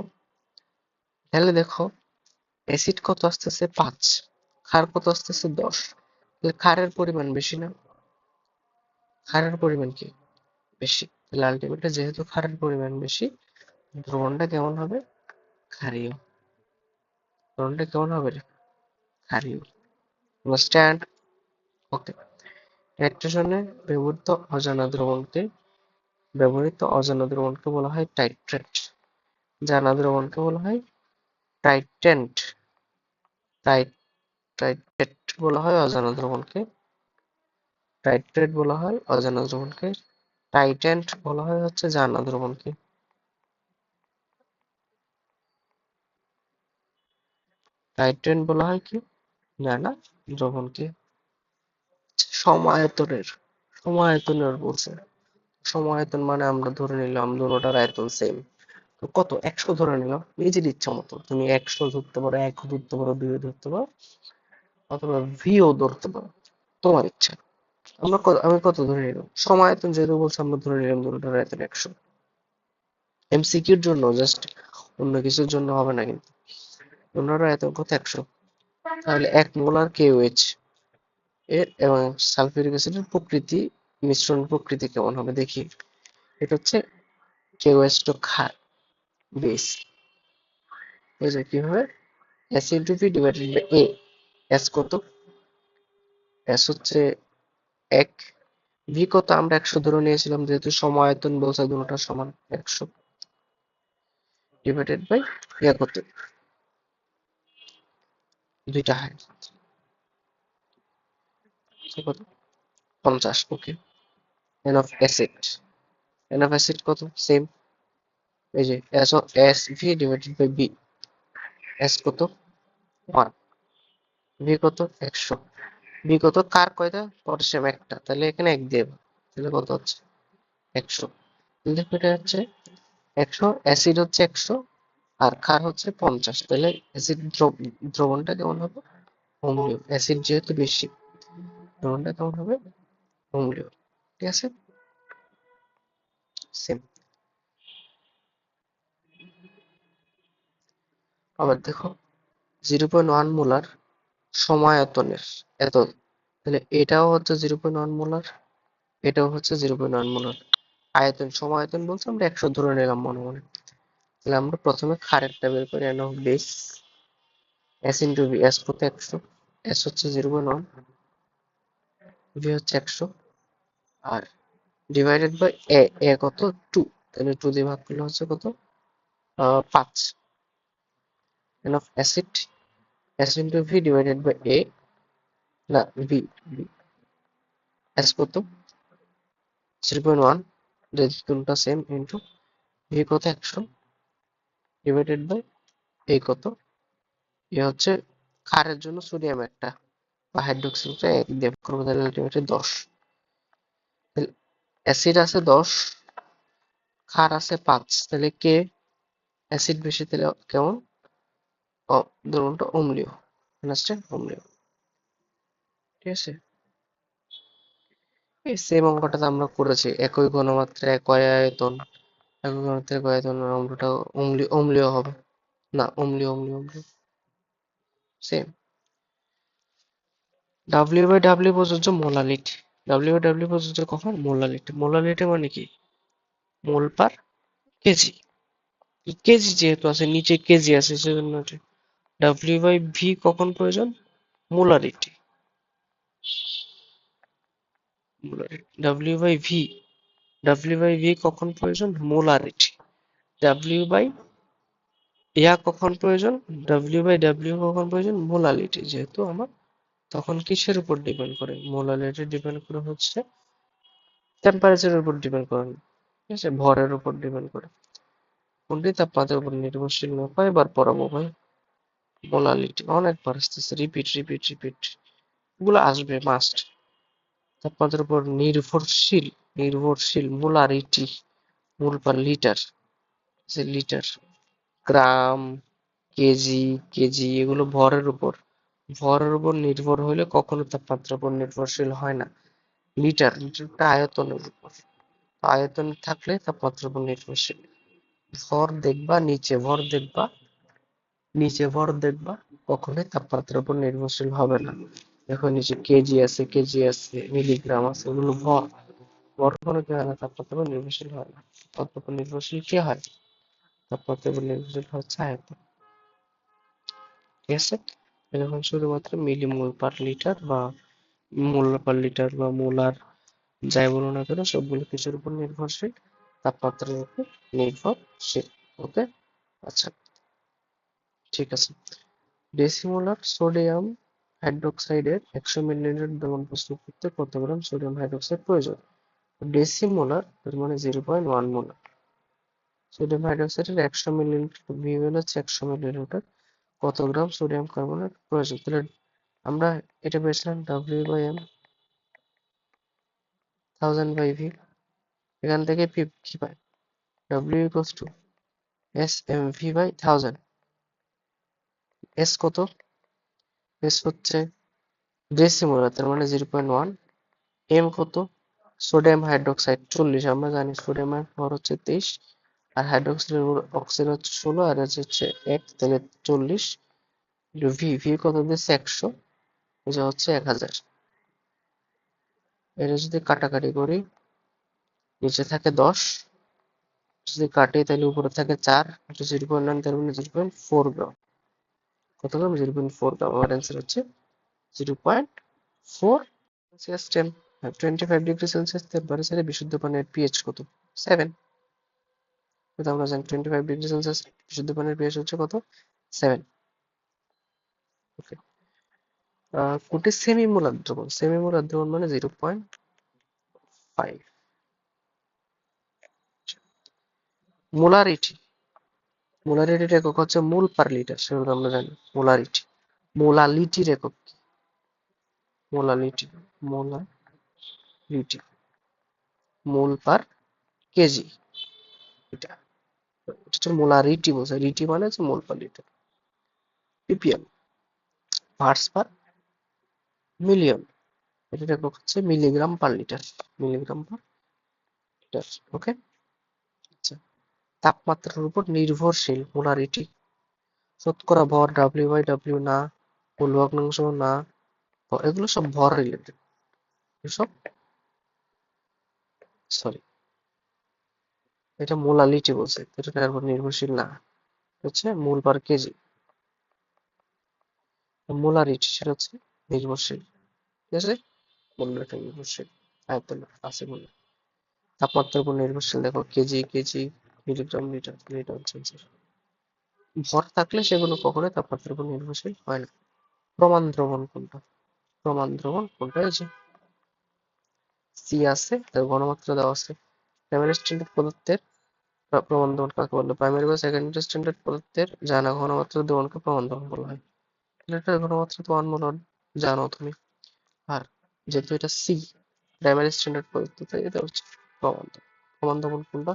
তাহলে দেখো অ্যাসিড কত আসতেছে 5, ক্ষার কত আসতেছে 10, তাহলে ক্ষারের পরিমাণ বেশি না, ক্ষারের পরিমাণ কি বেশি, তাহলে আলটিমেটলি যেহেতু ক্ষারের পরিমাণ বেশি, দ্রবণটা কেমন হবে, ক্ষারীয়, দ্রবণটা কেমন হবে রে, ক্ষারীয়, আন্ডারস্ট্যান্ড? ওকে। টাইট্রেশনে ব্যবহৃত অজানা দ্রবণকে বলা হয় টাইট্রেট, জানা দ্রবণকে বলা হয় টাইটেন্ট, টাইট্রেট বলা হয় অজানা দ্রবণকে, টাইট্রেট বলা হয় অজানা দ্রবণকে, টাইটেন্ট বলা হয় হচ্ছে জানা দ্রবণকে। টাইটেন্ট বলা হয় কি, জানা দ্রবণকে। সমায়তনের, সমায়তনের বলছে, সমায়তন মানে আমরা ধরে নিলাম দুটোটার আয়তন সেম, তো কত 100 ধরে নিলাম, নিজের ইচ্ছা মতো তুমি 100 ধরতে পারো, 1 ধরতে পারো, 2 ধরতে পারো, অথবা ভিও ধরতে পারো, তোমার ইচ্ছা। আমি কত ধরে নিলাম, সমায়তন যেহেতু বলছে আমরা ধরে নিলাম দুটোটার আয়তন 100। এমসিকিউর জন্য জাস্ট, অন্য কিছুর জন্য হবে না কিন্তু, দুটোটার আয়তন কত 100, তাহলে 1 মোলার KOH এর এবং সালফিউরিক অ্যাসিডের মিশ্রণ প্রকৃতি কেমন হবে দেখি। এটা হচ্ছে KOH টু ক্ষার বেস, এই যে কি হবে acid to P divided by A, S কত, এস হচ্ছে 1, ভি কত আমরা 100 ধরে নিয়েছিলাম যেহেতু সমায়তন বলছে দুটোটা সমান, 100 ডিভাইডেড বাই ইয়া কত, দুইটা হাইড্রোজেন কত 50, okay. N of acid, N of acid কত সেম, এই যে S V divided by B, S কত 1, ভি কত 100, বি কত, কার কয়টা, পটাশিয়াম একটা, তাহলে এখানে 1 দিয়ে ভাগ, তাহলে কত হচ্ছে 100, দেখো এটা হচ্ছে 100, অ্যাসিড হচ্ছে 100 আর ক্ষার হচ্ছে 50, তাহলে অ্যাসিড দ্রবণটা কেমন হবে, অম্লীয়, অ্যাসিড যেহেতু বেশি, দ্রবণটা কেমন হবে, অম্লীয়, ঠিক আছে, সেম। আবার দেখো 0.1 মোলার সমায়তনের এত, তাহলে এটাও হচ্ছে 0.1 মোলার, এটাও হচ্ছে 0.1 মোলার, আয়তন সমায়তন বলছে আমরা 100 ধরে নিলাম মনে মনে, তাহলে আমরা প্রথমে ক্ষারেরটা বের করি, N of base, S into V, S কত 100, এস হচ্ছে 0.1, ভি হচ্ছে 100, আর ডিভাইডেড বাই এ, এ কত 2, তাহলে 2 দিয়ে ভাগ করলে হচ্ছে কত 5, N of acid, S into V divided by A, না V, S কত 0.1, দুটোটা সেম, ইন্টু V কত 100 ডিভাইডেড বাই A কত, এ হচ্ছে ক্ষারের জন্য সোডিয়াম একটা বা হাইড্রোক্সিলটা এক দিয়ে ভাগ করবো, তাহলে আলটিমেটলি 10। অ্যাসিড আছে 10, ক্ষার আছে 5, তাহলে কে অ্যাসিড বেশি, তাহলে কেমন ধরুনটা অম্লীয়, আন্ডারস্ট্যান্ড, অম্লীয়। ঠিক আছে, এই সেম অঙ্কটা আমরা করেছি, একই ঘনমাত্রা একই আয়তন, একই ঘনমাত্রা একই আয়তন, অম্লটা অম্লীয় হবে না, অম্লীয় সেম। ডাব্লিউ বাই ডাব্লিউ প্রযোজ্য মোলালিটি, ডাব্লিউ বাই ডাব্লিউ প্রযোজ্য কখন, মোলালিটি। মোলালিটি মানে কি, মোল পার কেজি, কেজি যেহেতু আছে নিচে কেজি আছে সেজন্য ডাব্লিউ বাই ভি কখন প্রয়োজন, molarity, W by V, W by V কখন প্রয়োজন, মোলারিটি। ডাব্লিউ বাই ইয়া কখন প্রয়োজন, ডাব্লিউ বাই ডাব্লিউ কখন প্রয়োজন, মোলালিটি। যেহেতু আমার তখন কিসের উপর ডিপেন্ড করে, মোলালিটি ডিপেন্ড করে হচ্ছে টেম্পারেচারের উপর ডিপেন্ড করে না, ঠিক আছে, ভরের উপর ডিপেন্ড করে। কোনটি তাপমাত্রার উপর নির্ভরশীল না, কয়বার পড়াবো ভাই, মোলালিটি অনেকবার আসতেছে, রিপিট এগুলো আসবে মাস্ট। তাপমাত্রার উপর নির্ভরশীল মোলারিটি, মোল পার লিটার, লিটার, গ্রাম, কেজি এগুলো ভরের উপর নির্ভর হলে কখনো তাপমাত্রার উপর নির্ভরশীল হয় না। লিটারটা আয়তনের উপর, আয়তন থাকলে তাপমাত্রার উপর নির্ভরশীল। ভর দেখবা কখনোই তাপমাত্রার উপর নির্ভরশীল হবে না। দেখো নিচে কেজি আছে, মিলিগ্রাম আছে, এগুলো ভর কখনো কি হয় না, তাপমাত্রার উপর নির্ভরশীল হয় না। তাপমাত্রার উপর নির্ভরশীল কি হয়, তাপমাত্রার উপর নির্ভরশীল হচ্ছে আয়তন। ঠিক আছে, এখন শুধুমাত্র মিলিমোল পার লিটার বা মোল পার লিটার বা মোলার, যাই বলো না কেন, সবগুলো কিছুর উপর নির্ভরশীল, তাপমাত্রার উপর নির্ভরশীল। ওকে, আচ্ছা ঠিক আছে। ডেসিমোলার সোডিয়াম হাইড্রোক্সাইডের 100 মিলিলিটার দ্রবণ প্রস্তুত করতে কত গ্রাম সোডিয়াম হাইড্রোক্সাইড প্রয়োজন। ডেসিমোলার তার মানে 0.1 মোলার। সোডিয়াম হাইড্রোক্সাইডের 100 মিলিলিটার বিএল হচ্ছে 100 মিলিলিটার, কত গ্রাম সোডিয়াম কার্বনেট প্রয়োজন। তাহলে আমরা এটা পেয়েছিলাম W by M 1000 by V, এখান থেকে কি পাই, W equals to S M V by 1000। S কত, এস হচ্ছে ডেসিমোলার তার মানে 0.1, এম কত, সোডিয়াম হাইড্রোক্সাইড 40, আমরা জানি সোডিয়ামের ভর হচ্ছে 23 আর হাইড্রোক্সাইডের অক্সিজেন হচ্ছে 16 আর হচ্ছে 1, তাহলে 40। ভি কত দিচ্ছে 100, এটা হচ্ছে 1000। এটা যদি কাটাকাটি করি, নিচে থাকে 10, যদি কাটি তাহলে উপরে থাকে 4, এটা 0.9 তার মানে 0.4 গ্রাম। কত গ্রাম, 0.4 গ্রাম। আমার অ্যান্সার হচ্ছে 0.4 সেলসিয়াস 25 ডিগ্রি সেলসিয়াস টেম্পারেচারে বিশুদ্ধ পানির পিএইচ কত, 7। এটা আমরা জানি 25 ডিগ্রি সেলসিয়াস বিশুদ্ধ পানির পিএইচ হচ্ছে কত, 7। ওকে, কোটি সেমিমোলার দ্রবণ, সেমিমোলার দ্রবণ মানে 0.5। মোলারিটি, মোলারিটির একক হচ্ছে মোল পার লিটার, সেগুলো আমরা জানি। মোলালিটির একক কি, molality, molality mole per KG, এটা হচ্ছে মোলারিটি বোঝায়, রিটি মানে হচ্ছে mole per litre. PPM, parts per million, এটার একক হচ্ছে milligram per litre, milligram per litre. Okay, আচ্ছা, তাপমাত্রার উপর নির্ভরশীল মোলারিটি, শতকরা ভর ডাব্লিউ বাই ডাব্লিউ না, মূল ভগ্নাংশ না, এগুলো সব ভর রিলেটেড, এসব সরি, এটা মোলালিটি বলছে, এটার উপর নির্ভরশীল না, হচ্ছে মোল পার কেজি। মোলারিটি সেটা হচ্ছে নির্ভরশীল, ঠিক আছে, মনে রাখা নির্ভরশীল, আয়তন আছে বলে। তাপমাত্রার উপর নির্ভরশীল, দেখো কেজি, মিলিগ্রাম, লিটার, সেলসিয়াস। ভর থাকলে সেগুলো কখনোই তাপমাত্রার উপর নির্ভরশীল হয় না। প্রমাণ দ্রবণ কোনটা? প্রমাণ দ্রবণ কোনটা? এই যে সি আছে, তার ঘনমাত্রা দেওয়া আছে। প্রাইমারি স্ট্যান্ডার্ড পদার্থের প্রমাণ দ্রবণ কাকে বলে? প্রাইমারি বা সেকেন্ডারি স্ট্যান্ডার্ড পদার্থের জানা ঘনমাত্রা দ্রবণকে প্রমাণ দ্রবণ বলা হয়। এটার ঘনমাত্রা তো 1 মোল জানো তুমি। আর যেহেতু এটা সি প্রাইমারি স্ট্যান্ডার্ড পদার্থ, তাই এটা হচ্ছে প্রমাণ দ্রবণ। প্রমাণ দ্রবণ কোনটা?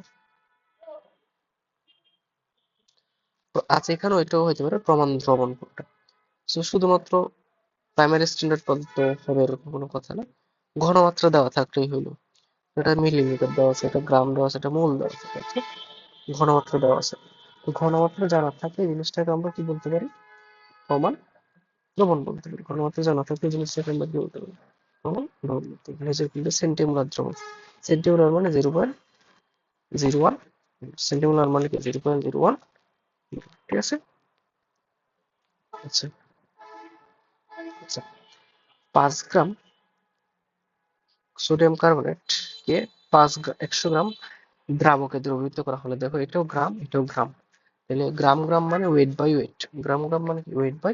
তো আছে এখানে, ওইটাও হইতে পারে প্রমাণ দ্রবণ কোনটা। So, শুধুমাত্র প্রাইমারি স্ট্যান্ডার্ড পদার্থ হবে এরকম কোনো কথা না, ঘনমাত্রা দেওয়া থাকলেই হইলো। এটা মিলিমিটার দেওয়া আছে, এটা গ্রাম দেওয়া আছে, এটা মোল দেওয়া আছে, ঠিক আছে? ঘনমাত্রা দেওয়া আছে। তো ঘনমাত্রা জানা থাকলে এই জিনিসটাকে আমরা কি বলতে পারি? প্রমাণ দ্রবণ বলতে পারি। ঘনমাত্রা জানা থাকলে এই জিনিসটাকে আমরা কি বলতে পারি? প্রমাণ দ্রবণ বলতে পারি। নিজের কিন্তু সেন্টিমোলার দ্রবণ। সেন্টিমোলার মানে 0.01, সেন্টিমোলার মানে কি 0.01, ঠিক আছে? আচ্ছা আচ্ছা, 5 গ্রাম সোডিয়াম কার্বনেট কে 100 গ্রাম দ্রাবকে দ্রবীভূত করা হলে, দেখো এটাও গ্রাম এটাও গ্রাম, তাহলে গ্রাম গ্রাম মানে ওয়েট বাই ওয়েট, গ্রাম গ্রাম মানে কি ওয়েট বাই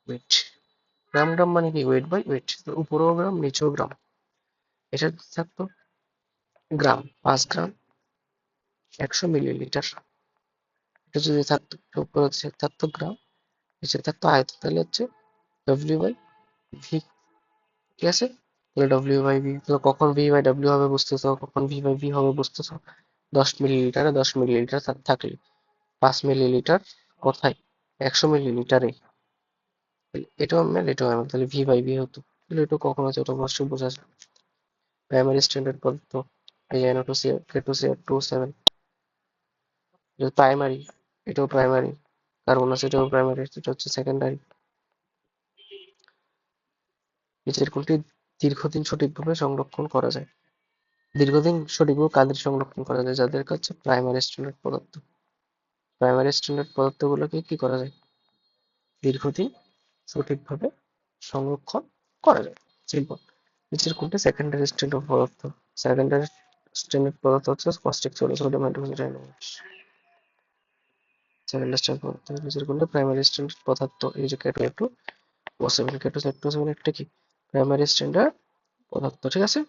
ওয়েট, গ্রাম গ্রাম মানে কি ওয়েট বাই ওয়েট, উপরেও গ্রাম নিচেও গ্রাম। এটা থাকতো গ্রাম, 5 গ্রাম 100 মিলিলিটার। এটা যদি থাকতো উপরে থাকতো গ্রাম, নিচে থাকতো আয়তন, তাহলে হচ্ছে ডব্লিউ বাই ভি, ঠিক আছে? তাহলে ডব্লিউ বাই ভি, তাহলে কখন ভি বাই ডব্লিউ হবে বুঝতেছো, কখন ভি বাই ভি হবে বুঝতেছো? 10 মিলিলিটারে 10 মিলিলিটার থাকলে 5 মিলিলিটার কোথায়? 100 মিলিলিটারে। এটাও এমএল এটাও এমএল, তাহলে ভি বাই ভি হতো। তাহলে এটা কখন আছে ওটা অবশ্যই বোঝা যায়। প্রাইমারি স্ট্যান্ডার্ড পদার্থ এই NO2 K2CR2 7, এটা প্রাইমারি, এটাও প্রাইমারি। কার্বন আছে, এটাও প্রাইমারি, এটা হচ্ছে সেকেন্ডারি। নিচের কোনটি দীর্ঘদিন সঠিকভাবে সংরক্ষণ করা যায়? দীর্ঘদিন সঠিকভাবে কাদের সংরক্ষণ করা যায়? যাদের কাছে প্রাইমারি স্ট্যান্ডার্ড পদার্থ। প্রাইমারি স্ট্যান্ডার্ড পদার্থগুলোকে কি করা যায়? দীর্ঘদিন সঠিকভাবে সংরক্ষণ করা যায়, সিম্পল। নিচের কোনটি সেকেন্ডারি স্ট্যান্ডার্ড পদার্থ? সেকেন্ডারি স্ট্যান্ডার্ড পদার্থ হচ্ছে caustic soda, sodium hydroxide ion. Secondary standard পদার্থ। নিচের কোনটি প্রাইমারি স্ট্যান্ডার্ড পদার্থ? এই যে K2SO2 একটা কি প্রাইমারি স্ট্যান্ডার্ড পদার্থ, ঠিক আছে?